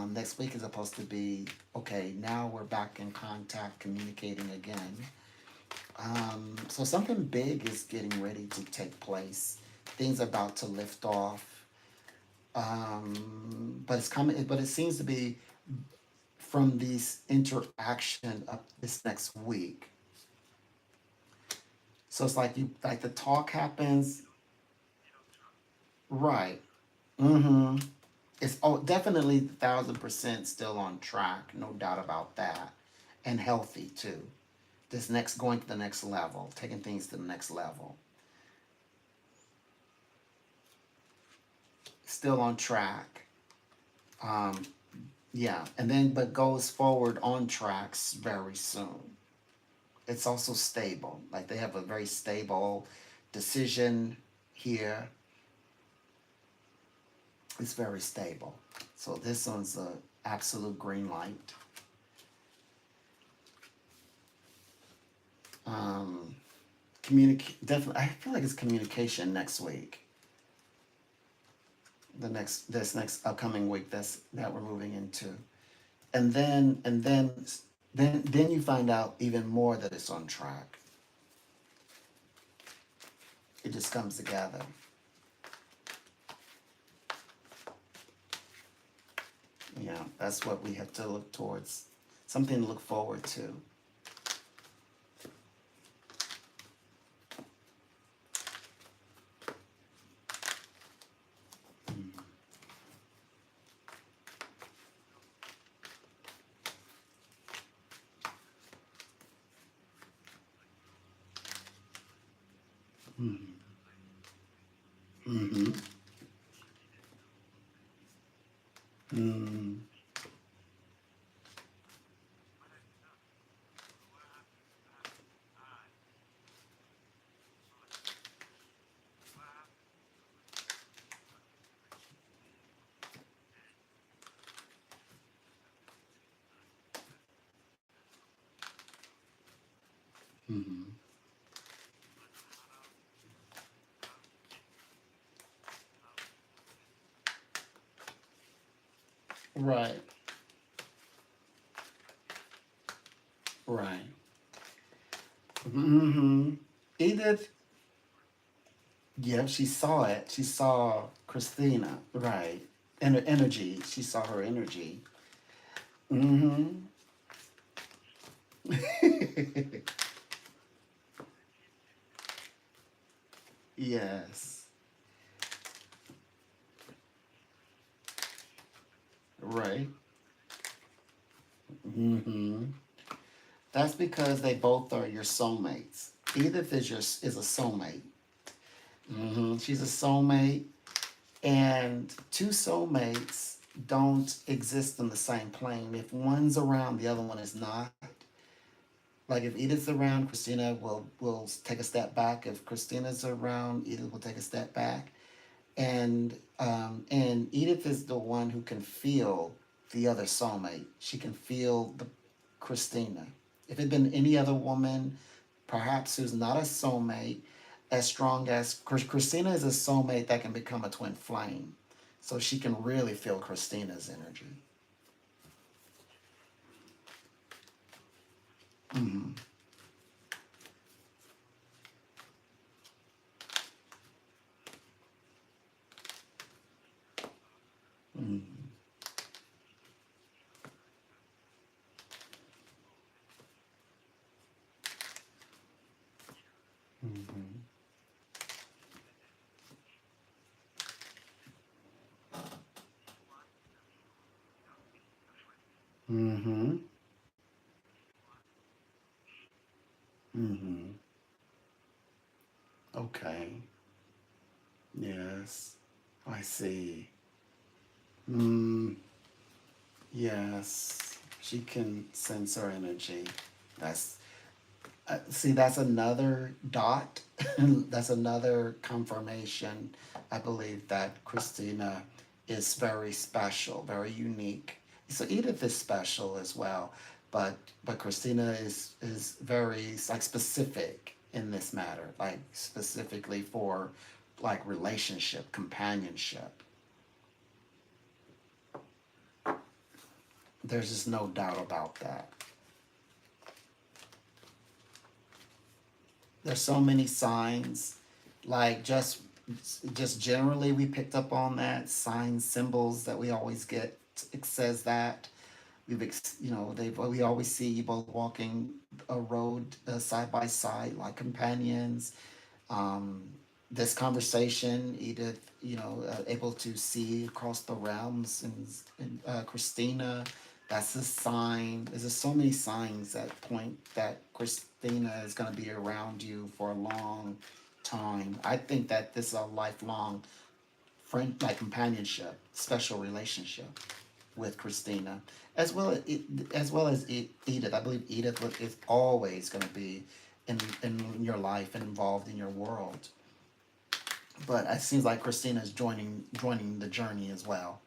Speaker 1: Next week is supposed to be okay. Now we're back in contact, communicating again. So something big is getting ready to take place. Things are about to lift off. But it's coming. But it seems to be from these interaction up this next week. So it's like the talk happens, right? Mm-hmm. It's definitely 1,000% still on track, no doubt about that, and healthy too. This next going to the next level, taking things to the next level, still on track. Um, yeah, and then but goes forward on tracks very soon. It's also stable. Like they have a very stable decision here. It's very stable. So this one's a absolute green light. Um, definitely. I feel like it's communication next week. This next upcoming week that we're moving into, and then you find out even more that it's on track. it just comes together. Yeah, that's what we have to look towards. Something to look forward to. Mm-hmm. Mm-hmm. Mm-hmm. Right. Right. Mm-hmm. Edith, yeah, she saw it. She saw Christina. Right. And her energy. She saw her energy. Mm-hmm. Yes. Right. Mm-hmm. That's because they both are your soulmates. Edith is a soulmate. She's a soulmate, and two soulmates don't exist in the same plane. If one's around, the other one is not. Like if Edith's around, Christina will take a step back. If Christina's around, Edith will take a step back. And Edith is the one who can feel the other soulmate. She can feel the Christina. If it had been any other woman, perhaps who's not a soulmate, as strong as Christina is a soulmate that can become a twin flame, so she can really feel Christina's energy. Mm-hmm. Mm-hmm. Mm-hmm. Mm-hmm. Mm-hmm. Okay. Yes. I see. Mm, yes. She can sense her energy. That's see. That's another dot. That's another confirmation. I believe that Christina is very special, very unique. So Edith is special as well, but Christina is very like specific in this matter, like specifically for like relationship, companionship. There's just no doubt about that. There's so many signs, like just generally we picked up on that signs, symbols that we always get. It says that we always see you both walking a road side by side like companions. um, this conversation, Edith, able to see across the realms, and Christina, that's a sign. There's just so many signs that point that Christina is going to be around you for a long time. I think that this is a lifelong friend, like companionship, special relationship with Christina, as well as Edith. I believe Edith is always going to be in your life and involved in your world. But it seems like Christina is joining the journey as well.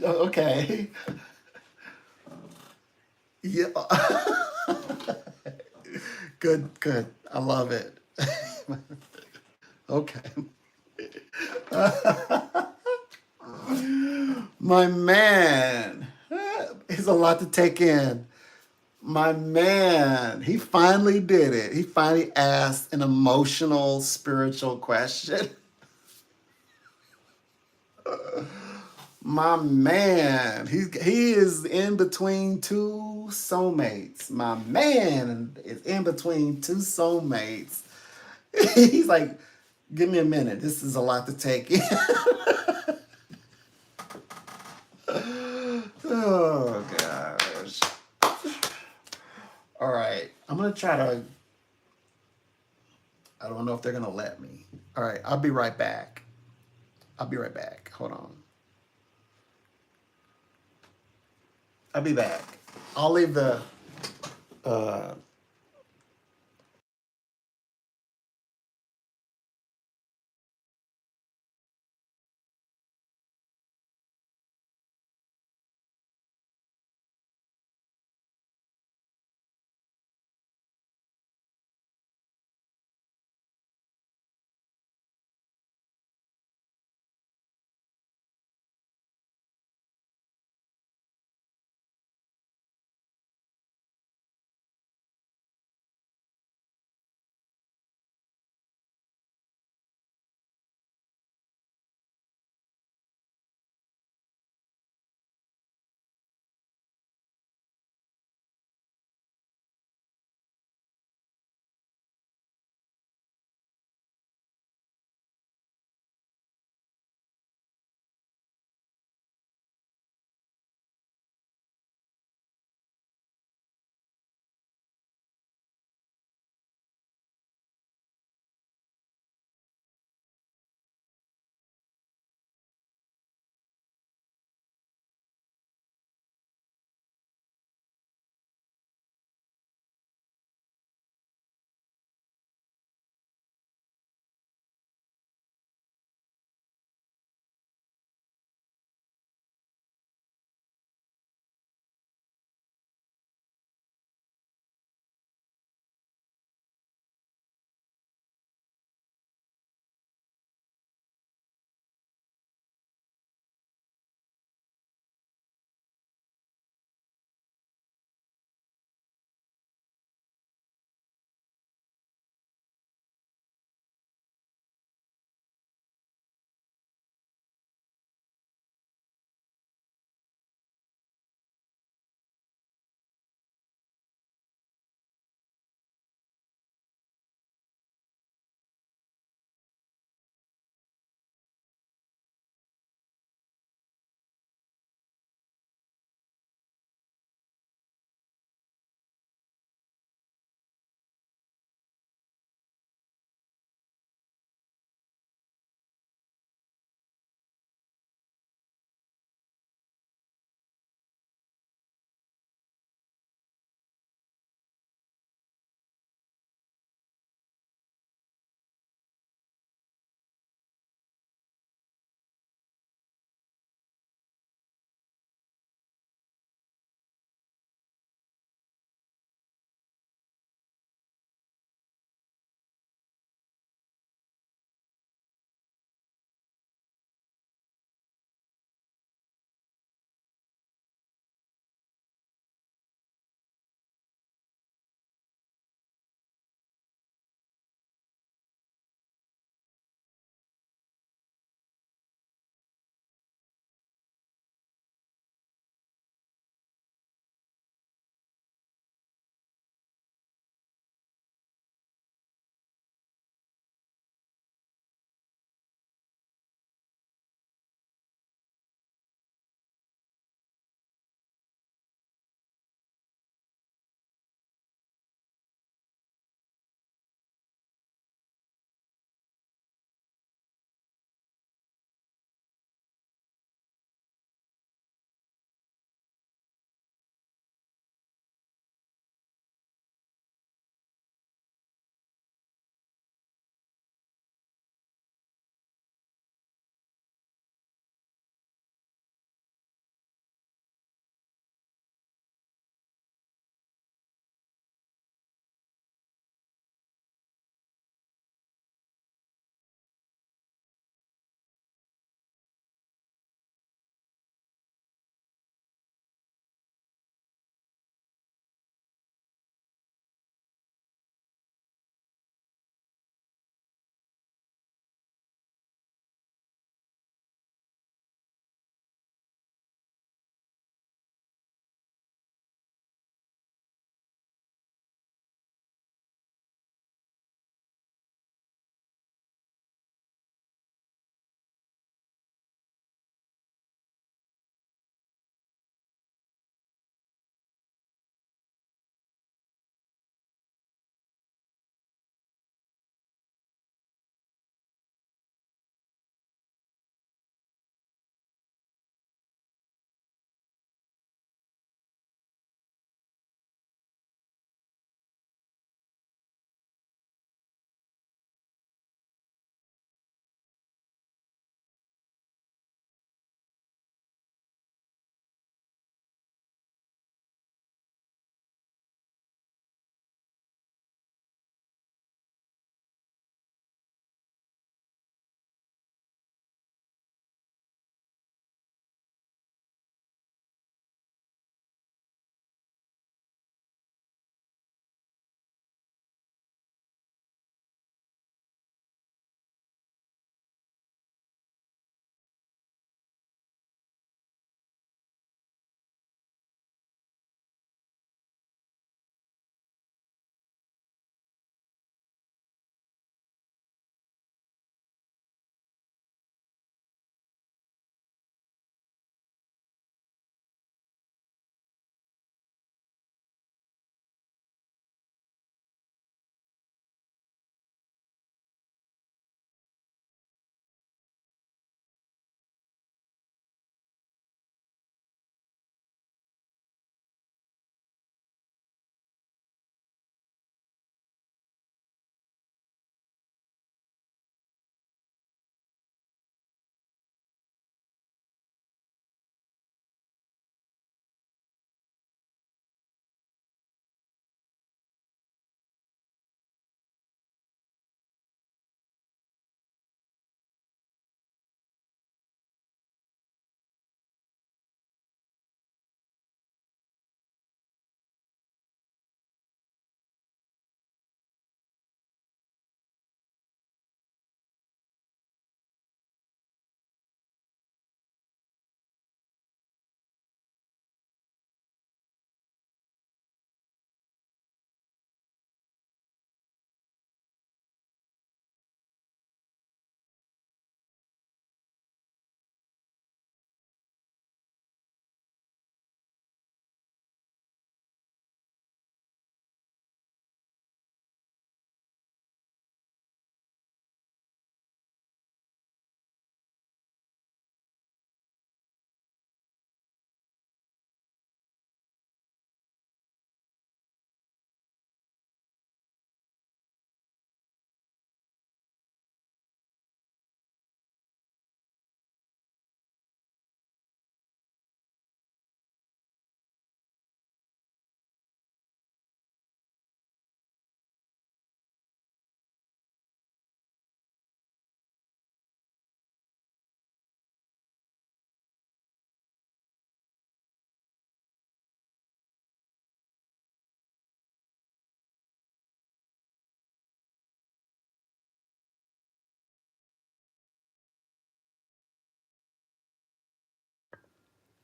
Speaker 1: Okay. Yeah. Good. Good. I love it. Okay. My man. It's a lot to take in. My man, he finally did it. He finally asked an emotional, spiritual question. My man, he is in between two soulmates. My man is in between two soulmates. He's like, give me a minute. This is a lot to take in. Oh gosh. All right. I'm gonna try to. I don't know if they're gonna let me. All right. I'll be right back. I'll be right back. Hold on. I'll be back. I'll leave the. Uh,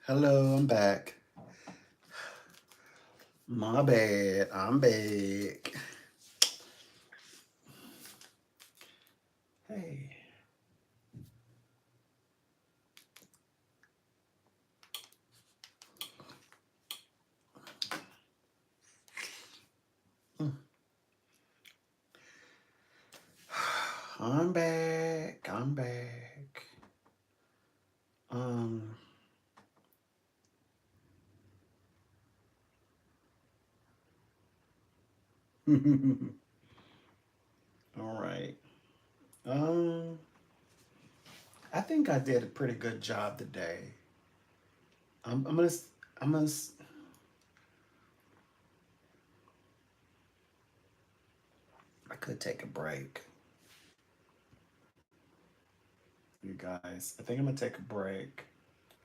Speaker 1: Hello, I'm back. My bad. I'm back. Hey. Mm. I'm back. I'm back. Um. All right. Um. I think I did a pretty good job today. I'm gonna. I'm gonna. I could take a break, you guys. I think I'm gonna take a break.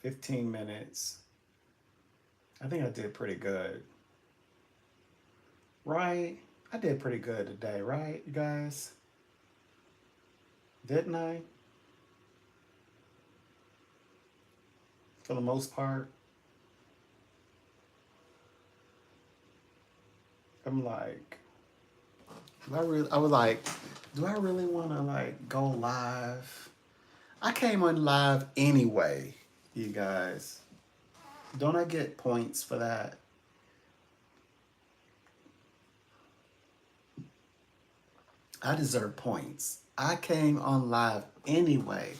Speaker 1: 15 minutes. I think I did pretty good. Right? I did pretty good today, right, you guys? Didn't I? For the most part. I'm like, I was like, do I really want to like go live? I came on live anyway, you guys. Don't I get points for that? I deserve points. I came on live anyway.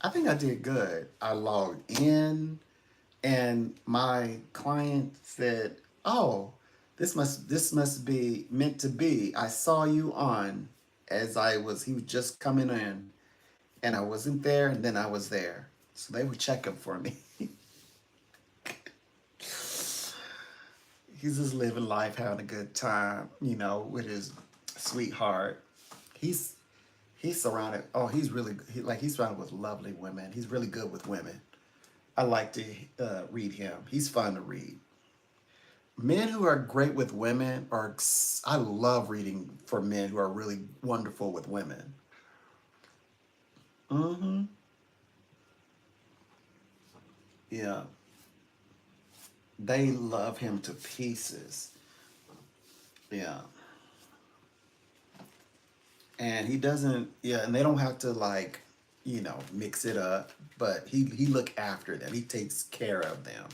Speaker 1: I think I did good. I logged in and my client said, "Oh, this must be meant to be. I saw you on as he was just coming in and I wasn't there and then I was there." So they were checking for me. He's just living life, having a good time, with his sweetheart. He's he's surrounded. Oh, he's really he's surrounded with lovely women. He's really good with women. I like to read him. He's fun to read. Men who are great with women are. I love reading for men who are really wonderful with women. Mm-hmm. Yeah, they love him to pieces. Yeah, and he doesn't. Yeah, and they don't have to mix it up. But he look after them. He takes care of them.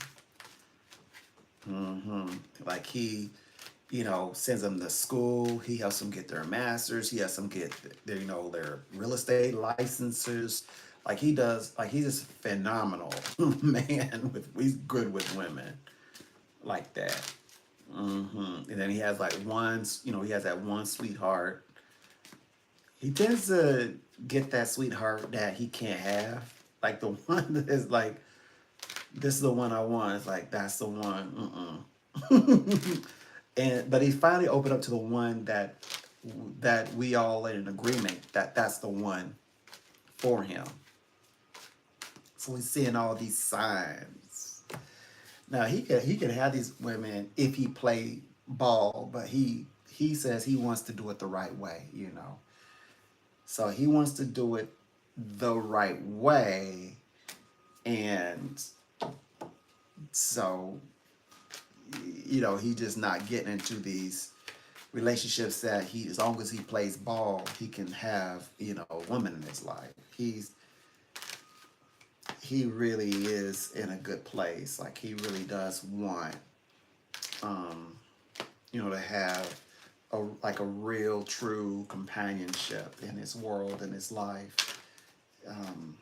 Speaker 1: Hmm. Like sends them to school. He helps them get their masters. He helps them get their real estate licenses. Like he does. Like he's just phenomenal man. He's good with women like that. And then he has like he has that one sweetheart. He tends to get that sweetheart that he can't have. Like the one that is like, this is the one I want. It's like that's the one. But he finally opened up to the one that we all in agreement that that's the one for him. So he's seeing all these signs. Now he could have these women if he played ball, but he says he wants to do it the right way. So he wants to do it the right way, and so he just not getting into these relationships that as long as he plays ball, he can have a woman in his life. He really is in a good place. Like he really does want um to have a real true companionship in his world, in his life. um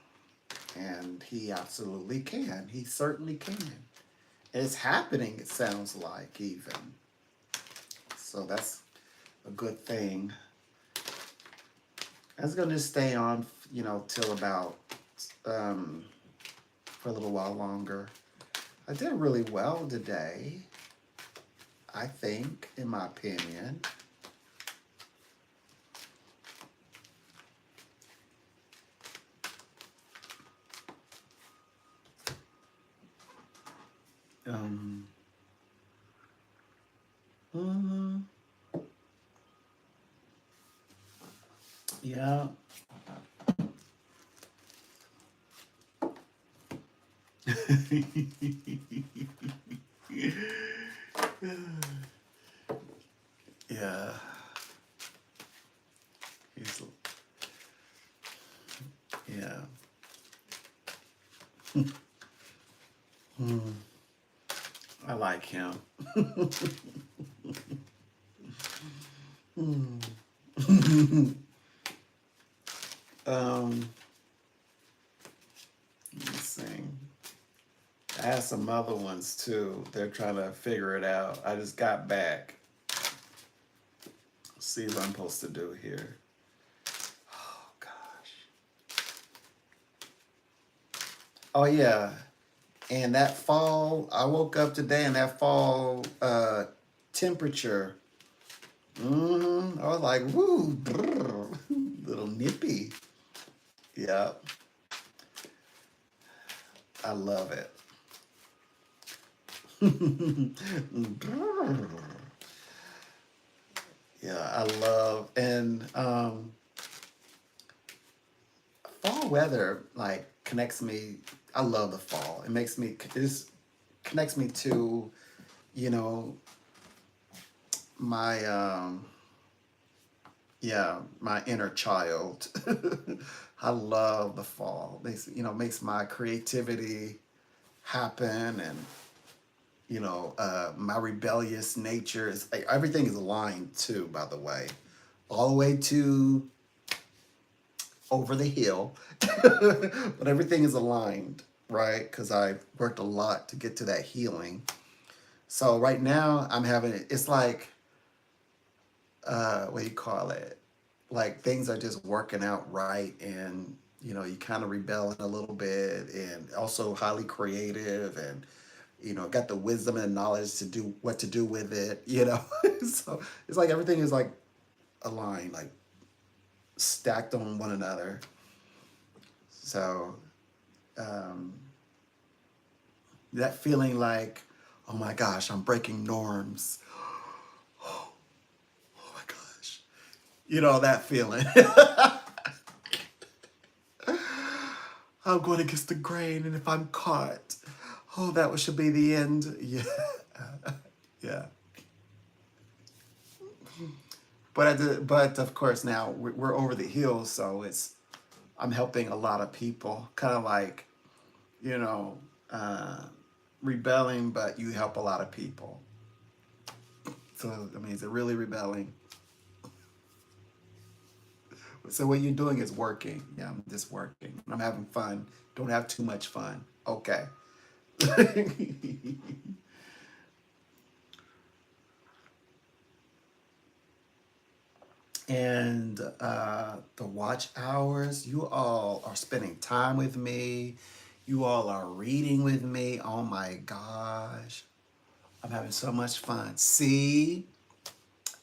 Speaker 1: and he absolutely can. He certainly can. It's happening, it sounds like, even. So that's a good thing. I was going to stay on, till about um, for a little while longer. I did really well today, I think, in my opinion. Um, mhm, yeah. Yeah. He's, yeah. Hmm. I like him. Hmm. um, let me see. I have some other ones too. They're trying to figure it out. I just got back. See what I'm supposed to do here. Oh gosh. Oh yeah. And that fall, I woke up today and that fall temperature. I was like, woo, brrr, little nippy. Yep. I love it. Yeah, I love and fall weather like connects me. I love the fall. It makes me this connects me to, you know, my yeah, my inner child. I love the fall. Makes my creativity happen and my rebellious nature is everything is aligned too, by the way, all the way to over the hill, but everything is aligned, right? Because I worked a lot to get to that healing. So right now I'm having it's like what do you call it? Like things are just working out right, and you kind of rebelling a little bit, and also highly creative, and got the wisdom and knowledge to do what to do with it. So it's like everything is like aligned, like stacked on one another. So um, that feeling like, oh my gosh, I'm breaking norms. Oh my gosh, that feeling. I'm going against the grain, and if I'm caught, oh, that should be the end. Yeah, yeah. But of course now we're over the hill, so I'm helping a lot of people, kind of like you know uh, rebelling, but you help a lot of people. So I mean, is it really rebelling? So what you're doing is working. Yeah, I'm just working. I'm having fun. Don't have too much fun. Okay. And the watch hours, you all are spending time with me. You all are reading with me. Oh my gosh. I'm having so much fun. See,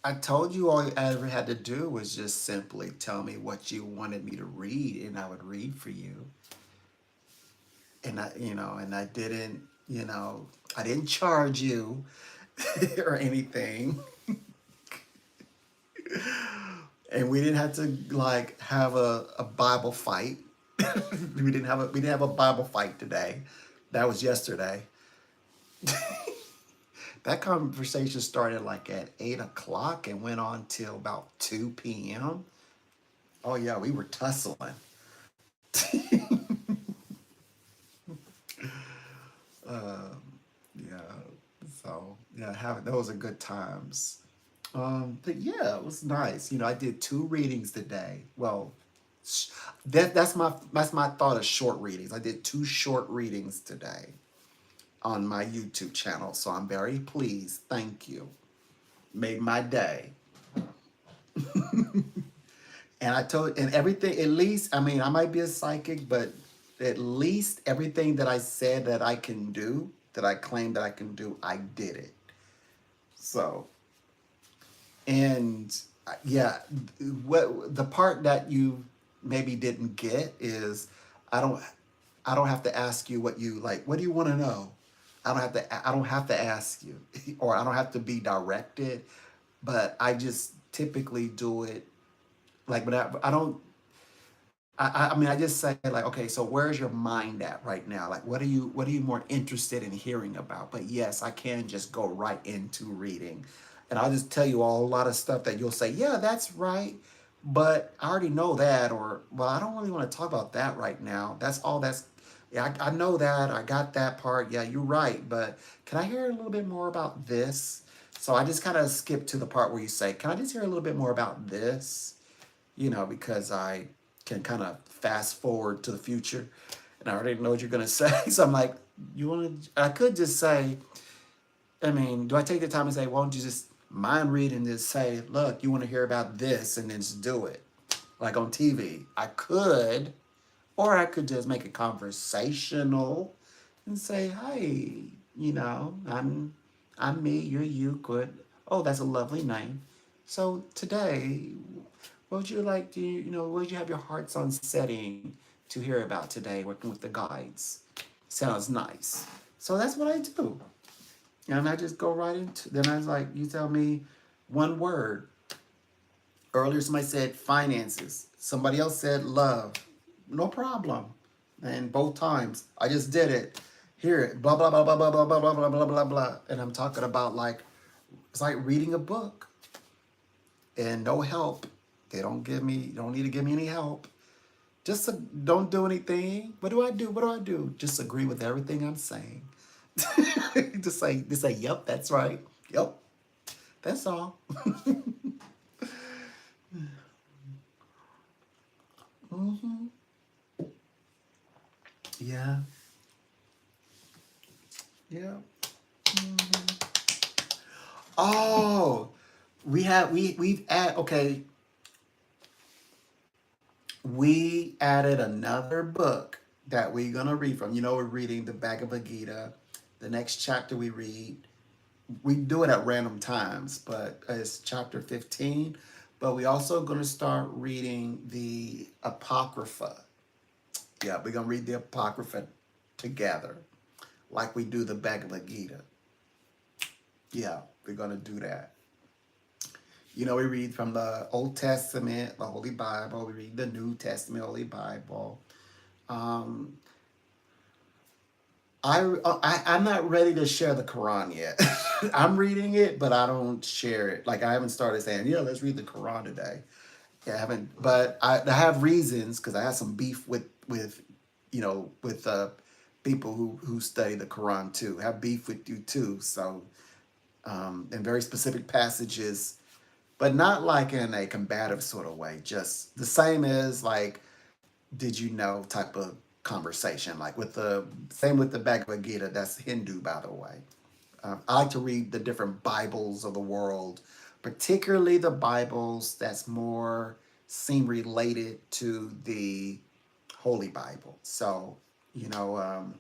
Speaker 1: I told you all I ever had to do was just simply tell me what you wanted me to read, and I would read for you. And I didn't, I didn't charge you or anything. And we didn't have to like have a Bible fight. We didn't have a Bible fight today. That was yesterday. That conversation started like at 8 o'clock and went on till about 2 p.m. Oh yeah, we were tussling. Um, yeah. So yeah, those are good times. But yeah, it was nice. I did two readings today. Well, sh- that's my thought of short readings. I did two short readings today on my YouTube channel, so I'm very pleased. Thank you. Made my day. And and everything, at least, I mean, I might be a psychic, but at least everything that I said that I can do, that I claim that I can do, I did it. So, and yeah, what the part that you maybe didn't get is I don't I don't have to ask you what you like. What do you want to know? I don't have to ask you, or I don't have to be directed, but I just typically do it like, but I don't. I mean, I just say like, okay, so where's your mind at right now? Like, what are you more interested in hearing about? But yes, I can just go right into reading, and I'll just tell you a whole lot of stuff that you'll say, yeah, that's right, but I already know that, or well, I don't really want to talk about that right now. That's all. That's yeah, I know that. I got that part. Yeah, you're right, but can I hear a little bit more about this? So I just kind of skip to the part where you say, can I just hear a little bit more about this? Because I can kind of fast forward to the future and I already know what you're going to say. So I'm like, I could just say, I mean, do I take the time and say, why don't you just mind read and just say, look, you want to hear about this and then just do it? Like on TV. I could, or I could just make it conversational and say, hey, I'm me, you're you, good. Oh, that's a lovely name. So today, what would you like to, what would you have your hearts on setting to hear about today, working with the guides? Sounds nice. So that's what I do. And I just go right into, then I was like, you tell me one word. Earlier, somebody said finances. Somebody else said love. No problem. And both times, I just did it. Hear it. Blah, blah, blah, blah, blah, blah, blah, blah, blah, blah, blah, blah. And I'm talking about like, it's like reading a book and no help. You don't need to give me any help. Just don't do anything. What do I do? What do I do? Just agree with everything I'm saying. Just say, yep, that's right. Yep, that's all. Hmm. Yeah, yeah. Hmm. Oh, we've okay. We added another book that we're gonna read from. We're reading the Bhagavad Gita. The next chapter we read, we do it at random times, but it's chapter 15. But we also gonna start reading the Apocrypha. Yeah, we're gonna read the Apocrypha together, like we do the Bhagavad Gita. Yeah, we're gonna do that. We read from the Old Testament, the Holy Bible. We read the New Testament, Holy Bible. Um, I'm not ready to share the Quran yet. I'm reading it, but I don't share it. Like I haven't started saying, yeah, let's read the Quran today. Yeah, I haven't, but I have reasons because I have some beef with people who study the Quran too. I have beef with you too. So in very specific passages, but not like in a combative sort of way. Just the same as like, did you know type of conversation. Like with the same with the Bhagavad Gita. That's Hindu, by the way. I like to read the different Bibles of the world, particularly the Bibles that's more seem related to the Holy Bible. So, you know, um,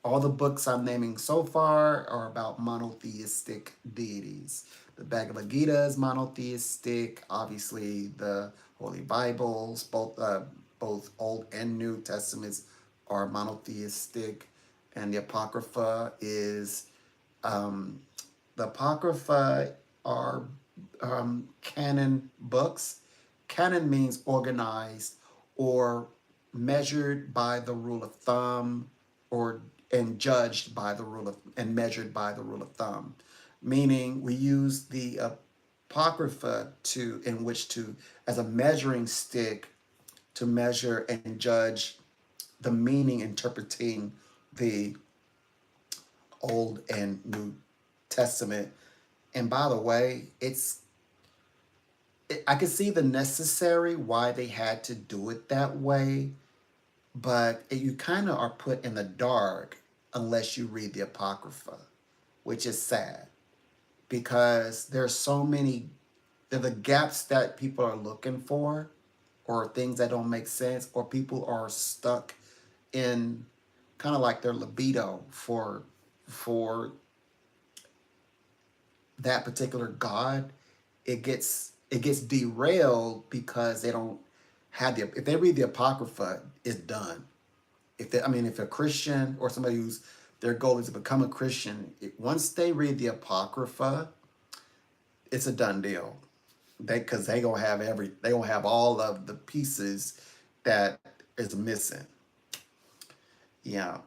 Speaker 1: all the books I'm naming so far are about monotheistic deities. The Bhagavad Gita is monotheistic. Obviously, the Holy Bibles, both Old and New Testaments, are monotheistic, and the um, Apocrypha are canon books. Canon means organized or measured by the rule of thumb, or and judged by the rule of and measured by the rule of thumb. Meaning we use the Apocrypha to in which to as a measuring stick to measure and judge the meaning interpreting the Old and New Testament. And by the way, I can see the necessary why they had to do it that way, but you kind of are put in the dark unless you read the Apocrypha, which is sad because there's so many, there are the gaps that people are looking for, or things that don't make sense, or people are stuck in kind of like their libido for that particular god. It gets derailed because they don't have if they read the Apocrypha, it's done. If a Christian or somebody who's their goal is to become a Christian, once they read the Apocrypha, it's a done deal. They gonna have all of the pieces that is missing. Yeah.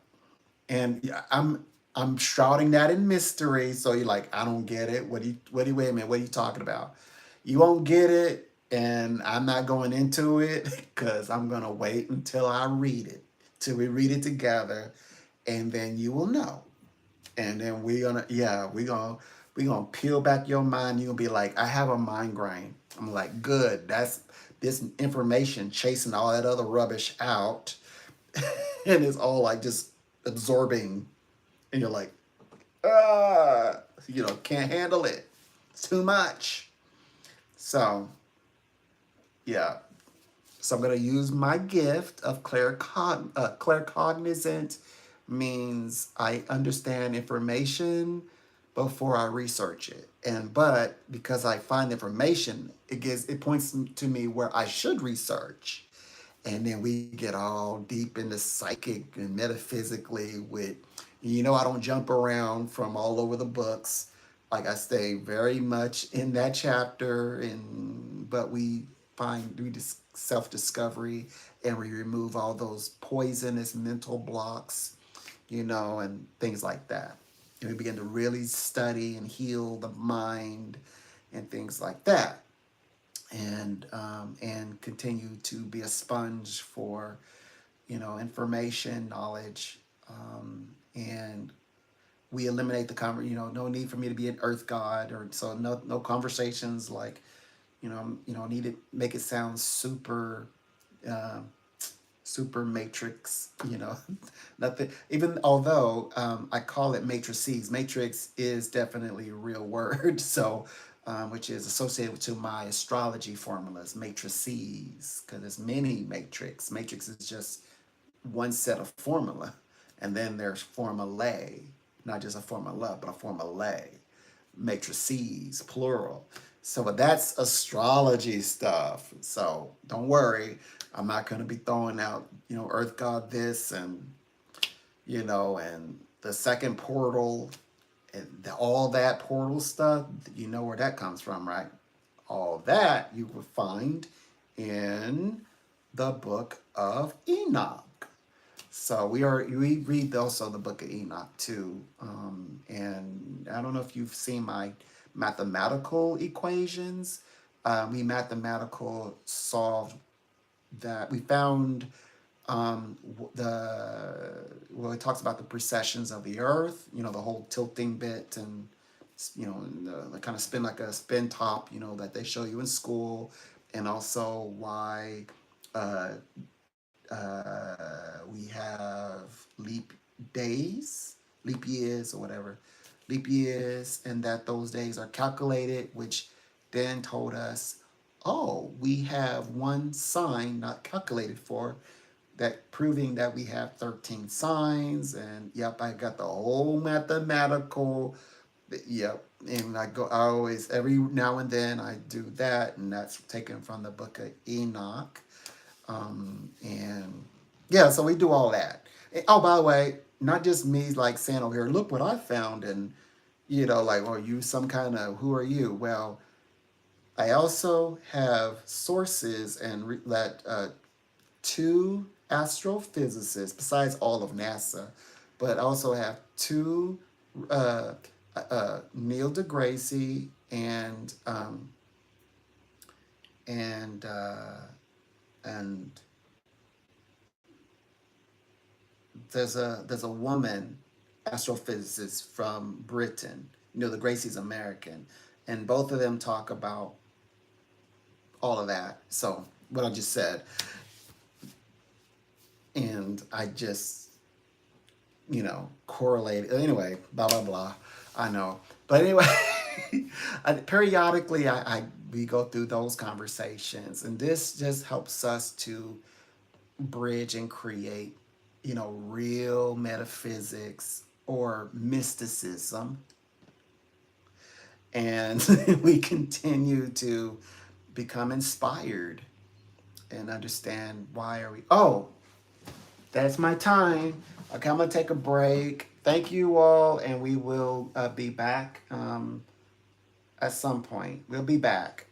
Speaker 1: And yeah, I'm shrouding that in mystery. So you're like, I don't get it. Wait a minute, what are you talking about? You won't get it, and I'm not going into it because I'm gonna wait until I read it, till we read it together, and then you will know. And then we gonna peel back your mind. You're gonna be like, I have a mind grain. I'm like, good. That's this information chasing all that other rubbish out, and it's all like just absorbing, and you're like, can't handle it. It's too much. So yeah. So I'm gonna use my gift of claircognizant, means I understand information before I research it. But because I find information, it points to me where I should research. And then we get all deep into psychic and metaphysically with, I don't jump around from all over the books. Like I stay very much in that chapter, and but we self discovery, and we remove all those poisonous mental blocks, and things like that. And we begin to really study and heal the mind and things like that, and continue to be a sponge for information, knowledge, and we eliminate no need for me to be an earth god, or so no conversations like need to make it sound super uh, super matrix, nothing, even although I call it matrices. Matrix is definitely a real word, so which is associated to my astrology formulas, matrices, because there's many matrix is just one set of formula, and then there's formulae, not just a formula but a formulae, matrices plural. So but that's astrology stuff, so don't worry, I'm not going to be throwing out earth god this, and the second portal, and all that portal stuff. You know where that comes from, right? All that you will find in the book of Enoch. So we read also the book of Enoch too, and I don't know if you've seen my mathematical equations. We mathematical solved that. We found it talks about the precessions of the Earth. The whole tilting bit, and and the kind of spin, like a spin top, that they show you in school, and also why we have leap years, or whatever, leap years, and that those days are calculated, which then told us, oh, we have one sign not calculated for, that proving that we have 13 signs. And yep, I got the whole mathematical. Yep. And I always, every now and then I do that, and that's taken from the book of Enoch. And yeah, so we do all that. Oh, by the way, not just me like saying over here, look what I found, and like, or you some kind of, who are you? Well, I also have sources and that two astrophysicists, besides all of NASA, but I also have two, uh, Neil deGrasse, and and there's a woman astrophysicist from Britain. The Gracie's American, and both of them talk about all of that. So what I just said, and I just correlate. Anyway, blah blah blah. I know, but anyway, periodically we go through those conversations, and this just helps us to bridge and create, real metaphysics or mysticism, and we continue to become inspired and understand why are we. Oh, that's my time. Okay, I'm gonna take a break. Thank you all, and we will be back at some point. We'll be back.